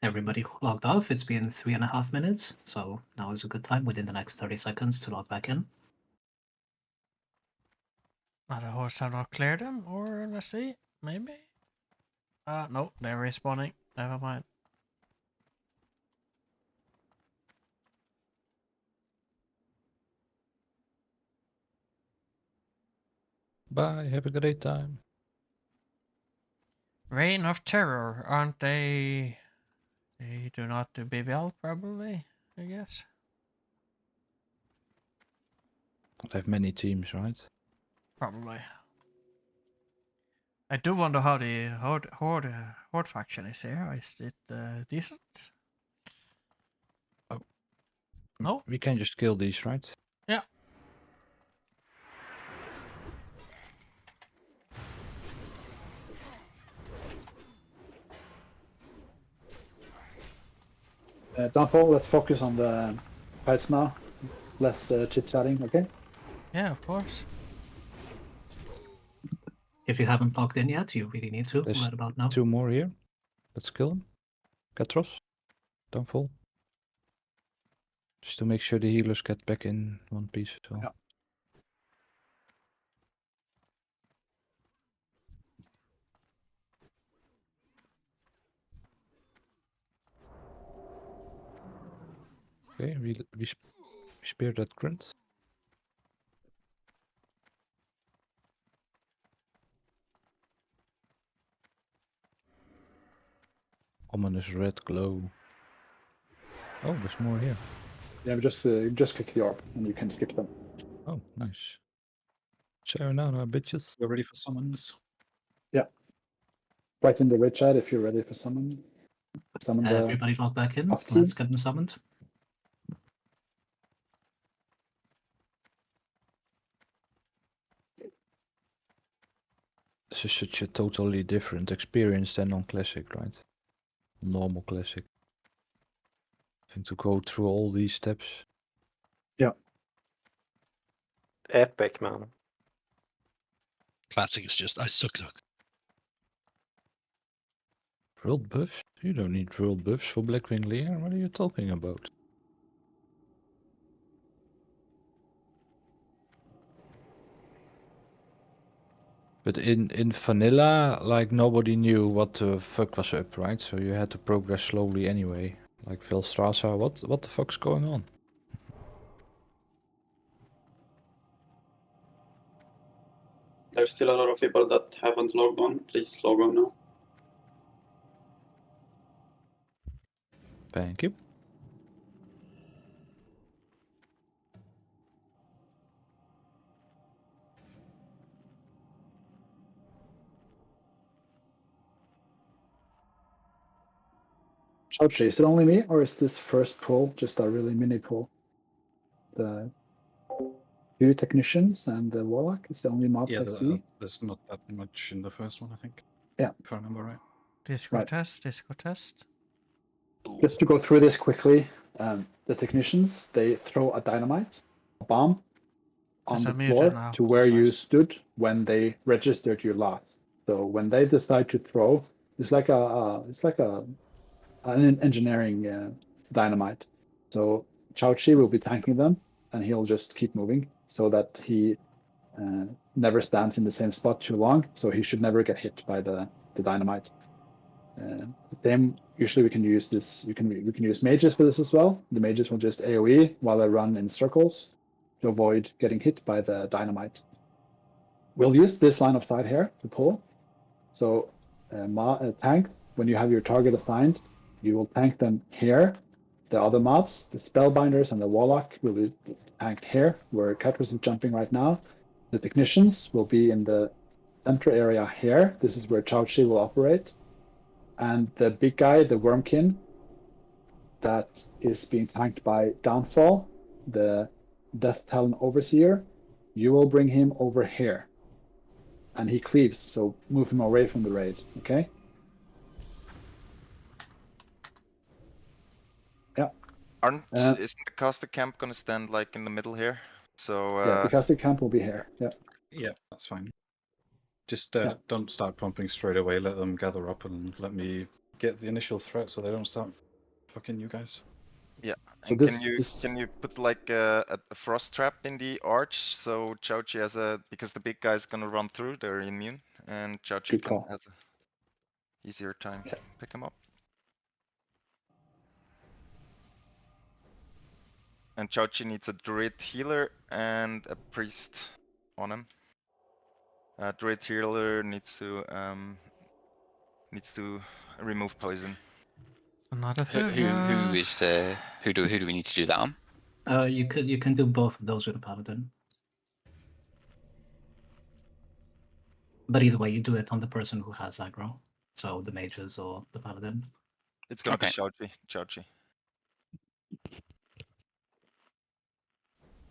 Everybody logged off. It's been 3.5 minutes, so now is a good time within the next 30 seconds to log back in. Other horse have not cleared them, or let's see, maybe? No, they're respawning. Never mind. Bye, have a great time. Reign of Terror, aren't they? They do not do BBL, probably, I guess. They have many teams, right? Probably. I do wonder how the Horde faction is here. Is it decent? Oh. No? We can just kill these, right? Yeah. Downfall, let's focus on the fights now. Less chit-chatting, okay? Yeah, of course. If you haven't logged in yet, you really need to, There's right about now. 2 more here. Let's kill them. Katros, Downfall. Just to make sure the healers get back in one piece as well. Yeah. Okay, we spear that grunt. Ominous red glow. Oh, there's more here. Yeah, just click the orb and you can skip them. Oh, nice. Sayonara, bitches. You're ready for summons? Yeah. Right in the red chat if you're ready for summon. Summon the Everybody log back in. off team. Let's get them summoned. This is such a totally different experience than on Classic, right? Normal Classic. I think to go through all these steps. Yeah. Epic, man. Classic is just I suck. World buffs? You don't need world buffs for Blackwing Lair. What are you talking about? But in vanilla, like nobody knew what the fuck was up, right? So you had to progress slowly anyway. Like Velstrasa, what the fuck's going on? There's still a lot of people that haven't logged on. Please log on now. Thank you. Chouchi, is it only me or is this first pull just a really mini pull? The 2 technicians and the warlock is the only mobs Yeah, I see. there's not that much in the first one, I think. Yeah. If I remember right. Disco Right. test. Just to go through this quickly, the technicians, they throw a dynamite, a bomb, on Yes, the I'm muted floor now. to where you stood when they registered you last. So when they decide to throw, it's like an engineering dynamite. So Chouchi will be tanking them, and he'll just keep moving so that he never stands in the same spot too long. So he should never get hit by the dynamite. Same. Usually we can use this. We can use mages for this as well. The mages will just AOE while they run in circles to avoid getting hit by the dynamite. We'll use this line of sight here to pull. So tanks, when you have your target assigned, you will tank them here. The other mobs, the spellbinders and the warlock, will be tanked here, where Katros is jumping right now. The technicians will be in the center area here. This is where Chao-Chi will operate. And the big guy, the Wormkin, that is being tanked by Downfall, the Death Talon Overseer, you will bring him over here. And he cleaves, so move him away from the raid, okay? Yeah. Isn't the caster camp gonna stand like in the middle here? So yeah, the caster camp will be here. Yeah. Yeah, that's fine. Just Yeah. don't start pumping straight away. Let them gather up and let me get the initial threat so they don't start fucking you guys. Yeah, So and can you put like a frost trap in the arch so Chao-Chi has because the big guy's gonna run through, they're immune, and Chao-Chi has a easier time pick him up. And Chao-Chi needs a druid healer and a priest on him. Druid healer needs to remove poison. Another Who do we need to do that on? You can do both of those with a paladin. But either way, you do it on the person who has aggro. So the mages or the paladin. It's gonna be Chao-Chi.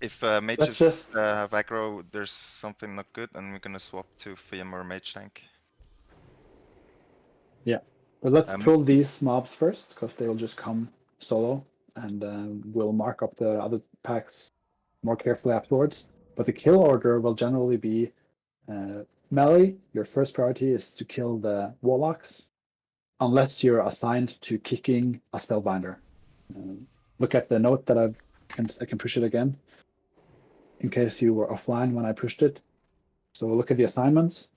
If mages have aggro, there's something not good, and we're gonna swap to Fiam or Mage Tank. Yeah, but let's pull these mobs first, because they will just come solo, and we'll mark up the other packs more carefully afterwards. But the kill order will generally be melee. Your first priority is to kill the warlocks, unless you're assigned to kicking a spellbinder. Look at the note that I can push it again, in case you were offline when I pushed it. So look at the assignments.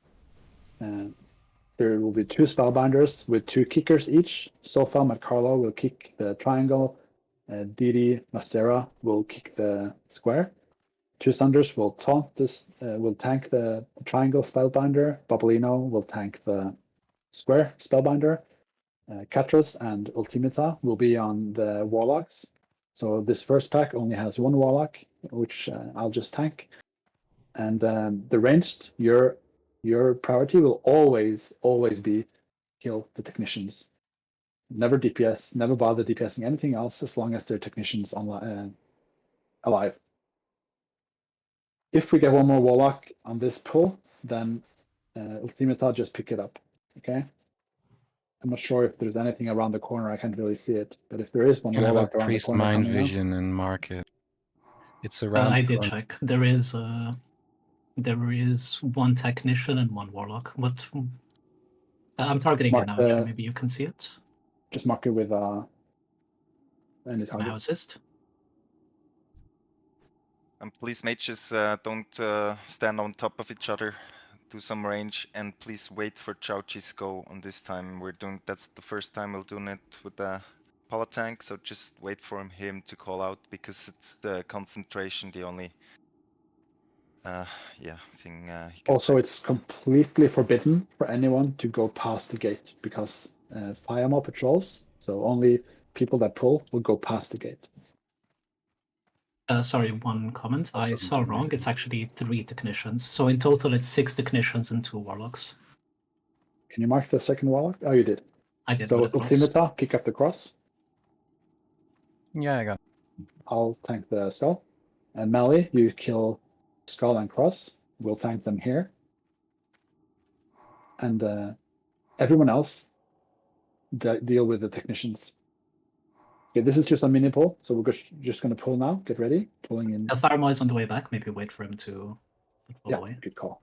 There will be 2 spellbinders with 2 kickers each. Sofam and Carlo will kick the triangle. Didi Masera will kick the square. 2 Sunders will taunt this. Will tank the triangle spellbinder. Babolino will tank the square spellbinder. Katros and Ultimata will be on the warlocks. So this first pack only has 1 warlock, which I'll just tank. And the ranged, your priority will always be kill the technicians. Never DPS, never bother DPSing anything else as long as their technicians alive. If we get 1 more warlock on this pull, then Ultimata just pick it up. Okay. I'm not sure if there's anything around the corner. I can't really see it, but if there is 1 You can have warlock a around the priest corner mind coming vision and mark it. It's around. I did check. There is 1 technician and 1 warlock. What? I'm targeting it now. Actually, maybe you can see it. Just mark it with any target. Now assist. And please, mages, don't stand on top of each other. Do some range, and please wait for Chao-Chi's go on this time. That's the first time we're doing it with the Palatank, so just wait for him to call out, because it's the concentration, the only thing he can Also, it's completely forbidden for anyone to go past the gate, because fire mob patrols, so only people that pull will go past the gate. Sorry, 1 comment. I saw wrong. It's actually 3 technicians. So in total, it's 6 technicians and 2 warlocks. Can you mark the second warlock? Oh, you did. I did. So Ultimata, pick up the cross. Yeah, I got it. I'll tank the skull. And melee, you kill skull and cross. We'll tank them here. And everyone else deal with the technicians. Okay, this is just a mini pull, so we're just going to pull now. Get ready. Pulling in. Farmo is on the way back. Maybe wait for him to pull away. Good call.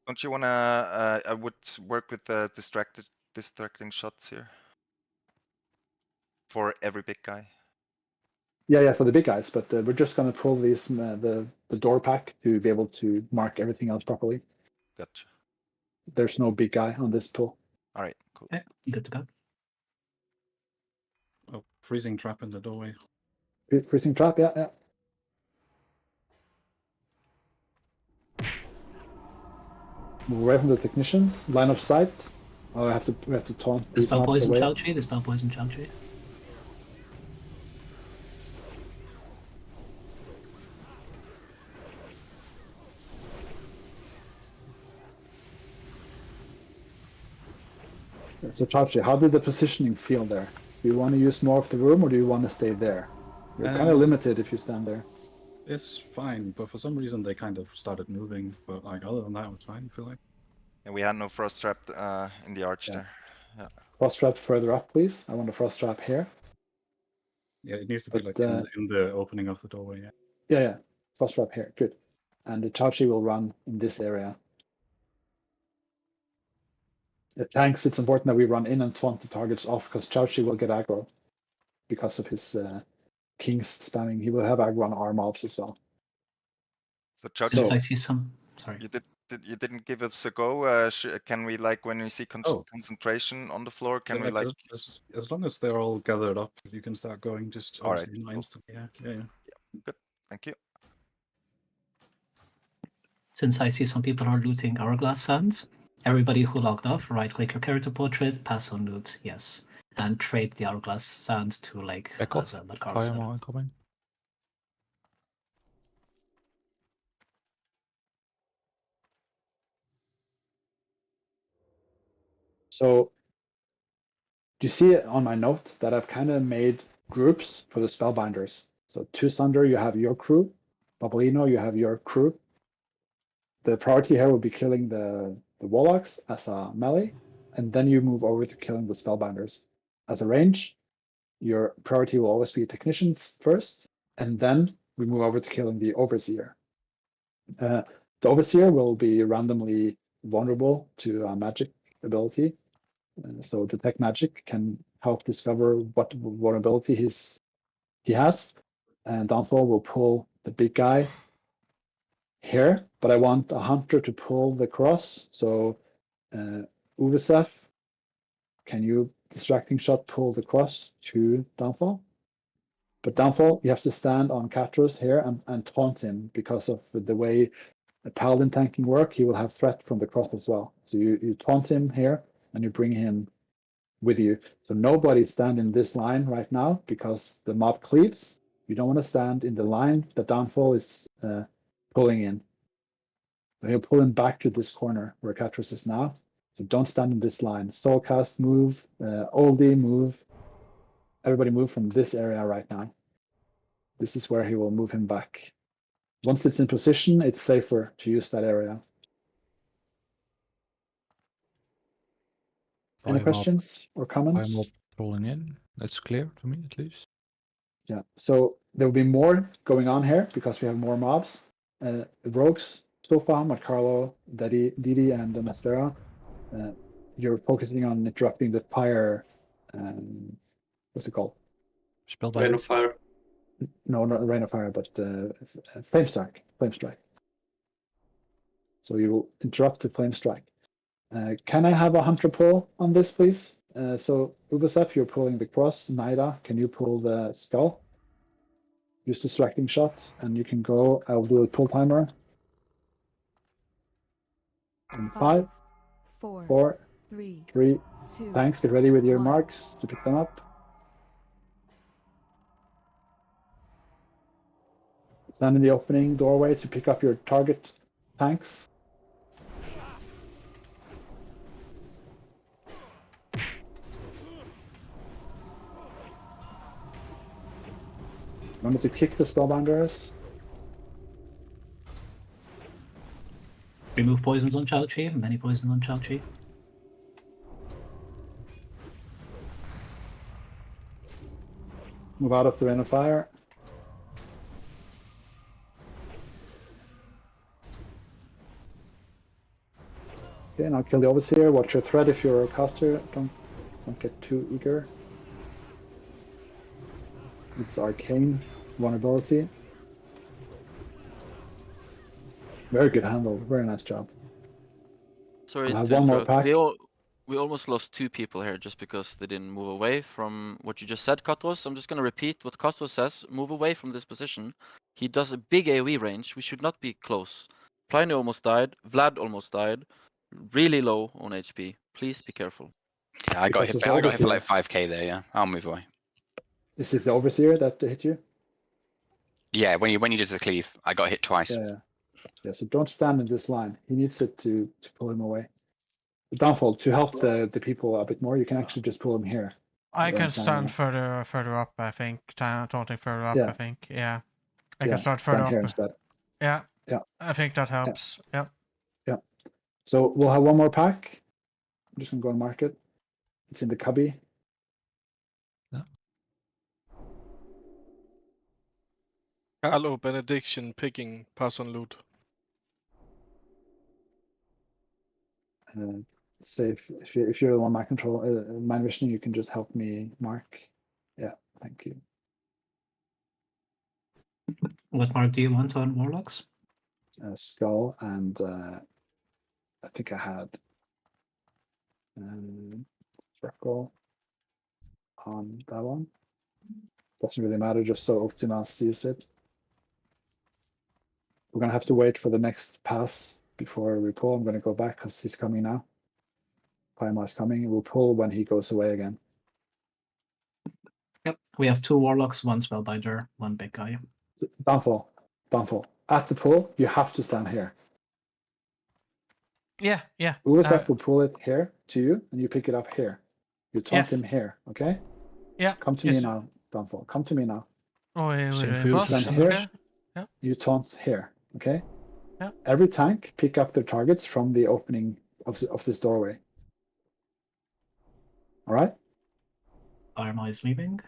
Don't you wanna? I would work with distracting shots here for every big guy. Yeah, for the big guys, but we're just going to pull these the door pack to be able to mark everything else properly. Gotcha. There's no big guy on this pull. All right, cool. Okay, good to go. Oh, freezing trap in the doorway. Freezing trap, yeah. Move away from the technicians. Line of sight. Oh, we have to taunt. The spell poison Chao-Chi. The spell poison Chao-Chi. So Chachi, how did the positioning feel there? Do you want to use more of the room or do you want to stay there? You're kind of limited if you stand there. It's fine, but for some reason they kind of started moving. But like other than that, it's fine. I feel like. And we had no frost trap in the arch Yeah. there. Yeah. Frost trap further up, please. I want a frost trap here. Yeah, it needs to be But, like in the opening of the doorway. Yeah. Yeah. Frost trap here. Good. And the Chachi will run in this area. The tanks, it's important that we run in and taunt the targets off because Chachi will get aggro because of his kings spamming. He will have aggro on our mobs as well. So Chauchi, Since I see some, sorry. You didn't give us a go. Can we like when we see concentration on the floor? Can we like? As long as they're all gathered up, you can start going. Just All right. obviously not instantly. Yeah. Good. Thank you. Since I see some people are looting hourglass sands, everybody who logged off, right-click your character portrait, pass on loot, yes, and trade the hourglass sand to like Back off. Fireman incoming. So you see on my note that I've kind of made groups for the spellbinders. So two Sunder, you have your crew. Babolino, you have your crew. The priority here will be killing the warlocks as a melee, and then you move over to killing the spellbinders. As a range, your priority will always be technicians first, and then we move over to killing the overseer. The overseer will be randomly vulnerable to a magic ability. So detect magic can help discover what vulnerability he has. And Downfall will pull the big guy here, but I want a hunter to pull the cross. So Uvesef, can you distracting shot pull the cross to Downfall? But Downfall, you have to stand on Katros here and taunt him because of the way a paladin tanking work. He will have threat from the cross as well. So you taunt him here and you bring him with you. So nobody stand in this line right now because the mob cleaves. You don't want to stand in the line that Downfall is pulling in. So he'll pull him back to this corner where Katros is now. So don't stand in this line. Soulcast move, Oldie move. Everybody move from this area right now. This is where he will move him back. Once it's in position, it's safer to use that area. Any questions or comments? I'm rolling in. That's clear to me at least. Yeah, so there will be more going on here because we have more mobs. The rogues, Sofa, Marcarlo, Didi, and Mastera. You're focusing on interrupting the fire. What's it called? Rain of Fire. No, not Rain of Fire, but Flame Strike. So you will interrupt the Flame Strike. Can I have a hunter pull on this, please? So Uvesef, you're pulling the cross. Naida, can you pull the skull? Use distracting shot, and you can go. I'll do a pull timer. In 5, 4, 3, 2. Thanks. Get ready with your marks to pick them up. Stand in the opening doorway to pick up your target tanks. Remember to kick the spellbinders. Remove poisons on Chaochi, many poisons on Chaochi. Move out of the Rain of Fire. Okay, now kill the Overseer. Watch your threat if you're a caster. Don't get too eager. It's arcane vulnerability. Very good handle. Very nice job. Sorry I have to one more interrupt. pack. We almost lost 2 people here just because they didn't move away from what you just said, Katros. I'm just going to repeat what Katros says. Move away from this position. He does a big AoE range. We should not be close. Pliny almost died. Vlad almost died. Really low on HP. Please be careful. Yeah, I got hit for like 5k there, yeah. I'll move away. Is it the Overseer that hit you? Yeah, when you did the cleave, I got hit twice. Yeah, so don't stand in this line. He needs it to pull him away. Downfall, to help the people a bit more, you can actually just pull them here. I Where I'm can standing stand now. further up, I think. Taunting further up, Yeah. I think. Yeah. I Yeah, can start further stand here up. instead. Yeah. Yeah. I think that helps. Yeah. Yeah. So we'll have one more pack. I'm just gonna go and mark it. It's in the cubby. Hello, benediction, picking, pass on loot. Say if you're the one mind control, mind visioning, you can just help me mark. Yeah, thank you. What mark do you want on warlocks? Skull and I think I had circle on that one. Doesn't really matter, just so Optima sees it. We're gonna have to wait for the next pass before we pull. I'm gonna go back because he's coming now. Primar's coming. We'll pull when he goes away again. Yep, we have 2 warlocks, 1 spellbinder, 1 big guy. Downfall. At the pull, you have to stand here. Yeah. Ursaf will pull it here to you, and you pick it up here. You taunt him here, okay? Yeah. Come to me now, Downfall. Come to me now. Oh, we're doing You boss. stand here. Okay. Yeah. You taunt here, okay? Yeah. Every tank pick up their targets from the opening of this doorway. All right? Arma is leaving.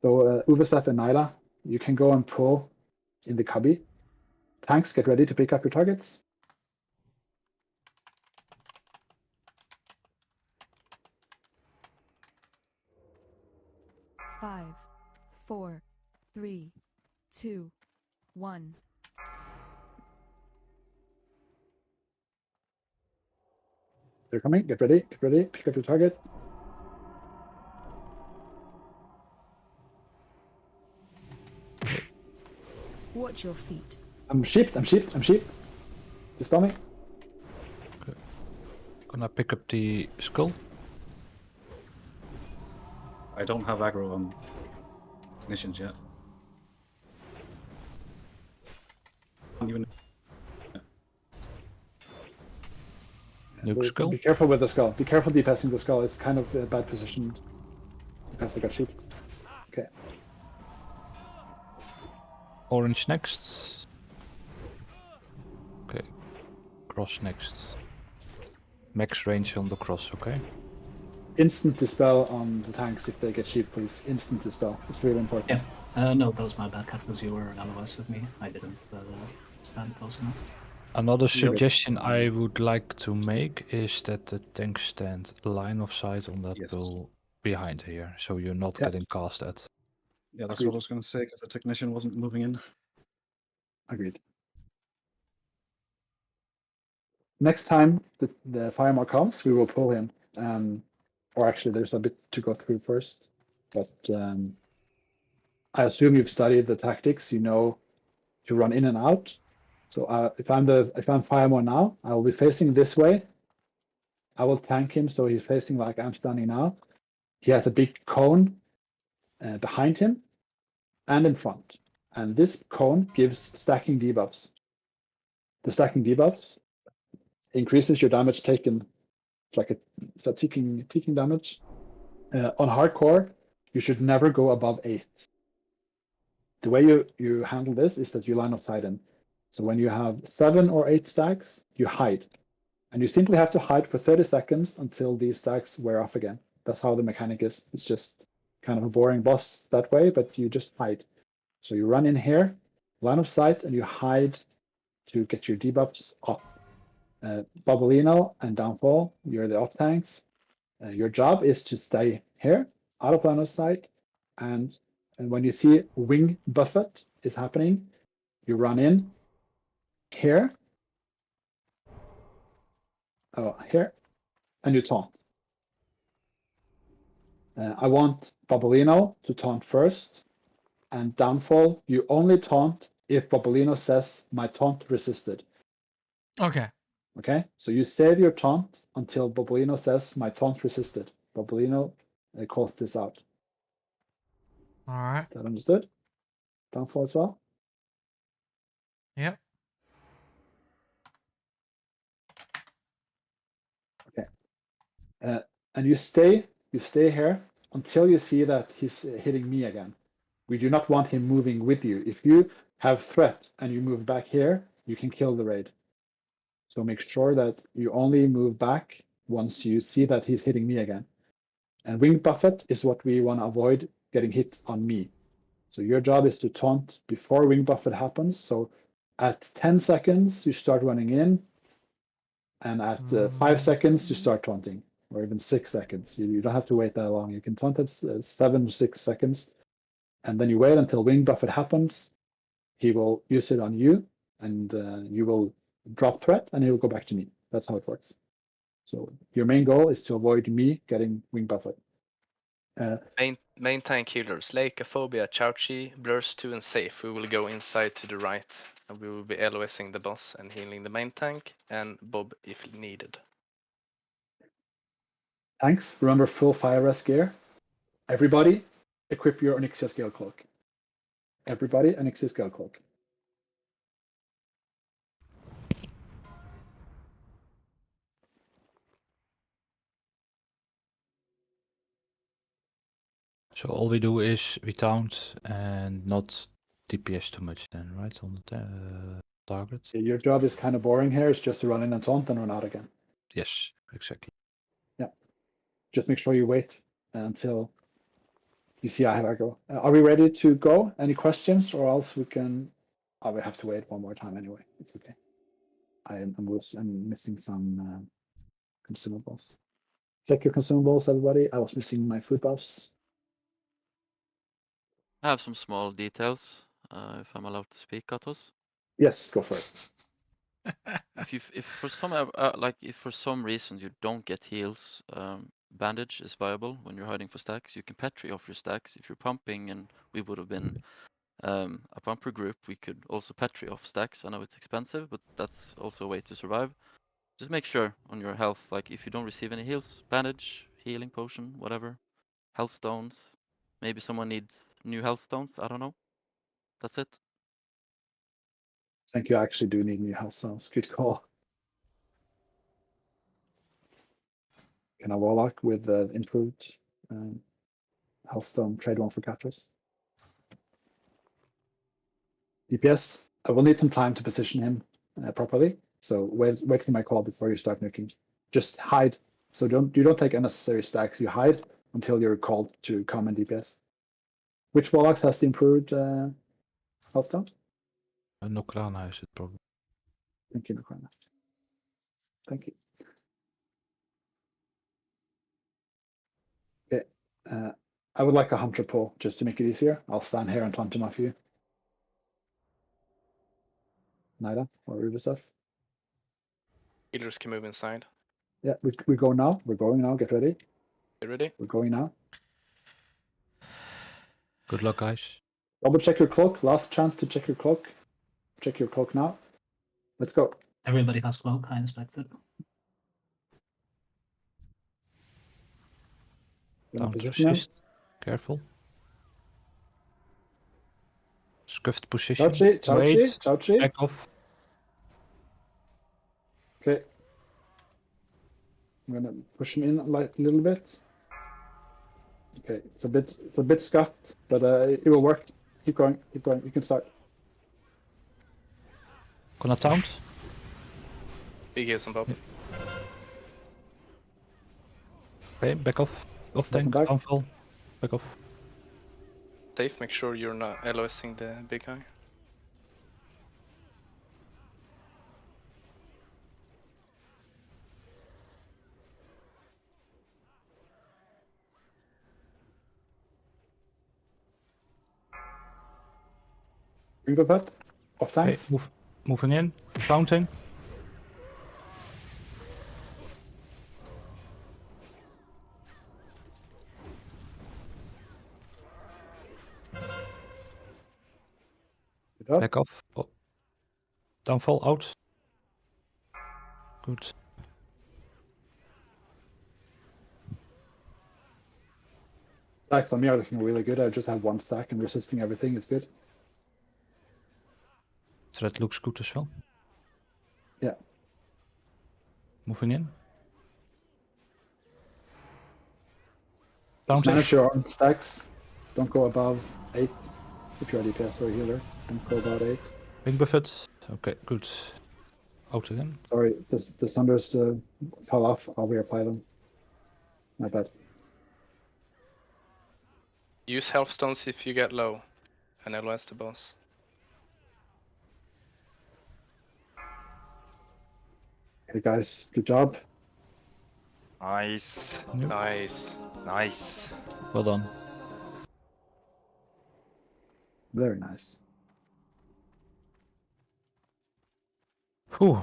So Uvasaf and Nyla, you can go and pull in the cubby. Tanks, get ready to pick up your targets. Five, 4, 3, 2, 1. They're coming. Get ready. Pick up your target. Watch your feet. I'm sheep. Dispel me. Okay. Gonna pick up the skull. I don't have aggro on missions yet. Even Nuke skull. Be careful with the skull. Be careful depassing the skull. It's kind of a bad position because they got sheeped. Okay. Orange next. Okay. Cross next. Max range on the cross, okay? Instant dispel on the tanks if they get sheep, please. Instant dispel. It's really important. Yeah. No, that was my bad, Cat, because you were otherwise with me. I didn't stand close enough. Another suggestion I would like to make is that the tanks stand line of sight on that bull behind here, so you're not getting cast at. Yeah, that's what I was going to say, because the technician wasn't moving in. Agreed. Next time the Firemark comes, we will pull him. Or actually, there's a bit to go through first. But I assume you've studied the tactics. You know to run in and out. So if I'm Firemark now, I will be facing this way. I will tank him so he's facing like I'm standing now. He has a big cone behind him and in front. And this cone gives stacking debuffs. The stacking debuffs increases your damage taken. It's like a ticking damage. On hardcore, you should never go above 8. The way you handle this is that you line of sight in. So when you have 7 or 8 stacks, you hide. And you simply have to hide for 30 seconds until these stacks wear off again. That's how the mechanic is. It's just kind of a boring boss that way, but you just hide. So you run in here, line of sight, and you hide to get your debuffs off. Bubblino and Downfall, you're the off tanks. Your job is to stay here, out of line of sight, and when you see wing buffet is happening, you run in here, here, and you taunt. I want Bubblino to taunt first, and Downfall, you only taunt if Bubblino says, my taunt resisted. Okay. Okay, so you save your taunt until Bubblino says, my taunt resisted. Bubblino calls this out. All right. Is that understood? Downfall as well? Yep. Okay. And you stay here until you see that he's hitting me again. We do not want him moving with you. If you have threat and you move back here, you can kill the raid. So make sure that you only move back once you see that he's hitting me again. And wing buffet is what we want to avoid getting hit on me. So your job is to taunt before wing buffet happens. So at 10 seconds, you start running in. And at 5 seconds, you start taunting. Or even 6 seconds. You don't have to wait that long. You can taunt at 7 or 6 seconds. And then you wait until wing buffet happens. He will use it on you. And you will drop threat. And he will go back to me. That's how it works. So your main goal is to avoid me getting wing buffet. Main tank healers, Lake, Aphobia, Chauchi, Blurs 2 and Safe. We will go inside to the right and we will be LOSing the boss and healing the main tank and Bob if needed. Thanks. Remember full fire rest gear. Everybody, equip your Onyxia Scale Cloak. Everybody, Onyxia Scale Cloak. So all we do is we taunt and not DPS too much then, right, on the target? Your job is kind of boring here. It's just to run in and taunt and run out again. Yes, exactly. Yeah. Just make sure you wait until you see I have a go. Are we ready to go? Any questions, or else we can... Oh, we have to wait one more time anyway. It's okay. I'm missing some consumables. Check your consumables, everybody. I was missing my food buffs. I have some small details, if I'm allowed to speak, Katos. Yes, go for it. If for some reason you don't get heals, bandage is viable when you're hiding for stacks. You can petri off your stacks. If you're pumping, and we would have been a pumper group, we could also petri off stacks. I know it's expensive, but that's also a way to survive. Just make sure on your health, like if you don't receive any heals, bandage, healing potion, whatever, health stones. Maybe someone needs new health stones. I don't know. That's it. I think you actually do need new health stones. Good call. Can I warlock with improved health stone? Trade one for Catris. DPS. I will need some time to position him properly. So wait till my call before you start nuking. Just hide. So you don't take unnecessary stacks. You hide until you're called to come and DPS. Which warlocks has the improved health stone? Nokrana is it probably. Thank you, Nokrana. Thank you. Okay. I would like a hunter pull just to make it easier. I'll stand here and taunt him off you. Nida, or Rubisav. Healers can move inside. Yeah, we go now. We're going now. Get ready. You ready? We're going now. Good luck, guys. Double check your cloak. Last chance to check your cloak. Check your cloak now. Let's go. Everybody has cloak. I inspected. Down to assist. Careful. Scuffed position. Chauchi. Back off. Okay. I'm gonna push him in a little bit. Okay, it's a bit scuffed, but it will work. Keep going. Keep going. You can start. Gonna taunt. Big heals on Bob. Okay, back off. Off tank. Downfall. Back off. Safe. Make sure you're not LOSing the big guy. Ring of that. Off tanks. Okay, moving in. Taunting. Back off. Oh. Downfall out. Good. Stacks on me are looking really good. I just have one stack and resisting everything is good. So that looks good as well. Yeah. Moving in. Just manage your own stacks. Don't go above 8 if you're a DPS or a healer. Don't go about 8. Ping buffet. Okay, good. Out again. Sorry, the Sunders fell off. I'll reapply them. My bad. Use health stones if you get low, and LOS the boss. Hey guys, good job. Nice. Nice. Nice. Well done. Very nice. Whew.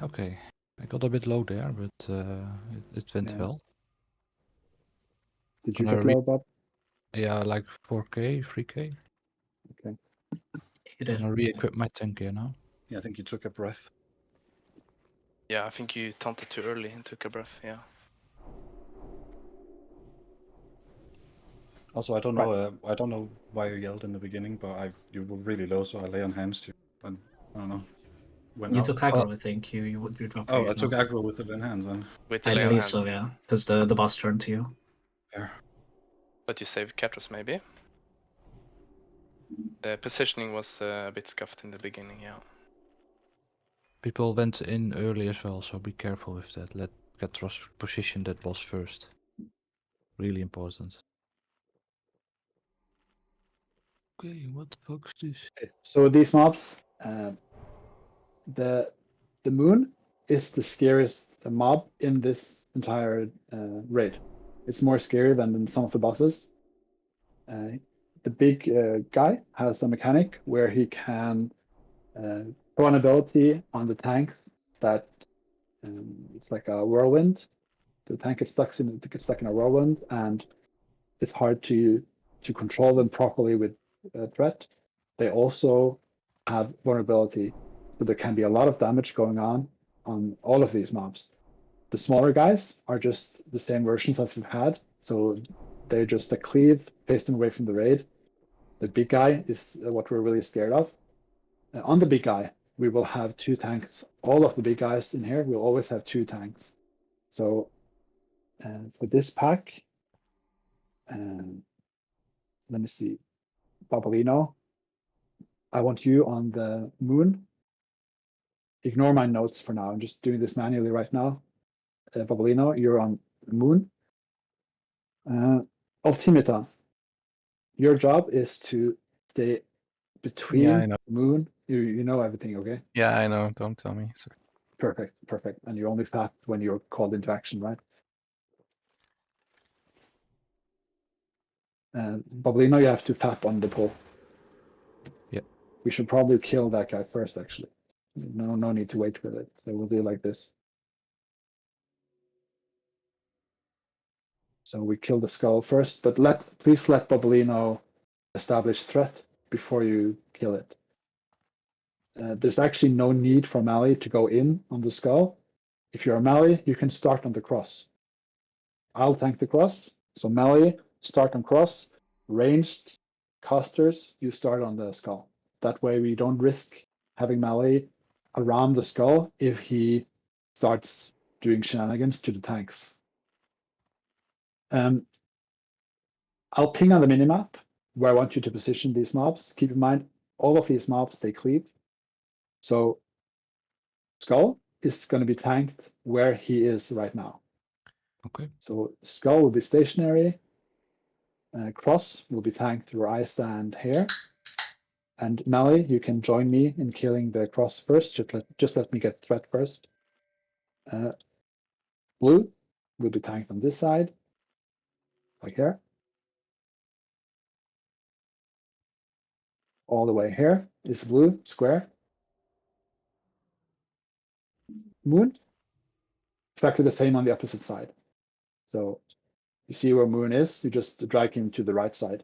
Okay. I got a bit low there, but it went Yeah. well. Did you Gonna get low, Bob? Yeah, like 4k, 3k. Okay. You did. Gonna re-equip my tank here now. Yeah, I think you took a breath. Yeah, I think you taunted too early and took a breath, yeah. Also, I don't know why you yelled in the beginning, but you were really low, so I lay on hands to, and I don't know. You took aggro, I think. You dropped. Oh, I took aggro with the lay on hands then. With the I lay on believe hands. so, yeah. Because the boss turned to you. Yeah. But you saved Katros maybe? The positioning was a bit scuffed in the beginning, yeah. People went in early as well, so be careful with that. Let Katros position that boss first. Really important. Okay, what the fuck is this? Okay, so these mobs, the moon is the scariest mob in this entire raid. It's more scary than some of the bosses. The big guy has a mechanic where he can throw an ability on the tanks that it's like a whirlwind. The tank gets stuck in a whirlwind, and it's hard to control them properly with threat. They also have vulnerability, so there can be a lot of damage going on all of these mobs. The smaller guys are just the same versions as we've had, so they're just a cleave facing away from the raid. The big guy is what we're really scared of. On the big guy, we will have 2 tanks. All of the big guys in here will always have 2 tanks. So for this pack, let me see, Babalino, I want you on the moon. Ignore my notes for now. I'm just doing this manually right now. Babalino, you're on the moon. Ultimata, your job is to stay between Yeah, I know. moon. You know everything, okay? Yeah, I know. Don't tell me. Sorry. Perfect. And you only fat when you're called into action, right? Babalino, you have to tap on the pole. Yep. We should probably kill that guy first, actually. No need to wait with it. So we'll do like this. So we kill the skull first, but please let Babalino establish threat before you kill it. There's actually no need for Mali to go in on the skull. If you're a Mali, you can start on the cross. I'll tank the cross. So Mali, start on cross. Ranged casters, you start on the skull. That way we don't risk having Mali around the skull if he starts doing shenanigans to the tanks. I'll ping on the minimap where I want you to position these mobs. Keep in mind, all of these mobs, they cleave. So Skull is going to be tanked where he is right now. Okay. So Skull will be stationary. Cross will be tanked where I stand here. And Mali, you can join me in killing the cross first. Just let me get threat first. Blue will be tanked on this side, like here. All the way here is blue, square. Moon, exactly the same on the opposite side. So you see where Moon is, you just drag him to the right side.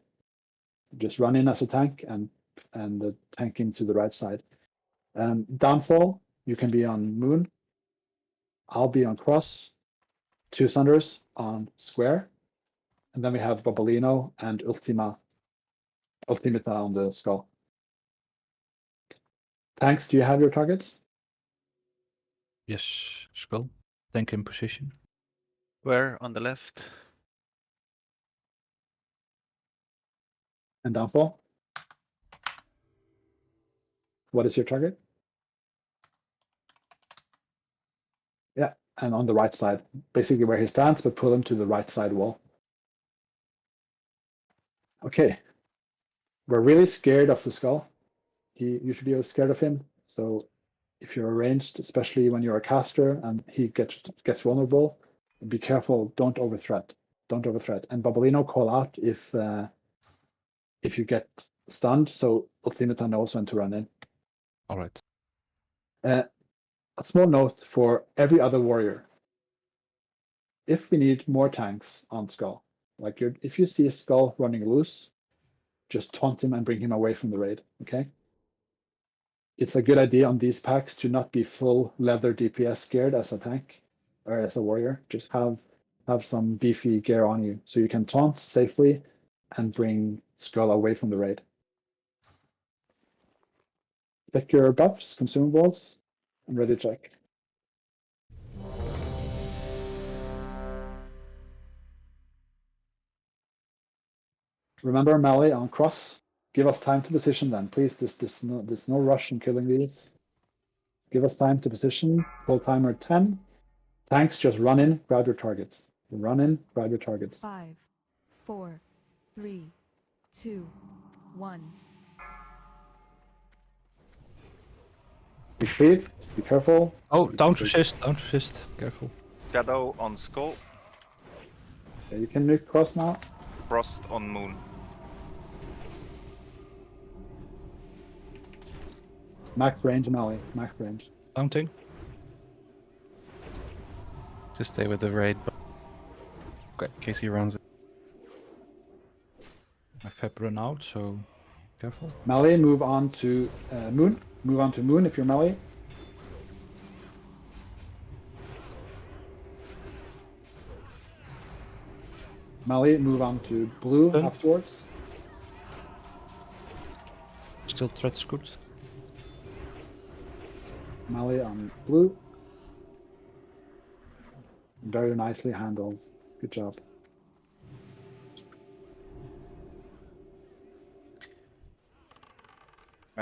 Just run in as a tank and tank him to the right side. Downfall, you can be on Moon. I'll be on Cross. 2 Sunders on Square. And then we have Babalino and Ultimata on the skull. Tanks, do you have your targets? Yes, skull. Tank in position. Where on the left? And downfall. What is your target? Yeah, and on the right side, basically where he stands, but pull him to the right side wall. Okay. We're really scared of the skull. You should be scared of him. So if you're ranged, especially when you're a caster and he gets vulnerable, be careful. Don't overthreat. Don't overthreat. And Babolino, call out if you get stunned, so Ultimata knows when to run in. All right. A small note for every other warrior. If we need more tanks on Skull, like if you see a Skull running loose, just taunt him and bring him away from the raid, okay? It's a good idea on these packs to not be full leather DPS scared as a tank or as a warrior. Just have some beefy gear on you so you can taunt safely and bring Skull away from the raid. Pick your buffs, consumables, and ready to check. Remember melee on cross. Give us time to position them, please. There's no rush in killing these. Give us time to position. Full timer 10. Tanks, just run in, grab your targets. Run in, grab your targets. 5, 4, 3, 2, 1. Be cleave, be careful. Oh, down to assist, careful. Shadow on Skull. Yeah, you can nuke cross now. Frost on Moon. Max range melee, max range. Mounting. Just stay with the raid, in case he runs it. My Feb run out, so careful. Melee, move on to Moon. Move on to Moon if you're melee. Melee, move on to Blue afterwards. Still threats good. Melee on Blue. Very nicely handled. Good job.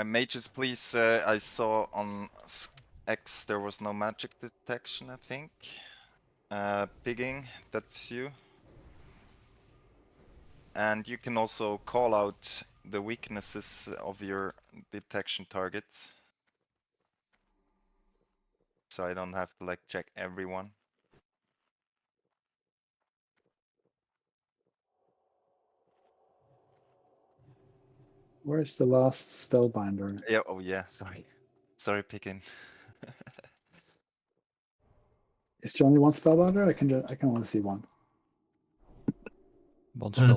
Mages, please. I saw on X there was no magic detection, I think. Pigging, that's you. And you can also call out the weaknesses of your detection targets. So I don't have to like check everyone. Where's the last spellbinder? Yeah, oh yeah, sorry. Sorry, Pigging. Is there only one spellbinder? I can only see one.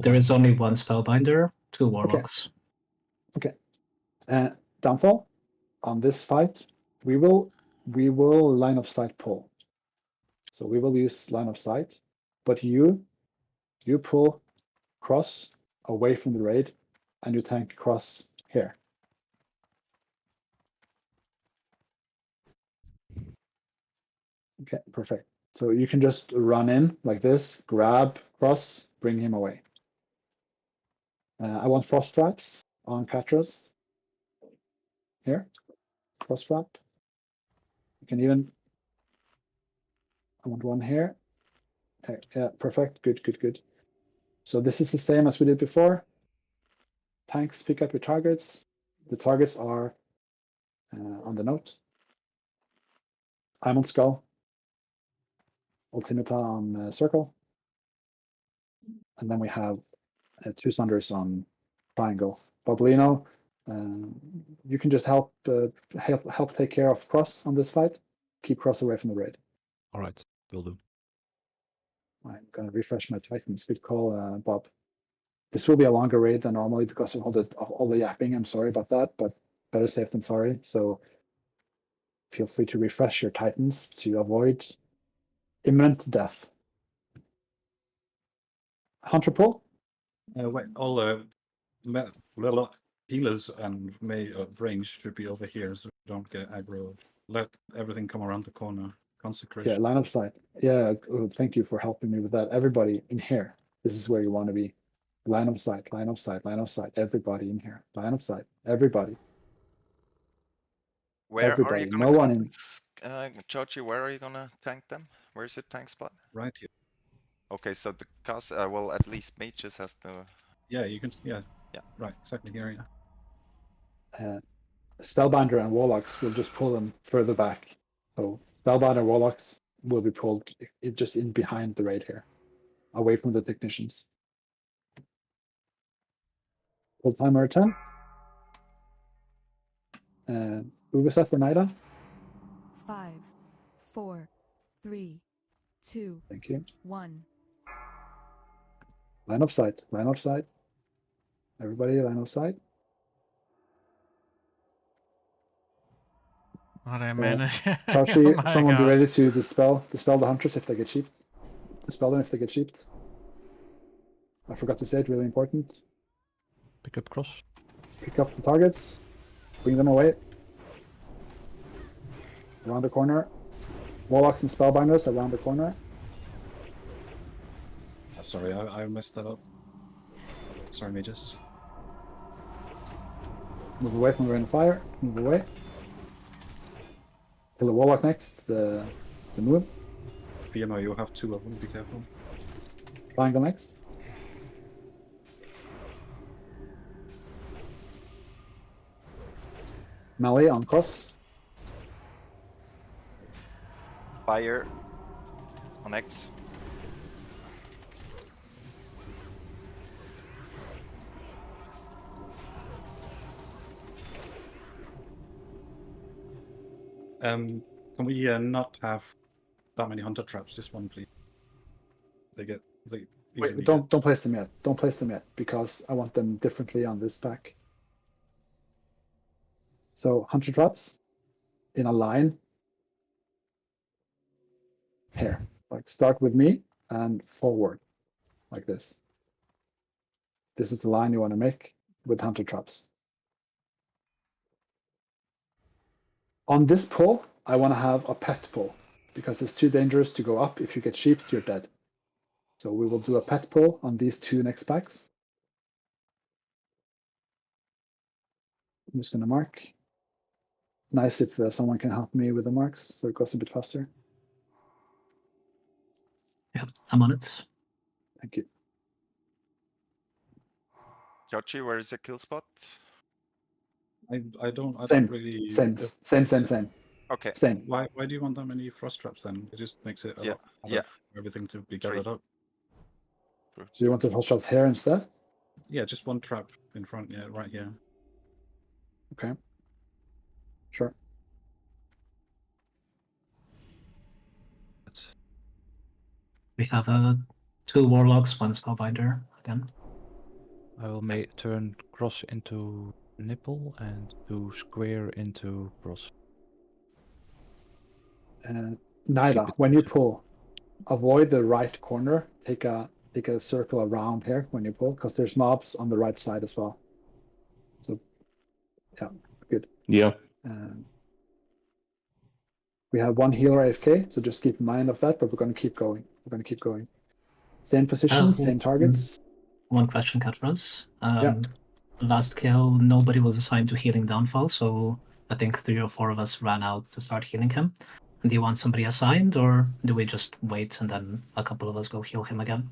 There is only one spellbinder, 2 warlocks. Okay. Downfall. On this fight, we will line of sight pull. So we will use line of sight, but you pull cross away from the raid, and you tank cross here. Okay, perfect. So you can just run in like this, grab cross, bring him away. I want frost traps on Katras. Here, frost trap. You can even. I want one here. Okay, yeah, perfect. Good, good, good. So this is the same as we did before. Tanks, pick up your targets. The targets are on the note. I'm on Skull. Ultimata on Circle. And then we have 2 Sunders on Triangle. Boblino, you can just help take care of Cross on this fight. Keep Cross away from the raid. All right, will do. I'm going to refresh my Titans. Good call, Bob. This will be a longer raid than normally because of all the yapping. I'm sorry about that, but better safe than sorry. So feel free to refresh your Titans to avoid imminent death. Hunter pull? Wait, all healers and range should be over here, so don't get aggro. Let everything come around the corner. Consecration. Yeah, line of sight. Yeah, thank you for helping me with that. Everybody in here. This is where you want to be. Line of sight, line of sight, line of sight. Everybody in here. Line of sight. Everybody. Where are you Everybody. gonna No one in. Chochi, where are you gonna tank them? Where is it tank spot? Right here. Okay, so the cast, well, at least mages has the. Yeah, you can. Yeah. Yeah. Right. Exactly here. Yeah. Spellbinder and Warlocks will just pull them further back. So Spellbinder and Warlocks will be pulled just in behind the raid here, away from the technicians. Full timer 10. Ubisa for Nida. 5, 4, 3, 2, Thank you. 1. Line of sight, line of sight. Everybody, line of sight. Oh, they managed. Oh Tachi, my someone be God. ready to dispel the hunters if they get sheeped. Dispel them if they get sheeped. I forgot to say it, really important. Pick up cross. Pick up the targets. Bring them away. Around the corner. Warlocks and Spellbinders around the corner. Sorry, I messed that up. Sorry, mages. Move away from the rain of fire. Move away. Kill the Warlock next. The move. VMO, you'll have 2 of them, be careful. Triangle next. Melee on cross. Fire on X. Can we not have that many hunter traps? Just one, please. They Wait, easily don't place them yet. Don't place them yet because I want them differently on this stack. So hunter traps in a line here. Like start with me and forward like this. This is the line you want to make with hunter traps. On this pull, I want to have a pet pull because it's too dangerous to go up. If you get sheep, you're dead. So we will do a pet pull on these 2 next packs. I'm just going to mark. Nice if someone can help me with the marks so it goes a bit faster. Yep, I'm on it. Thank you. Chochi, where is the kill spot? I don't Same. really. Same. Okay. Same. Why do you want that many frost traps then? It just makes it a lot harder for everything to be gathered up. So you want the frost traps here instead? Yeah, just 1 trap in front. Yeah, right here. Okay. Sure. We have 2 Warlocks, 1 Spellbinder again. I will turn cross into nipple and do square into cross. Nyla, when you pull, avoid the right corner. Take a circle around here when you pull, because there's mobs on the right side as well. So, yeah, good. Yeah. We have 1 healer AFK, so just keep in mind of that. But we're going to keep going. Same position, same targets. 1 question, Catras. Last kill, nobody was assigned to healing downfall, so I think 3 or 4 of us ran out to start healing him. Do you want somebody assigned, or do we just wait and then a couple of us go heal him again?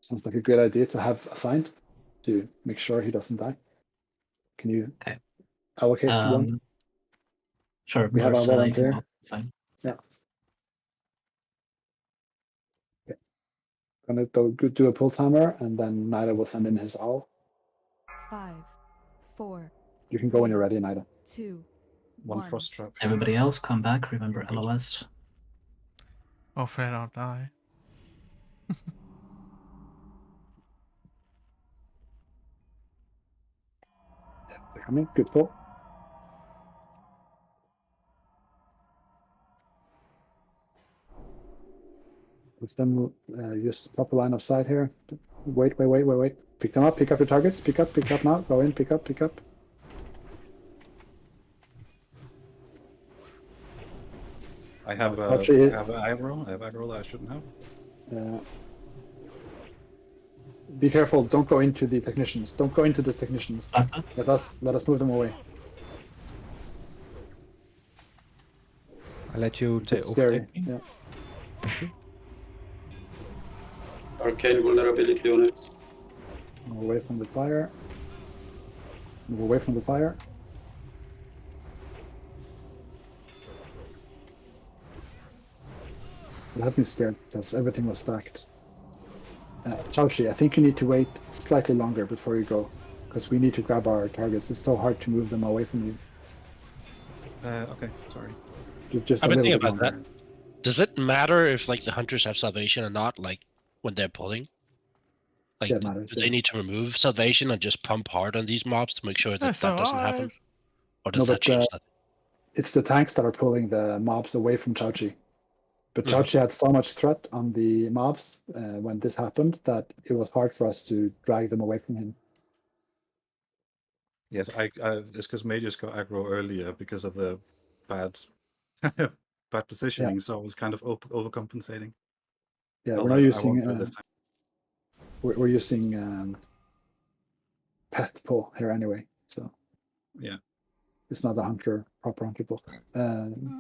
Sounds like a good idea to have assigned to make sure he doesn't die. Can you allocate 1? Sure. We have a volunteer. Fine. Yeah. Okay. Gonna do a pull timer, and then Nida will send in his owl. 5, 4. You can go when you're ready, Nida. 2. 1 frost trap. Everybody else, come back. Remember LOS. Hopefully I don't die. They're coming. Good pull. With them, use proper line of sight here. Wait. Pick them up. Pick up your targets. Pick up now. Go in. Pick up. I have aggro. I have aggro that I shouldn't have. Be careful. Don't go into the technicians. Don't go into the technicians. Let us move them away. I let you It's scary. overtake me. Yeah. Thank you. Arcane vulnerability on it. Move away from the fire. Move away from the fire. It had me scared because everything was stacked. Chauchi, I think you need to wait slightly longer before you go, because we need to grab our targets. It's so hard to move them away from you. Okay, sorry. Just I've a been little thinking bit about longer. that. Does it matter if like the hunters have salvation or not? Like when they're pulling, like Yeah, it matters, do they yeah. need to remove salvation and just pump hard on these mobs to make sure that That's that doesn't happen, alright. or does that change that? It's the tanks that are pulling the mobs away from Chauchi. But Mhm. Chauchi had so much threat on the mobs when this happened that it was hard for us to drag them away from him. Yes, it's because mages got aggro earlier because of the bad bad positioning, so I was kind of overcompensating. Yeah, we're Although not I using. won't do it this time. We're using pet pull here anyway, so Yeah. it's not a proper hunter pull.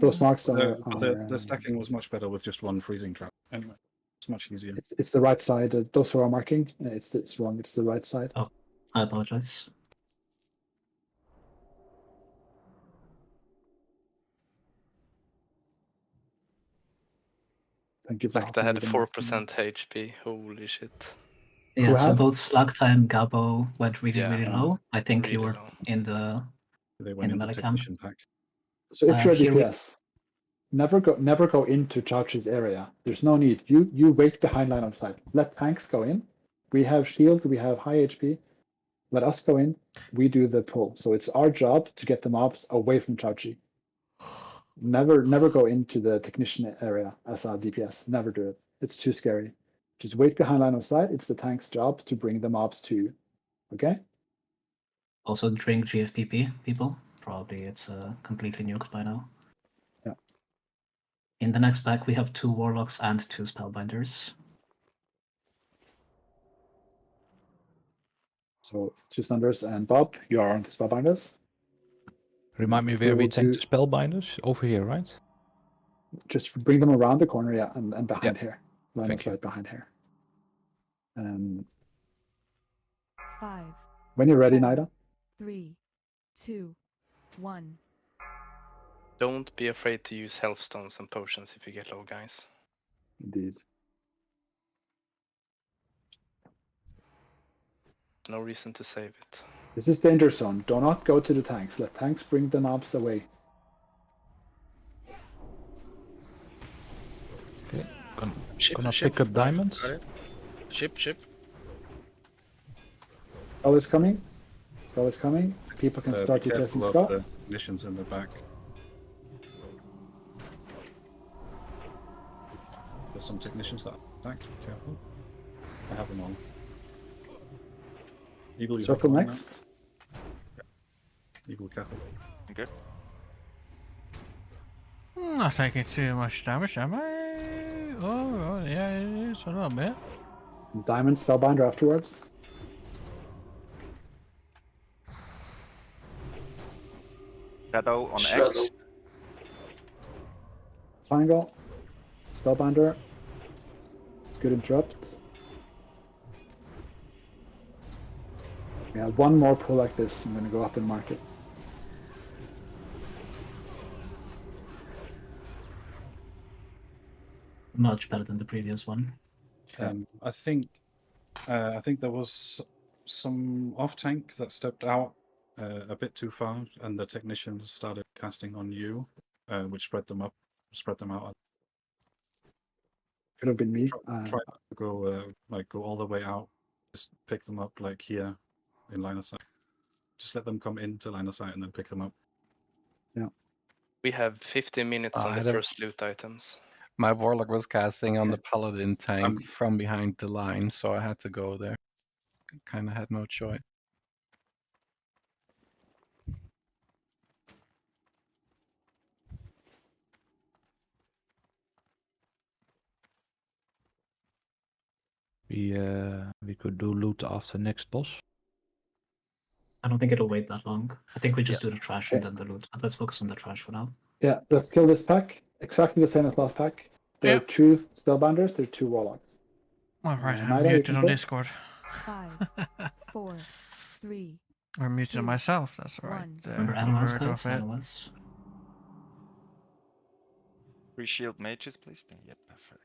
Those marks are. The stacking was much better with just one freezing trap. Anyway, it's much easier. It's the right side. Those who are marking, it's wrong. It's the right side. Oh, I apologize. Thank you for Like they helping had with the 4% HP. Holy shit. Yeah, Who so had? both Slugtime and Gabo went really, Yeah. really low. I think Really you were low. in the They went into melee camp. technician pack. So if you're a Here we- DPS, never go into Chauchi's area. There's no need. You wait behind line of sight. Let tanks go in. We have shield. We have high HP. Let us go in. We do the pull. So it's our job to get the mobs away from Chauchi. Never go into the technician area as a DPS. Never do it. It's too scary. Just wait behind line of sight. It's the tank's job to bring the mobs to you. Okay? Also drink GFPP, people. Probably it's completely nuked by now. Yeah. In the next pack, we have 2 Warlocks and 2 Spellbinders. So 2 Sunders and Bob, you are on the Spellbinders. Remind me where we take the spellbinders? Over here, right? Just bring them around the corner, yeah, and behind Yeah. here. Line of Thank you. sight behind here. 5, When you're ready, 4, Nida. 3, 2, 1. Don't be afraid to use health stones and potions if you get low, guys. Indeed. No reason to save it. This is danger zone. Do not go to the tanks. Let tanks bring the mobs away. Okay. Ship, Gonna ship. pick up diamonds. Got it. Ship. Spell is coming. Spell is coming. People can start Be DPSing careful of stuff. the technicians in the back. There's some technicians that are attacked. Be careful. I have them all. Evil, you have Circle them all now? next. Evil, careful. Okay. Not taking too much damage, am I? Oh, yeah, it is a little bit. Diamond Spellbinder afterwards. Shadow on Shadow. X. Triangle. Spellbinder. Good interrupt. We have one more pull like this. I'm going to go up and mark it. Much better than the previous one. I think there was some off tank that stepped out a bit too far, and the technicians started casting on you, which spread them out. Could have been me. Try not to go go all the way out. Just pick them up like here in line of sight. Just let them come into line of sight and then pick them up. Yeah. We have 15 minutes on I the had a- first loot items. My warlock was casting on the paladin tank from behind the line, so I had to go there. Kind of had no choice. we could do loot after next boss. I don't think it'll wait that long. I think we just do the trash and then the loot. But let's focus on the trash for now. Yeah, let's kill this pack. Exactly the same as last pack. There are 2 spellbinders, there are 2 warlocks. Alright, I'm Nyla, you muted can on kill. Discord. 5, 4, 3. I'm muted on 2, myself, that's right. 1. Remember analyze, guys? Analyze. 3 shield mages, please. Yeah, perfect.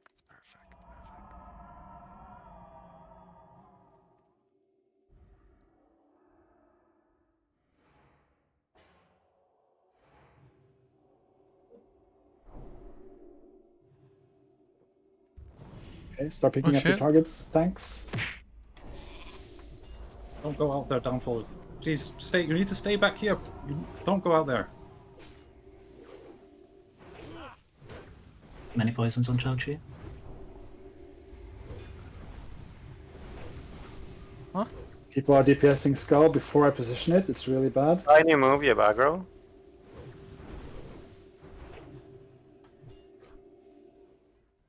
Okay, start picking up your targets. Thanks. Don't go out there, Downfall. Please stay. You need to stay back here. Don't go out there. Many poisons on Chao-Chi. Huh? People are DPSing Skull before I position it. It's really bad. Tiny move, you aggro.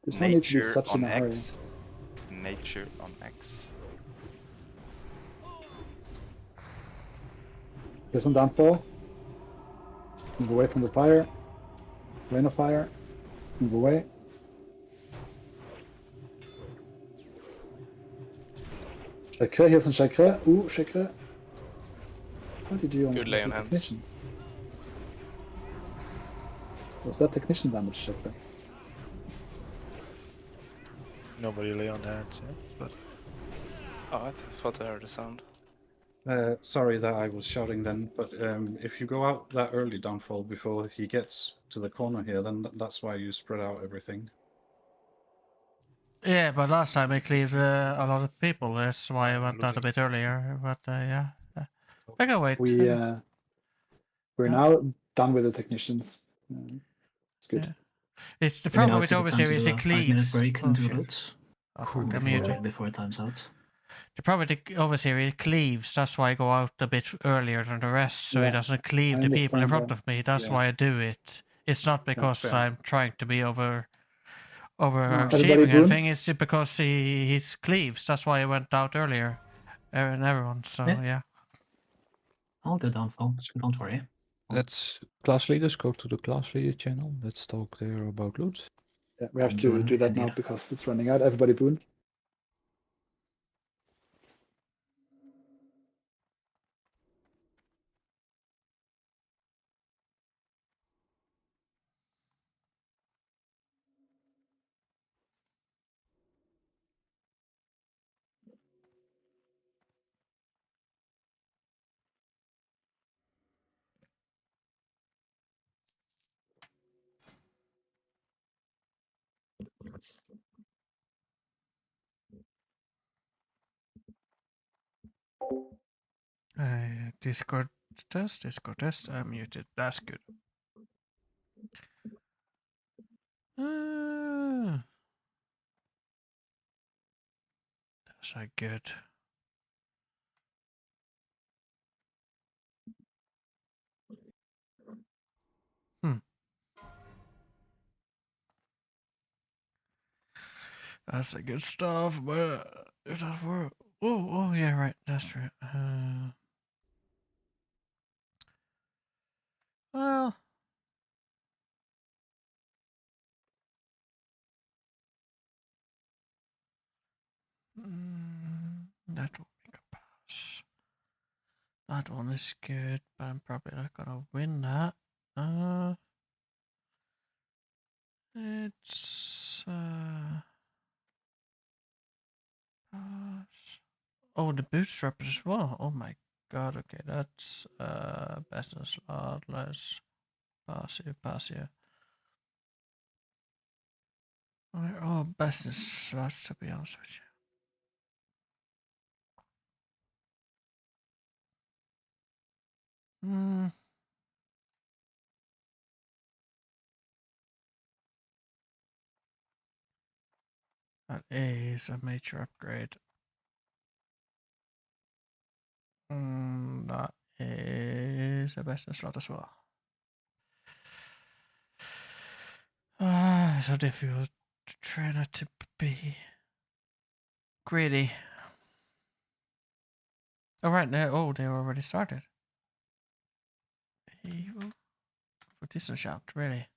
There's no need to be Nature such in on a hurry. X. Nature on X. There's some downfall. Move away from the fire. Rain of fire. Move away. Chakra, heals and Chakra. Ooh, Chakra. What did you do on Good lay on the hands. technicians? Was that technician damage, Chakra? Nobody lay on hands, yeah. But Oh, I thought I heard a sound. Sorry that I was shouting then, but if you go out that early, Downfall, before he gets to the corner here, then that's why you spread out everything. Yeah, but last time I cleared a lot of people, that's why I went out a bit earlier, but yeah. I can wait. We're now done with the technicians. It's good. Yeah. It's the Maybe now problem it's with a good time to Overseer is do it a 5-minute cleaves. break and Oh, do shit. loot. Oh, fuck, I'm Before, muted. before it times out. The problem with the Overseer, it cleaves, that's why I go out a bit earlier than the rest, so Yeah, it doesn't cleave I the people in understand front that. of me, that's Yeah. why I do it. It's not because fair. I'm trying to be Everybody overachieving boon? anything, it's because he's cleaves, that's why I went out earlier. And everyone, so yeah. I'll go Downfall. Don't worry. Let's class leaders go to the class leader channel. Let's talk there about loot. Yeah, we have to Boon, do that now indeed. because it's running out. Everybody boon. Discord test, I'm muted, that's good. That's a good. That's a good stuff, but if that were, oh yeah, right, that's right. Well, that will make a pass. That one is good, but I'm probably not gonna win that. It's pass. Oh, the bootstrap as well. Oh my god. Okay, that's business slot. Let's pass here. They're all business slots, to be honest with you. That is a major upgrade. That is a business slot as well. So difficult to train it to be. greedy. Oh, right now. Oh, they already started. Evil. For this a shot, really.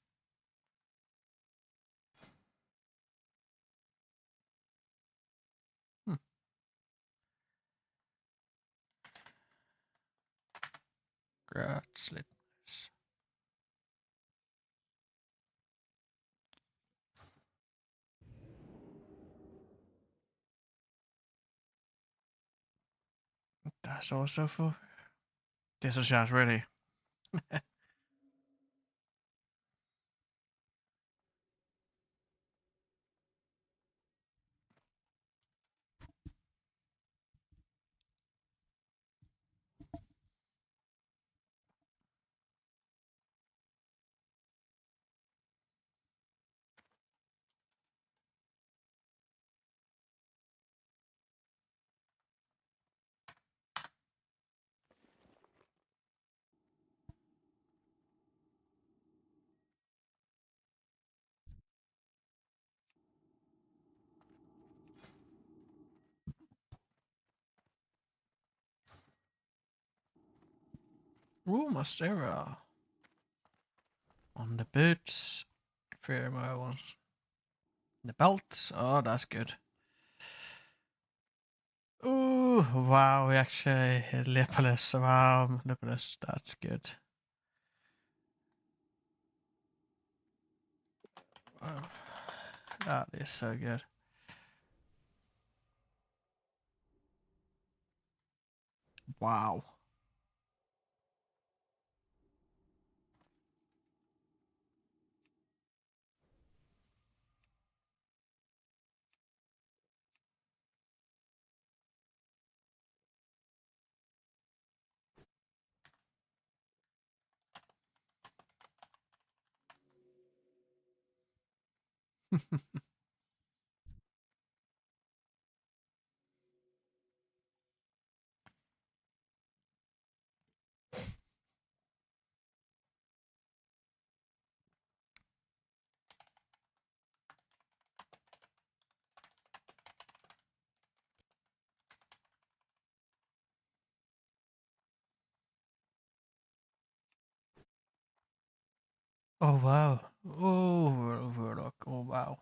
Gratslitters. That's also for this a shot, really. Ooh, Mastera. On the boots. Fair my one. The belt. Oh, that's good. Ooh, wow, we actually hit Lepolis. Wow, Lepolis, that's good. Wow. That is so good. Wow. Oh wow. Oh, Warlock. Oh wow.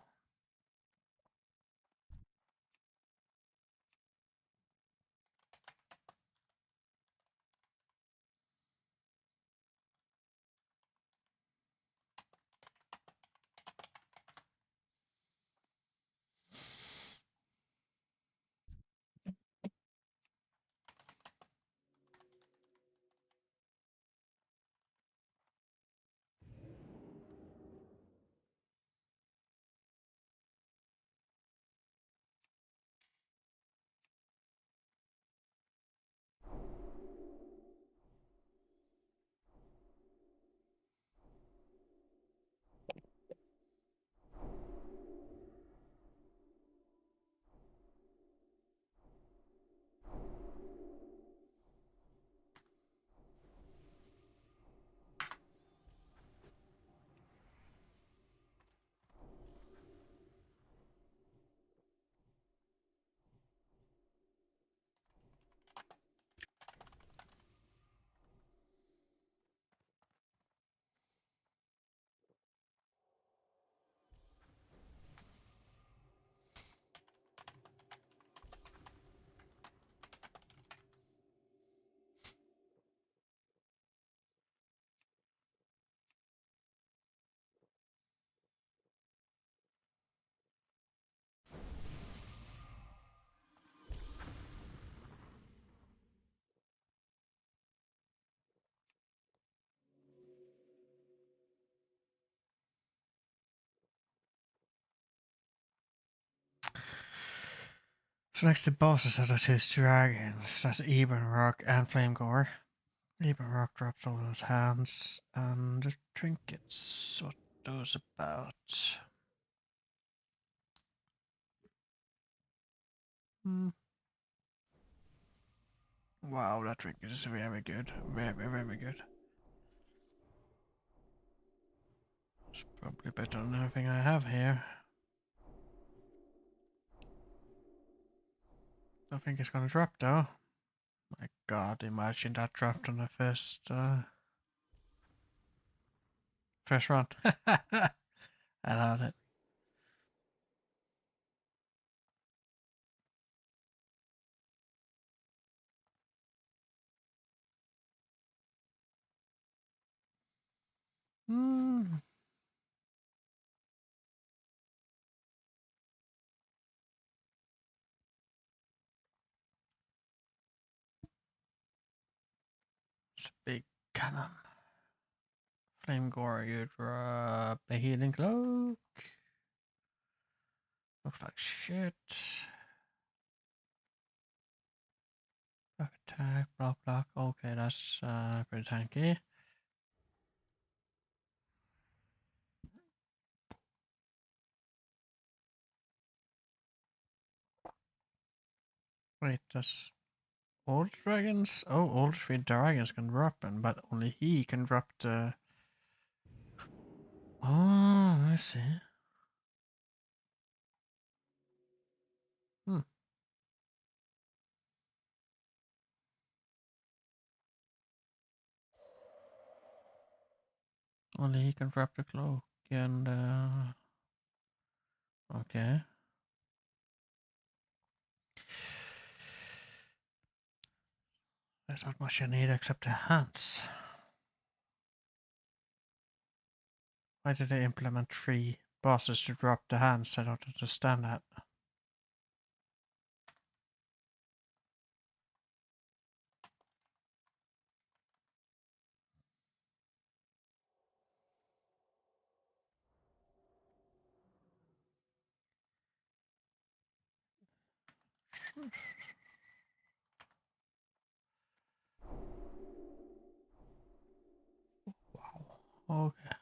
So next to bosses are the two dragons. That's Ebon Rock and Flame Gore. Ebon Rock drops all those hands and the trinkets. What those about? Hmm. Wow, that trinket is very good. Very, very good. It's probably better than everything I have here. I think it's gonna drop though. My god, imagine that dropped on the first run. I love it. Hmm. It's a big cannon. Flame Gore, you drop a healing cloak. Looks like shit. Block attack, block. Okay, that's pretty tanky. Wait, does all dragons? Oh, all 3 dragons can drop them, but only he can drop the. Oh, I see. Hmm. Only he can drop the cloak and okay. There's not much you need except the hands. Why did they implement 3 bosses to drop the hands? I don't understand that. Wow. Okay.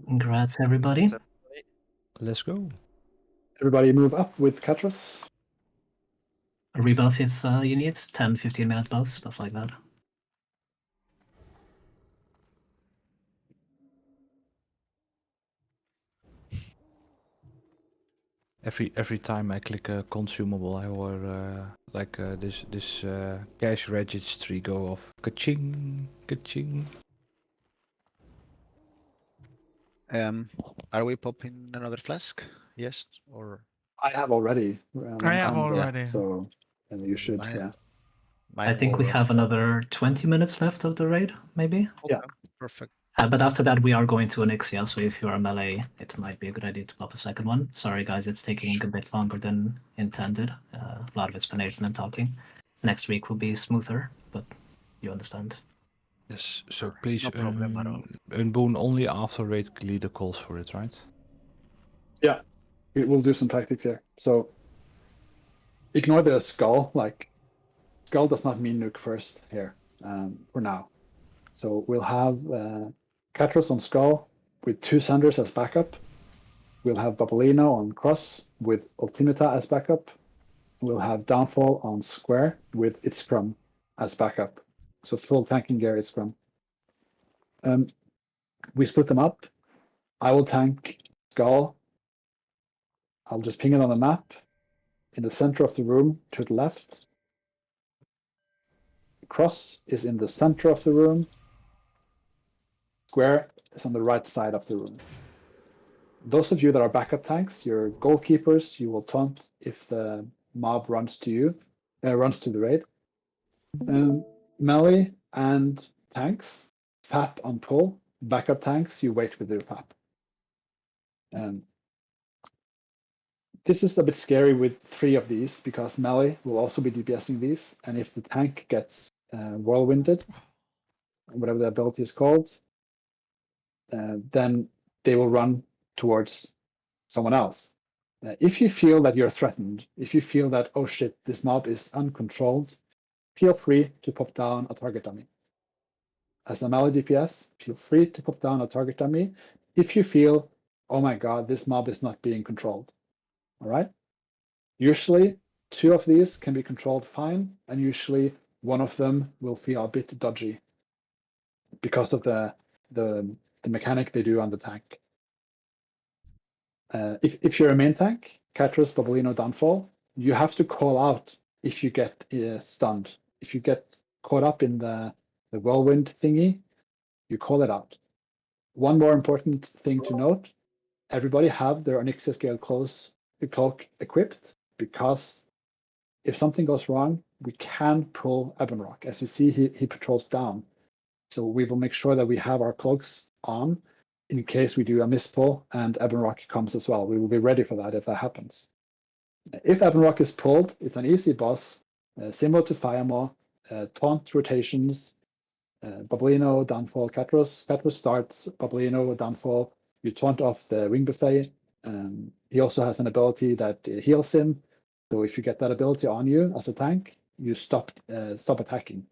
Congrats, everybody. Let's go. Everybody move up with Katros. A rebuff if you need, 10-15 minute buffs, stuff like that. Every time I click a consumable, I will this cash registry go off. Ka-ching, ka-ching. Are we popping another flask? Yes, or I have already. I have already. So, and you should, yeah. I think we have another 20 minutes left of the raid, maybe? Okay, perfect. But after that, we are going to Onyxia, so if you're a melee, it might be a good idea to pop a second one. Sorry, guys, it's taking a bit longer than intended. A lot of explanation and talking. Next week will be smoother, but you understand. Yes, so please, No problem at all. Unboon only after raid leader calls for it, right? Yeah, we'll do some tactics here. So ignore the skull. Like, skull does not mean nuke first here for now. So we'll have Katros on skull with 2 Sunders as backup. We'll have Babolino on cross with Ultimata as backup. We'll have Downfall on square with Itzcrum as backup. So full tanking gear Itzcrum. We split them up. I will tank skull. I'll just ping it on the map. In the center of the room to the left. Cross is in the center of the room. Square is on the right side of the room. Those of you that are backup tanks, your goalkeepers, you will taunt if the mob runs to you, runs to the raid. Melee and tanks, FAP on pull. Backup tanks, you wait with your FAP. This is a bit scary with 3 of these because melee will also be DPSing these, and if the tank gets whirlwinded, whatever the ability is called, then they will run towards someone else. If you feel that you're threatened, if you feel that, oh shit, this mob is uncontrolled, feel free to pop down a target dummy. As a melee DPS, feel free to pop down a target dummy if you feel, oh my god, this mob is not being controlled. All right? Usually, 2 of these can be controlled fine, and usually 1 of them will feel a bit dodgy because of the mechanic they do on the tank. If you're a main tank, Catros, Babolino, Downfall, you have to call out if you get stunned. If you get caught up in the whirlwind thingy, you call it out. One more important thing to note, everybody have their Onyxia Scale cloak equipped, because if something goes wrong, we can pull Ebonrock. As you see, he patrols down. So we will make sure that we have our cloaks on in case we do a mispull and Ebonrock comes as well. We will be ready for that if that happens. If Ebonrock is pulled, it's an easy boss, similar to Firemaw, taunt rotations, Babolino, Downfall, Catros. Catros starts, Babolino, Downfall, you taunt off the Wing Buffet. He also has an ability that heals him. So if you get that ability on you as a tank, you stop attacking,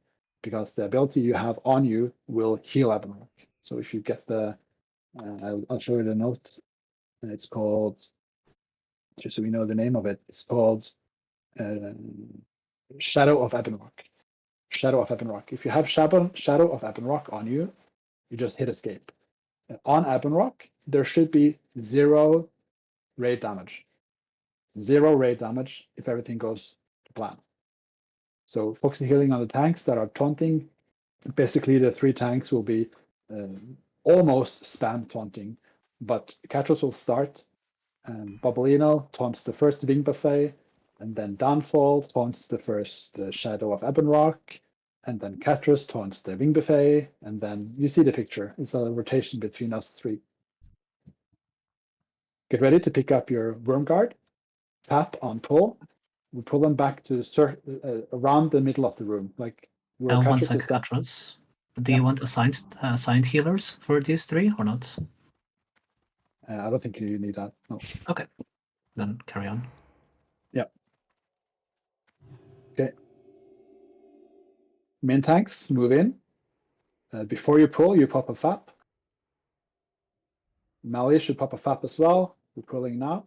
because the ability you have on you will heal Ebonrock. So if you get the, I'll show you the note. It's called, just so we know the name of it, it's called Shadow of Ebonrock. Shadow of Ebonrock. If you have Shadow of Ebonrock on you, you just hit escape. On Ebonrock, there should be 0 raid damage. 0 raid damage if everything goes to plan. So focusing healing on the tanks that are taunting. Basically, the 3 tanks will be almost spam taunting, but Catros will start. Babolino taunts the first Wing Buffet, and then Downfall taunts the first Shadow of Ebonrock, and then Catros taunts the Wing Buffet, and then you see the picture. It's a rotation between us 3. Get ready to pick up your Worm Guard. Tap on pull. We pull them back to around the middle of the room, like where One Catros sec, is at. Catros. Do you want assigned healers for these 3 or not? I don't think you need that. No. Okay, then carry on. Yeah. Okay. Main tanks, move in. Before you pull, you pop a FAP. Melee should pop a FAP as well. We're pulling now.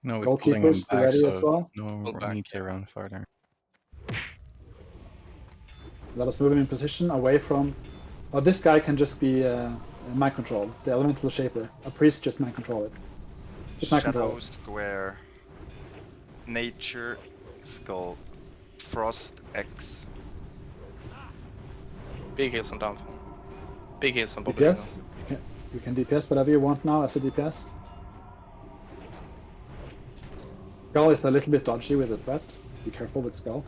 No, we're pulling him Goalkeepers, be back, ready so as well. no need to run further. Let us move him in position away from. Oh, this guy can just be mind controlled. The elemental shaper. A priest just mind control it. Just mind control Shadow it. Square, Nature Skull, Frost X. Big heals on Downfall. Big heals on Babolino. DPS. You can DPS whatever you want now as a DPS. Skull is a little bit dodgy with the threat. Be careful with Skull.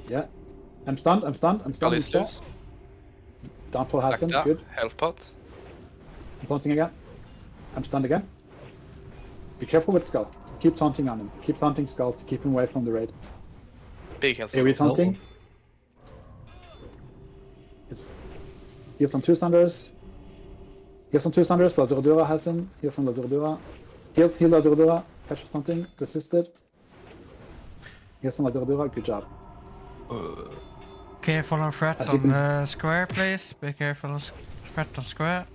Yeah. I'm stunned. Skull is loose. Downfall has him. Good. Health pot. I'm taunting again. I'm stunned again. Be careful with Skull. Keep taunting on him. Keep taunting Skull to keep him away from the raid. Big heals. AoE taunting. Heals on 2 Sunders. Heals on 2 Sunders. La Durdura has him. Heals on La Durdura. Heal La Durdura. Catch taunting. Resisted. Heals on La Durdura. Good job. Careful on threat on square, please. Be careful on threat on square.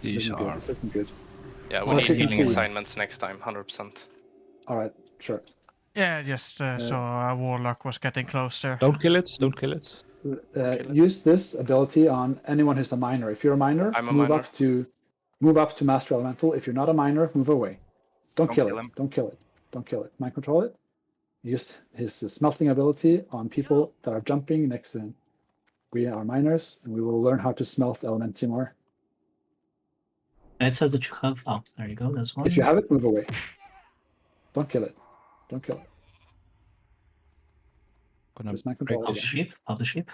These are looking good. Yeah, we need healing assignments next time, 100%. Alright, sure. Yeah, just so a warlock was getting closer. Don't kill it. Don't kill it. Use this ability on anyone who's a miner. If you're a miner, move up to Master Elemental. If you're not a miner, move away. Don't kill it. Don't kill it. Don't kill it. Mind control it. Use his smelting ability on people that are jumping next to him. We are miners, and we will learn how to smelt Elementi more. It says that you have. Oh, there you go. There's one. If you have it, move away. Don't kill it. Don't kill it. Just mind control Pop the sheep. Pop the sheep.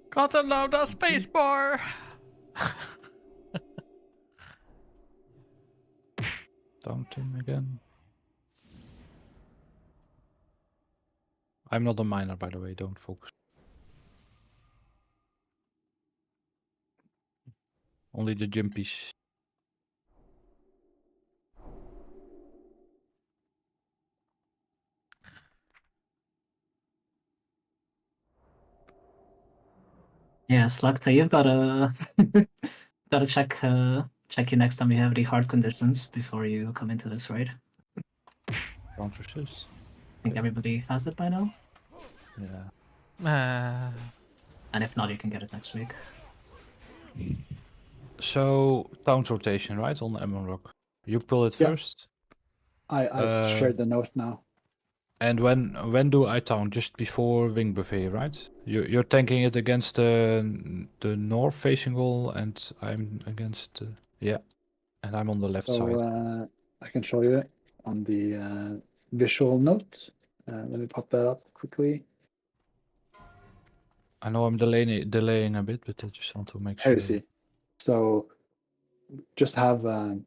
Gotta load a spacebar. Taunt him again. I'm not a miner, by the way. Don't focus. Only the jumpies. Yeah, Slugta, you've gotta gotta check you next time you have the hard conditions before you come into this raid. Don't resist. think everybody has it by now. Yeah. And if not, you can get it next week. So taunt rotation, right, on Emerald Rock. You pull it Yeah. first. I shared the note now. And when do I taunt? Just before Wing Buffet, right? You're tanking it against the north facing wall, and I'm against yeah, and I'm on the left side. So I can show you it on the visual note. Let me pop that up quickly. I know I'm delaying a bit, but I just want to make Here sure. you see. So just have the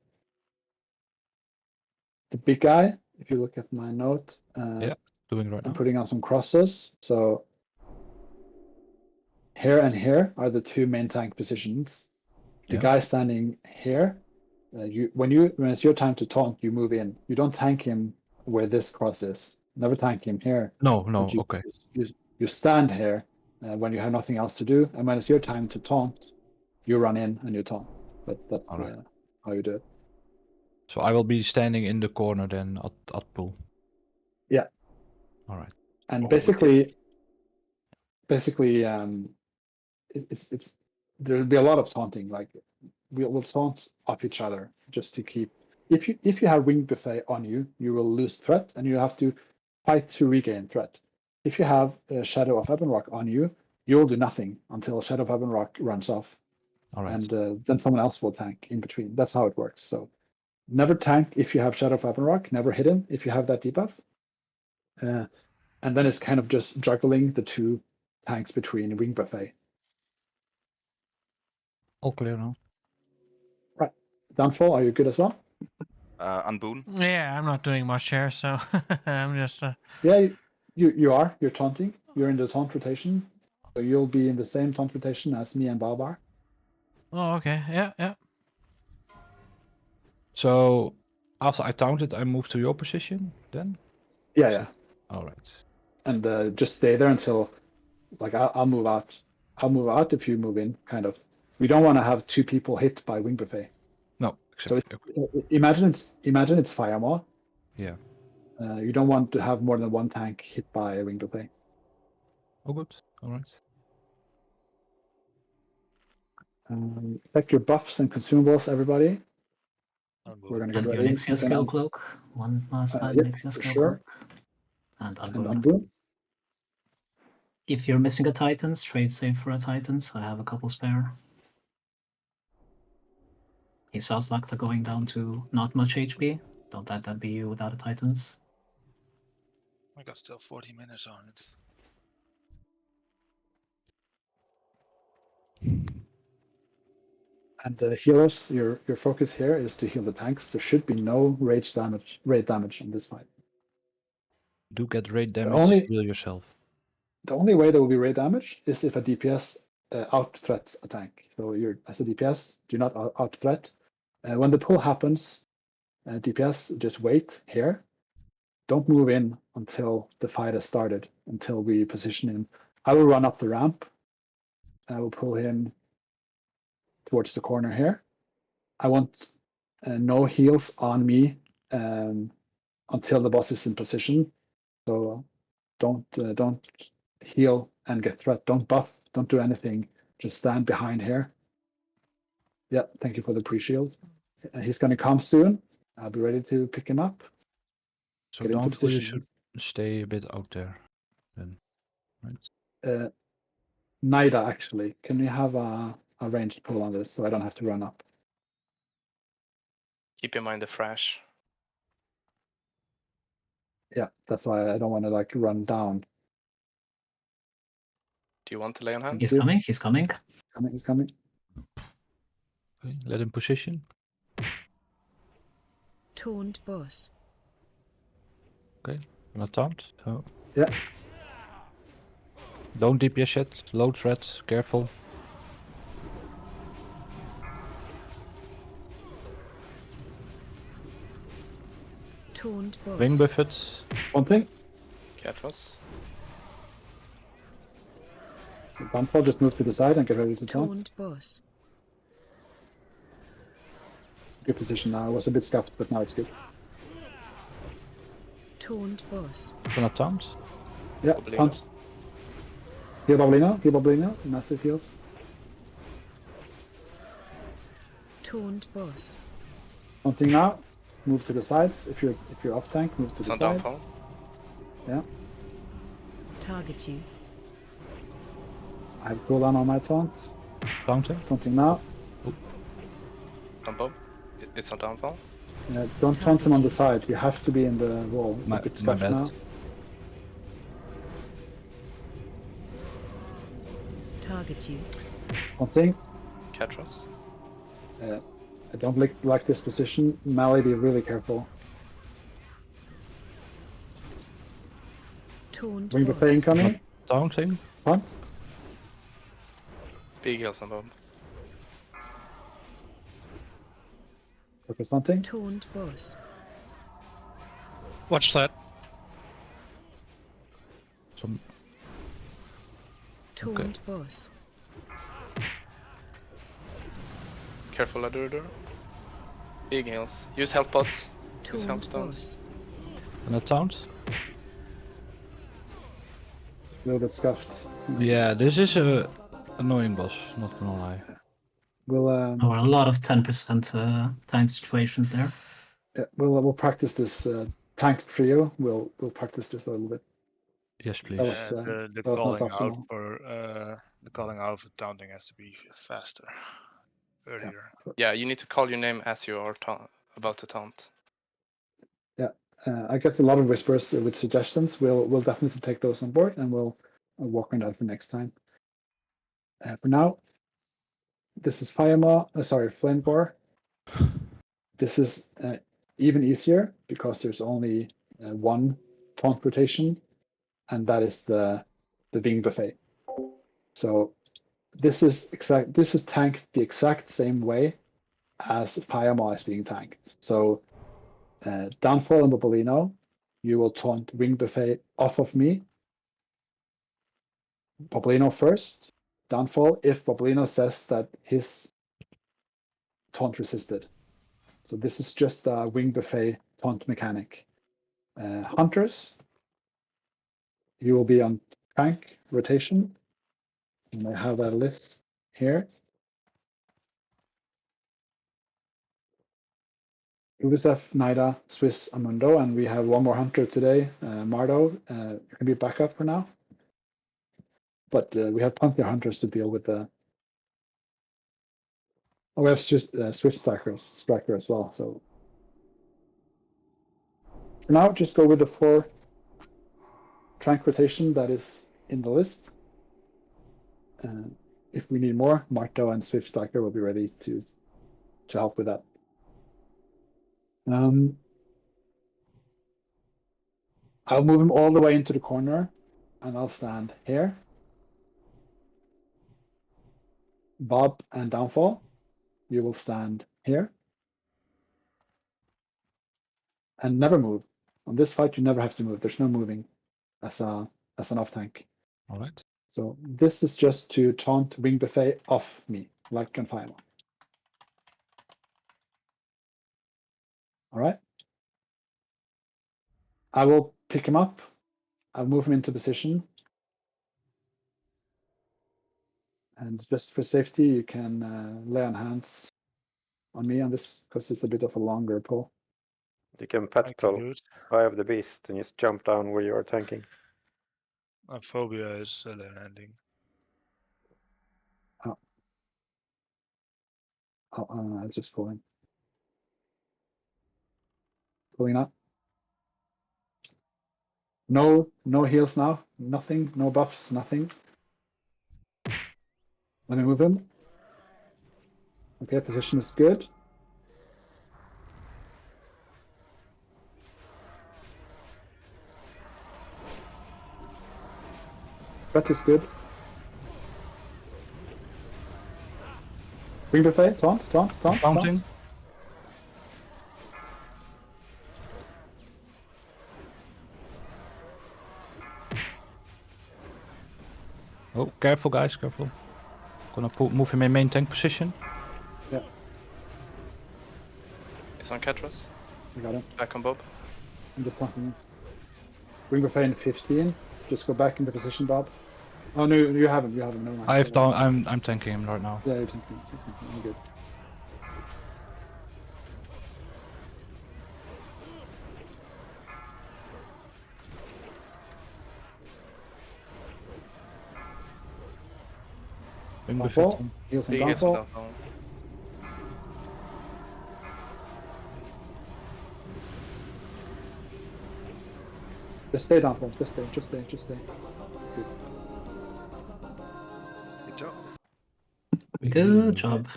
big guy. If you look at my note, yeah, doing right I'm now. putting on some crosses. So here and here are the two main tank positions. The Yeah. guy standing here, when it's your time to taunt, you move in. You don't tank him where this cross is. Never tank him here. No, But okay. You stand here when you have nothing else to do, and when it's your time to taunt, you run in and you taunt. That's All right. how you do it. So I will be standing in the corner then at pool. Yeah. All right. And basically, it's there'll be a lot of taunting. Like we'll taunt off each other just to keep. If you have Wing Buffet on you, you will lose threat, and you have to fight to regain threat. If you have Shadow of Ebonrock on you, you will do nothing until Shadow of Ebonrock runs off. All right. And then someone else will tank in between. That's how it works. So never tank if you have Shadow of Ebonrock. Never hit him if you have that debuff. And then it's kind of just juggling the two tanks between Wing Buffet. All clear now. Right. Downfall, are you good as well? On Boone. Yeah, I'm not doing much here, so I'm just. Yeah, you are. You're taunting. You're in the taunt rotation. So you'll be in the same taunt rotation as me and Bob are. Oh, okay. Yeah. So after I taunted, I move to your position then? Yeah. All right. And just stay there until, like, I'll move out. I'll move out if you move in, kind of. We don't want to have two people hit by Wing Buffet. No, exactly. So imagine it's Firemaw. Yeah. You don't want to have more than one tank hit by a Wing Buffet. Oh, good. All right. Check your buffs and consumables, everybody. We're gonna get And your ready. Nixia Scale Cloak. One last time, Yep, Nixia for Scale sure. Cloak. And And Unboon. Unboon. If you're missing a Titans, trade save for a Titans. I have a couple spare. He saw Slacta going down to not much HP. Don't let that be you without a Titans. I got still 40 minutes on it. And the healers, your focus here is to heal the tanks. There should be no raid damage on this fight. Do get raid damage, heal yourself. The only way there will be raid damage is if a DPS out threats a tank. So you're as a DPS, do not out threat. When the pull happens, DPS just wait here. Don't move in until the fight has started, until we position him. I will run up the ramp. I will pull him towards the corner here. I want no heals on me until the boss is in position. So don't heal and get threat. Don't buff. Don't do anything. Just stand behind here. Yeah, thank you for the pre-shield. He's going to come soon. I'll be ready to pick him up. So Get into Downfall, you position. should stay a bit out there then, right? Nida, actually, can we have a ranged pull on this so I don't have to run up? Keep in mind the Thrash. Yeah, that's why I don't want to like run down. Do you want to lay on hand? He's coming. He's coming. He's coming. Okay, let him position. Taunt boss. Okay, I'm not taunt. So yeah. Don't DPS yet. Low threat. Careful. Taunt boss. Wing buffet. One thing. Catwas. Downfall, just move to the side and get ready to taunt. Taunt boss. Good position now. I was a bit scuffed, but now it's good. Taunt boss. Gonna taunt. Yeah, taunt. Heal Boblino, massive heals. Taunt boss. Taunting now. Move to the sides. If you're off tank, move to the Some sides. downfall. Yeah. Target you. I have cooldown on my taunt. Taunting. Taunting now. On Bob. It's on downfall. Yeah, don't taunt him on the side. You have to be in the wall. It's My a bit bad. scuffed now. Target you. Taunting. Catch us. I don't like this position. Mally, be really careful. Taunt Ring the boss. Fae incoming. Taunting. Taunt. Big heals on Bob. Focus taunting. Taunt boss. Watch that. Some. Taunt boss. Careful, Adurador. Big heals. Use health pots. Use health Taunt stones. boss. Gonna taunt. A little bit scuffed. Yeah, this is a annoying boss. Not gonna lie. We'll Oh, a lot of 10% tank situations there. yeah, we'll practice this tank trio. We'll practice this a little bit. Yes, please. That was, The that was not calling out optimal. for the calling out for taunting has to be faster, earlier. Yeah, you need to call your name as you are about to taunt. Yeah, I guess a lot of whispers with suggestions. We'll definitely take those on board, and we'll work on that for next time. For now, this is Flame Gore. This is even easier because there's only one taunt rotation, and that is the Wing Buffet. So this is tanked the exact same way as Firemaw is being tanked. So Downfall and Bobolino, you will taunt Wing Buffet off of me. Bobolino first. Downfall if Bobolino says that his taunt resisted. So this is just a Wing Buffet taunt mechanic. Hunters, you will be on tank rotation. And I have a list here. Ubisef, Nida, Swiss, Amundo, and we have one more hunter today, Mardo. You can be backup for now. But we have plenty of hunters to deal with the. Oh, we have Swift Striker as well. So for now, just go with the 4 tank rotation that is in the list. If we need more, Marto and Swift Striker will be ready to help with that. I'll move him all the way into the corner, and I'll stand here. Bob and Downfall, you will stand here. And never move. On this fight, you never have to move. There's no moving as an off tank. All right. So this is just to taunt Wing Buffet off me, like on Firemaw. All right. I will pick him up. I'll move him into position. And just for safety, you can lay on hands on me on this, because it's a bit of a longer pull. You can pet pull Eye of the Beast and just jump down where you are tanking. Phobia is an ending. I'll just pull in. Pulling up. No heals now. Nothing. No buffs. Nothing. Let me move him. Okay, position is good. Threat is good. Wing Buffet, taunt. Taunting. Oh, careful guys, careful. Gonna move him in main tank position. Yeah. He's on Ketras. I got him. Back on Bob. I'm just planting him. Wing buffet in 15. Just go back into position, Bob. Oh no, you haven't. You haven't. No, mind. I've done. I'm tanking him right now. Yeah, you're tanking. I'm good. Wing buffet. Downfall. Heals and Big hits from downfall. downfall. Just stay downfall. Just stay. Good. Good job. Good job.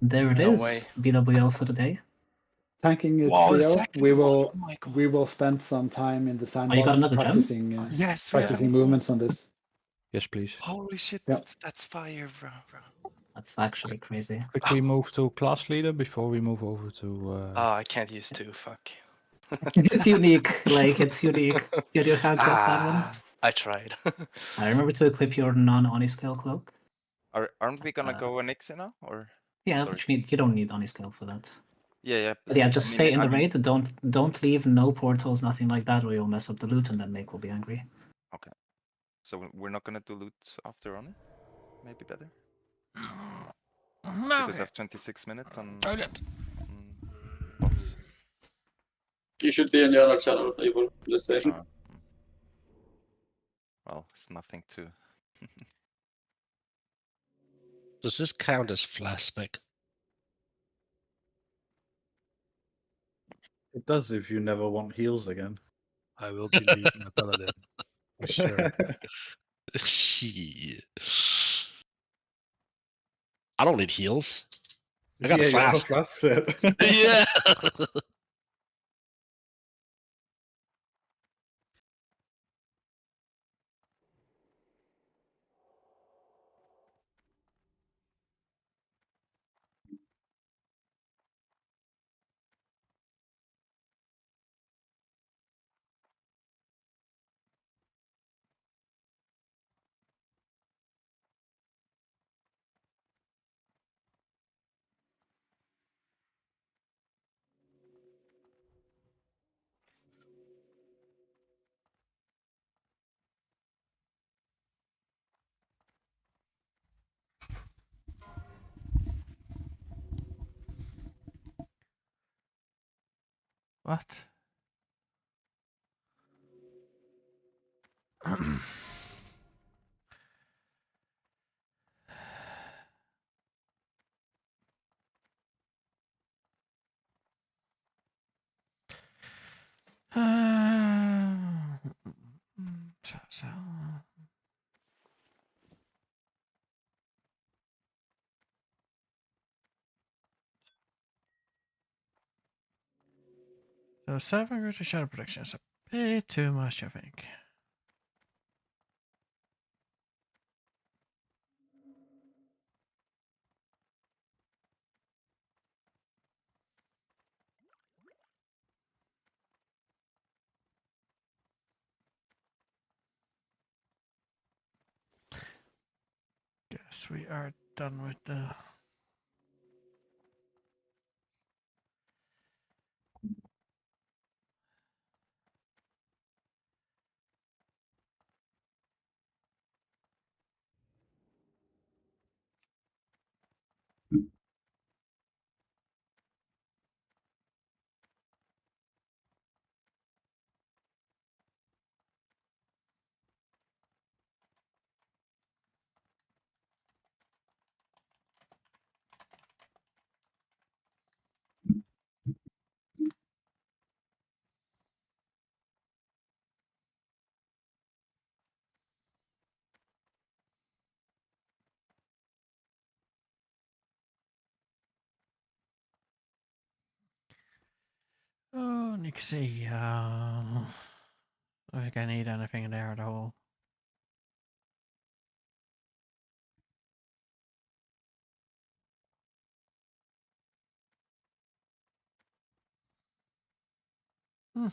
There it No is. way. BWL for the day. Tanking it Whoa, the trio. second We one, will oh my God. we will spend some time in the Oh, you got sandbox another gem? practicing Yes, we have practicing another one. movements on this. Yes, please. Holy shit, Yeah. that's fire, bro. That's actually crazy. Quickly move to class leader before we move over to. Oh, I can't use 2, fuck. It's unique. Like, it's unique. Get your hands off that one. I tried. I remember to equip your non-Oni scale cloak. Aren't we gonna go an Nixie now, or? Yeah, Sorry. but you don't need Oni scale for that. Yeah. But yeah, just I mean, stay in the raid. Don't leave. No portals, nothing like that, or you'll mess up the loot, and then Make will be angry. Okay. So we're not gonna do loot after on it? Maybe better? Because I have 26 minutes on box. You should be in the other channel, Evil. Just saying. Well, it's nothing to. Does this count as flashback? It does if you never want heals again. I will delete my paladin. For sure. Shit. I don't need heals. I got Yeah, a you have a flask. flask set. Yeah. What? So 7 root to shadow protection is a bit too much, I think. Guess we are done with the. Oh, Nixie. I don't think I need anything there at all. Hmm.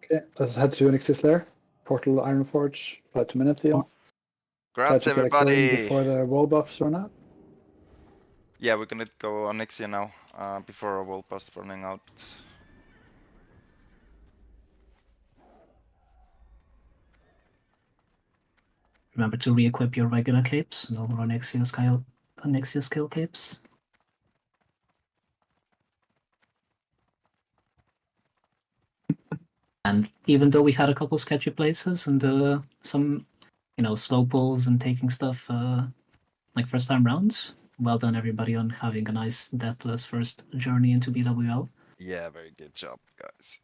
Okay, let's head to Onyxia's lair. Portal Ironforge, fly to Minithio. Try Congrats, to get a killing everybody! before the wall buffs run out. Yeah, we're gonna go on Onyxia now, before our wall pass running out. Remember to re-equip your regular capes. No more Onyxia skill capes. And even though we had a couple sketchy places and some, slow pulls and taking stuff like first time rounds, well done everybody on having a nice deathless first journey into BWL. Yeah, very good job, guys.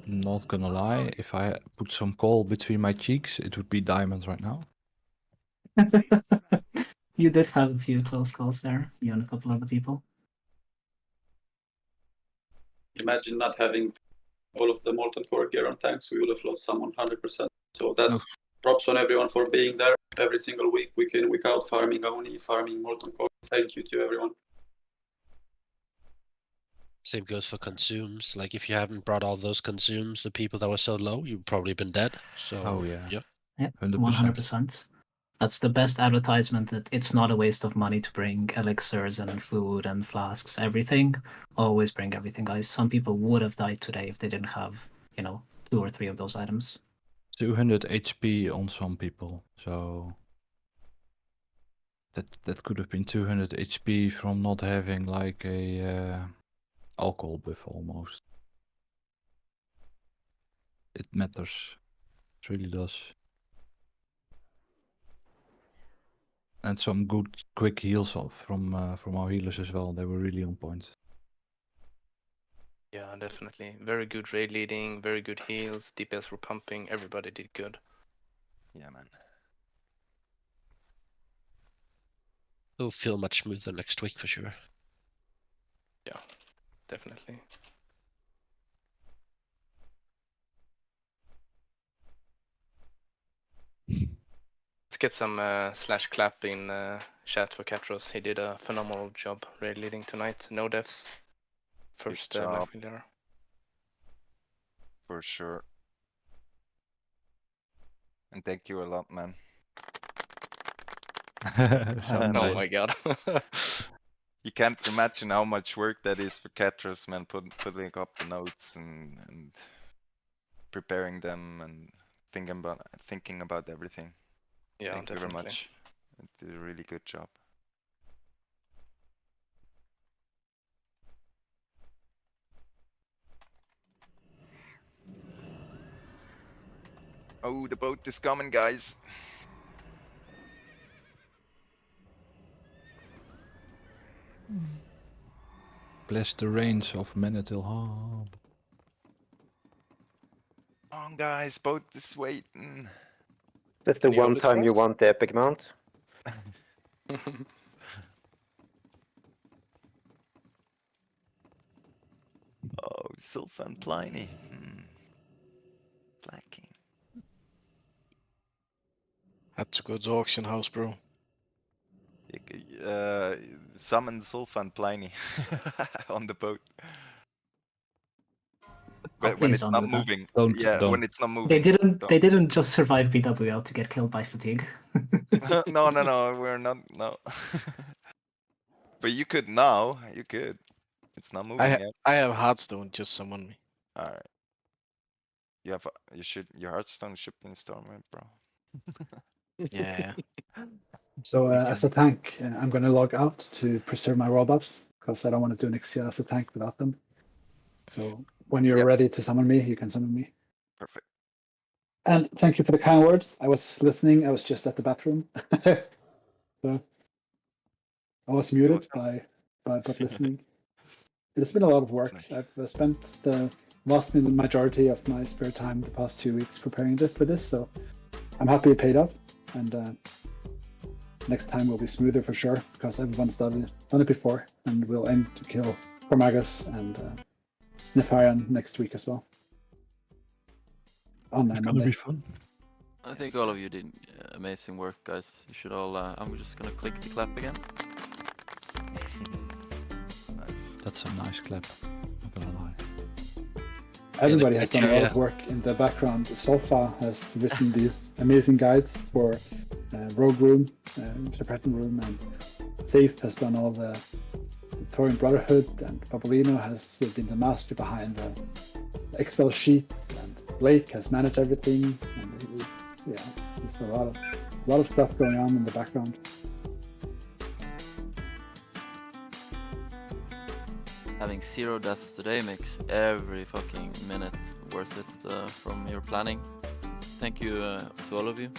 Not gonna lie, if I put some coal between my cheeks, it would be diamonds right now. You did have a few close calls there, you and a couple other people. Imagine not having all of the molten core gear on tanks, we would have lost someone 100%. So that's props on everyone for being there every single week in, week out, farming Oni, farming molten core. Thank you to everyone. Same goes for consumes. Like if you haven't brought all those consumes, the people that were so low, you've probably been dead. So Oh yeah. Yeah, 100%. 100%. That's the best advertisement, that it's not a waste of money to bring elixirs and food and flasks, everything. Always bring everything, guys. Some people would have died today if they didn't have, 2 or 3 of those items. 200 HP on some people, so that could have been 200 HP from not having like a alcohol buff almost. It matters. It really does. And some good quick heals off from our healers as well. They were really on point. Yeah, definitely. Very good raid leading, very good heals, DPS were pumping, everybody did good. Yeah, man. it'll feel much smoother next week for sure. Yeah, definitely. Let's get some slash clap in chat for Katros. He did a phenomenal job raid leading tonight. No deaths. First job. black leader. For sure. And thank you a lot, man. So Oh my god. You can't imagine how much work that is for Katros, man, putting up the notes and preparing them and thinking about everything. Yeah, Thank you definitely. very much. You did a really good job. Oh, the boat is coming, guys. Bless the rains of Manitil Hub. Come on, guys, boat is waiting. That's the Can you one hold it time for you us? want the epic mount. Oh, Sylph and Pliny. Flacking. Had to go to auction house, bro. Summon Sylph and Pliny on the boat. When please it's don't not do that. moving. Don't. When it's not moving. They didn't. don't. They didn't just survive BWL to get killed by fatigue. No, we're not. No. But you could now. You could. It's not moving yet. I have Hearthstone, just summon me. All right. Your Hearthstone should be in Stormwind, bro. Yeah. So as a tank, I'm going to log out to preserve my raw buffs because I don't want to do Onyxia as a tank without them. So when you're ready to summon me, you can summon me. Perfect. And thank you for the kind words. I was listening. I was just at the bathroom. So I was muted by listening. It's been a lot of work. I've spent the vast majority of my spare time the past 2 weeks preparing for this, so I'm happy it paid off. And next time will be smoother for sure because everyone's done it before, and we'll aim to kill Cormagus and Nefarian next week as well. On It's gonna Monday. be fun. I think all of you did amazing work, guys. You should all. I'm just gonna click the clap again. Nice. That's a nice clap. Not gonna lie. Everybody has done a lot of work in the background. Solfa has written these amazing guides for Rogue Room, Interpreting Room, and Safe has done all the Taurian Brotherhood, and Papolino has been the master behind the Excel sheets, and Blake has managed everything. And it's a lot of stuff going on in the background. Having 0 deaths today makes every fucking minute worth it from your planning. Thank you to all of you.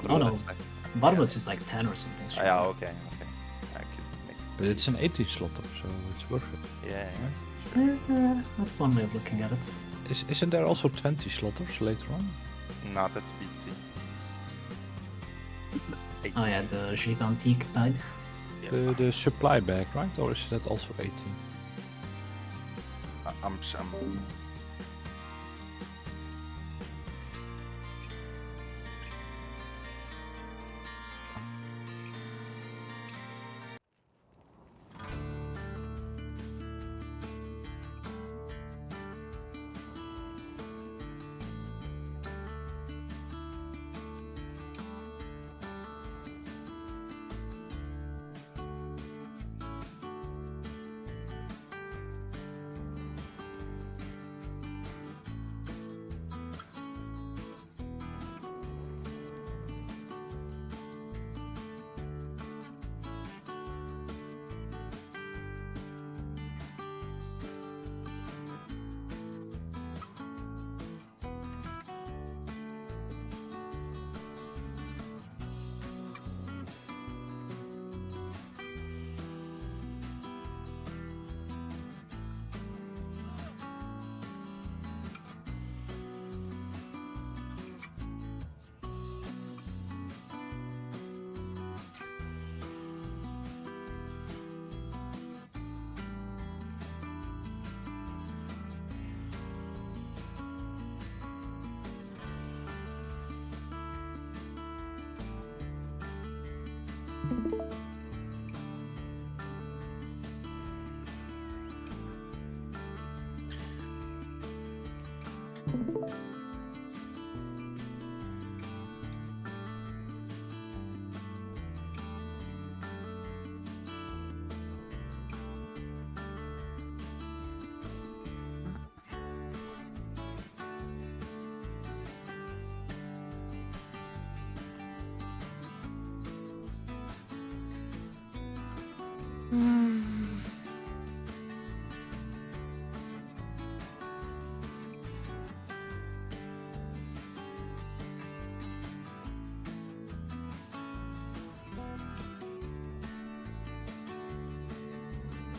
Oh no, Barbus is like 10 or something. Oh, yeah, okay. But it's an 80 slotter, so it's worth it. Yeah. Yeah, that's one way of looking at it. Isn't there also 20 slotters later on? No, that's BC. Oh yeah, the Sheet Antique bag. The supply bag, right? Or is that also 18? I'm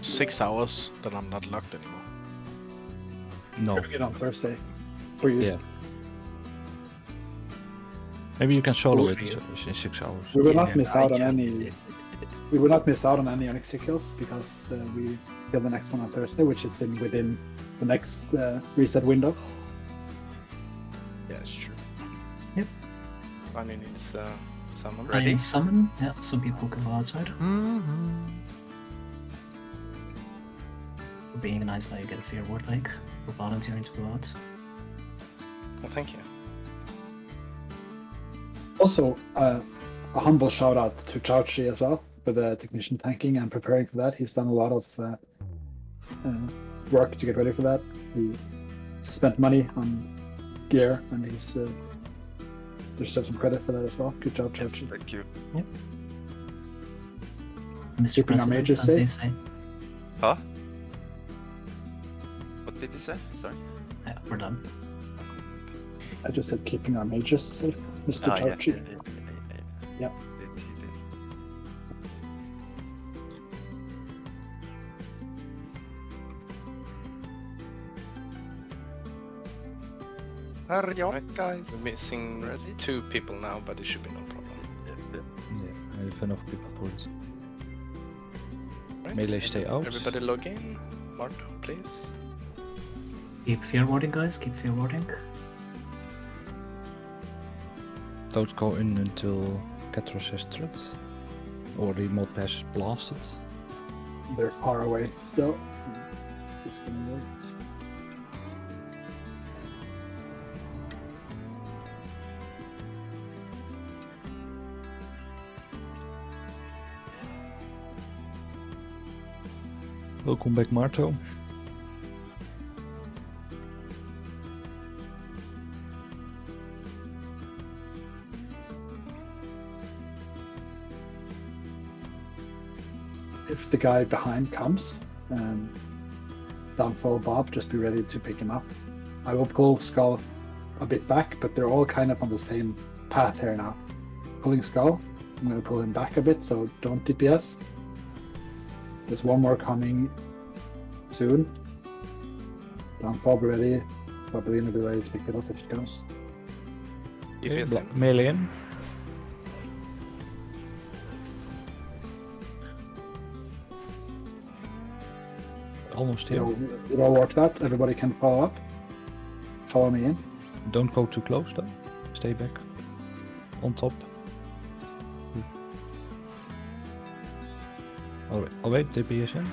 6 hours, then I'm not locked anymore. No. Doing it on Thursday. For you. Yeah. Maybe you can solo it For you. in 6 hours. We will not miss out on any. We will not miss out on any Onyxia kills because we kill the next one on Thursday, which is within the next reset window. Yeah, it's true. Yep. Bunny needs summon. I need summon. Yeah, so people can go outside. For being a nice guy, you get a fear ward like for volunteering to go out. Well, thank you. Also, a humble shout out to Chauchi as well for the technician tanking and preparing for that. He's done a lot of work to get ready for that. He spent money on gear, and he's deserves some credit for that as well. Good job, Chauchi. Thank you. Yep. Mr. Keeping our President, mages as they safe. say. Huh? What did you say? Sorry. Yeah, we're done. I just said keeping our mages safe, Mr. Ah, yeah, Chauchi. yeah. Yeah. Hurry up, Right, guys. We're missing 2 people now, but it should be no problem. Yeah, I have enough people for it. Right. Melee stay out. Everybody log in. Marto, please. Keep fear warding, guys. Keep fear warding. Don't go in until Ketros has threat. Or the mod pass is blasted. They're far away still. Just gonna wait. Welcome back, Marto. If the guy behind comes, downfall Bob, just be ready to pick him up. I will pull Skull a bit back, but they're all kind of on the same path here now. Pulling Skull, I'm going to pull him back a bit, so don't DPS. There's one more coming soon. Downfall be ready. Babylina will be ready to pick it up if it comes. Okay, melee in. Almost here. It all worked out. Everybody can follow up. Follow me in. Don't go too close though. Stay back. On top. I'll wait, DPS in.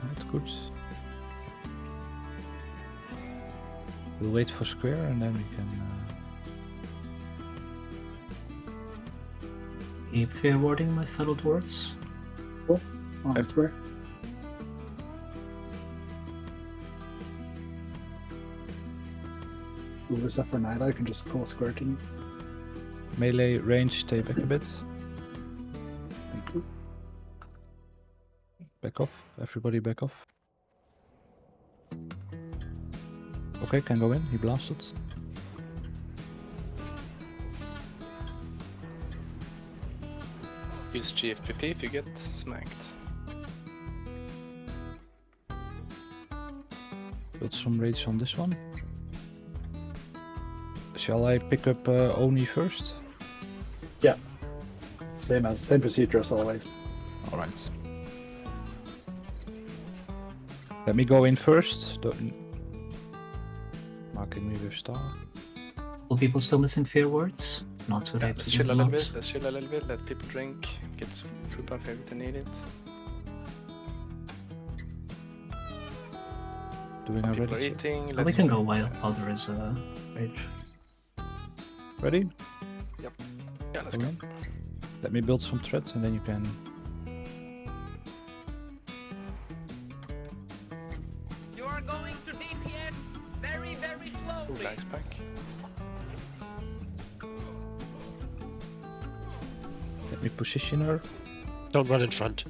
That's good. We'll wait for square and then we can... Keep fear warding, my fellow dwarves. Cool. On square. Whoever's up for night, I can just pull square to you. Melee range, stay back a bit. Thank you. Back off. Everybody back off. Okay, can go in. He blasted. Use GFPP if you get smacked. Build some raids on this one. Shall I pick up Oni first? Yeah. Same procedure as always. Alright. Let me go in first. Don't... Marking me with star. Will people still missing fear words? Not too late Let's to chill do a little that. bit. Let's chill a little bit. Let people drink. Get some fruit buff if they need it. Doing People are already. eating. Well, we Let's can go while there is a rage. Ready? Yep. Yeah, let's Come go. on. Let me build some threads and then you can. You are going to DPS very, very slowly. Flags back. Let me position her. Don't run in front.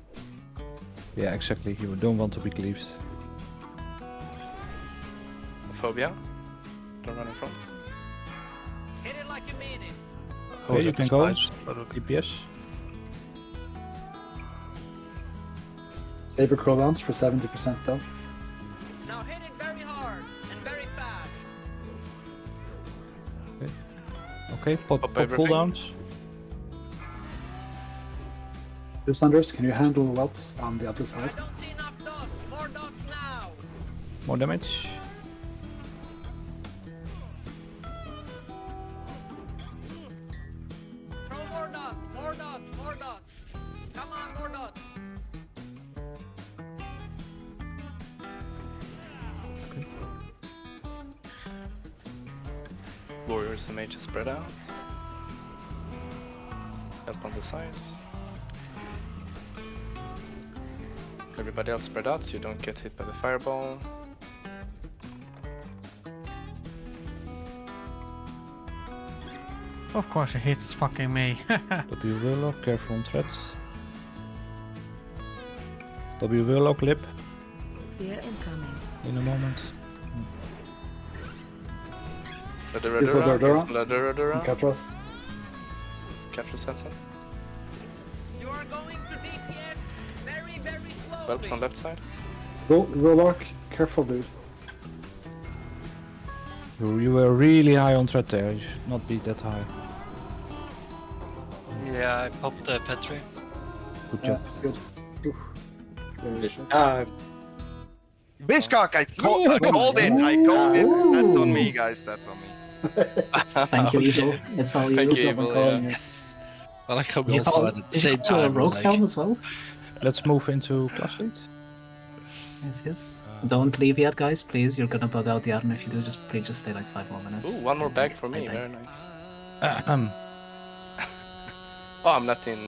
Yeah, exactly. You don't want to be cleaved. Phobia. Don't run in front. Hit it like you mean it. Okay, you can go. Spies. DPS. Saber cooldowns for 70% though. Now hit it very hard and very fast. Okay, pop everything. cooldowns. Two Thunders, can you handle whelps on the other side? Don't see enough dots. More dots now. More damage. Throw more dots. More dots. More dots. Come on, more dots. Warriors and mages spread out. Help on the sides. Everybody else spread out so you don't get hit by the fireball. Of course it hits fucking me. W Warlock, careful on threats. W Warlock lip Fear incoming. in a moment. Ladura. Katros. Katros has it. You are going to DPS very, very slowly. Whelps on left side. Warlock, careful dude. You were really high on threat there. You should not be that high. Yeah, I popped the Petri. Good job. That's good. Oof. Bishcock, I called it. I called it. That's on me, guys. That's on me. Thank you, Evil. It's all you. Thank you, Evil. Yes. I like how we all saw it at the same A time. rogue like- helm as well. Let's move into class lead. Yes, yes. Don't leave yet, guys. Please, you're gonna bug out the Arn. If you do, please just stay like 5 more minutes. Ooh, one more bag for me. Bye-bye. Very nice. Oh, I'm not in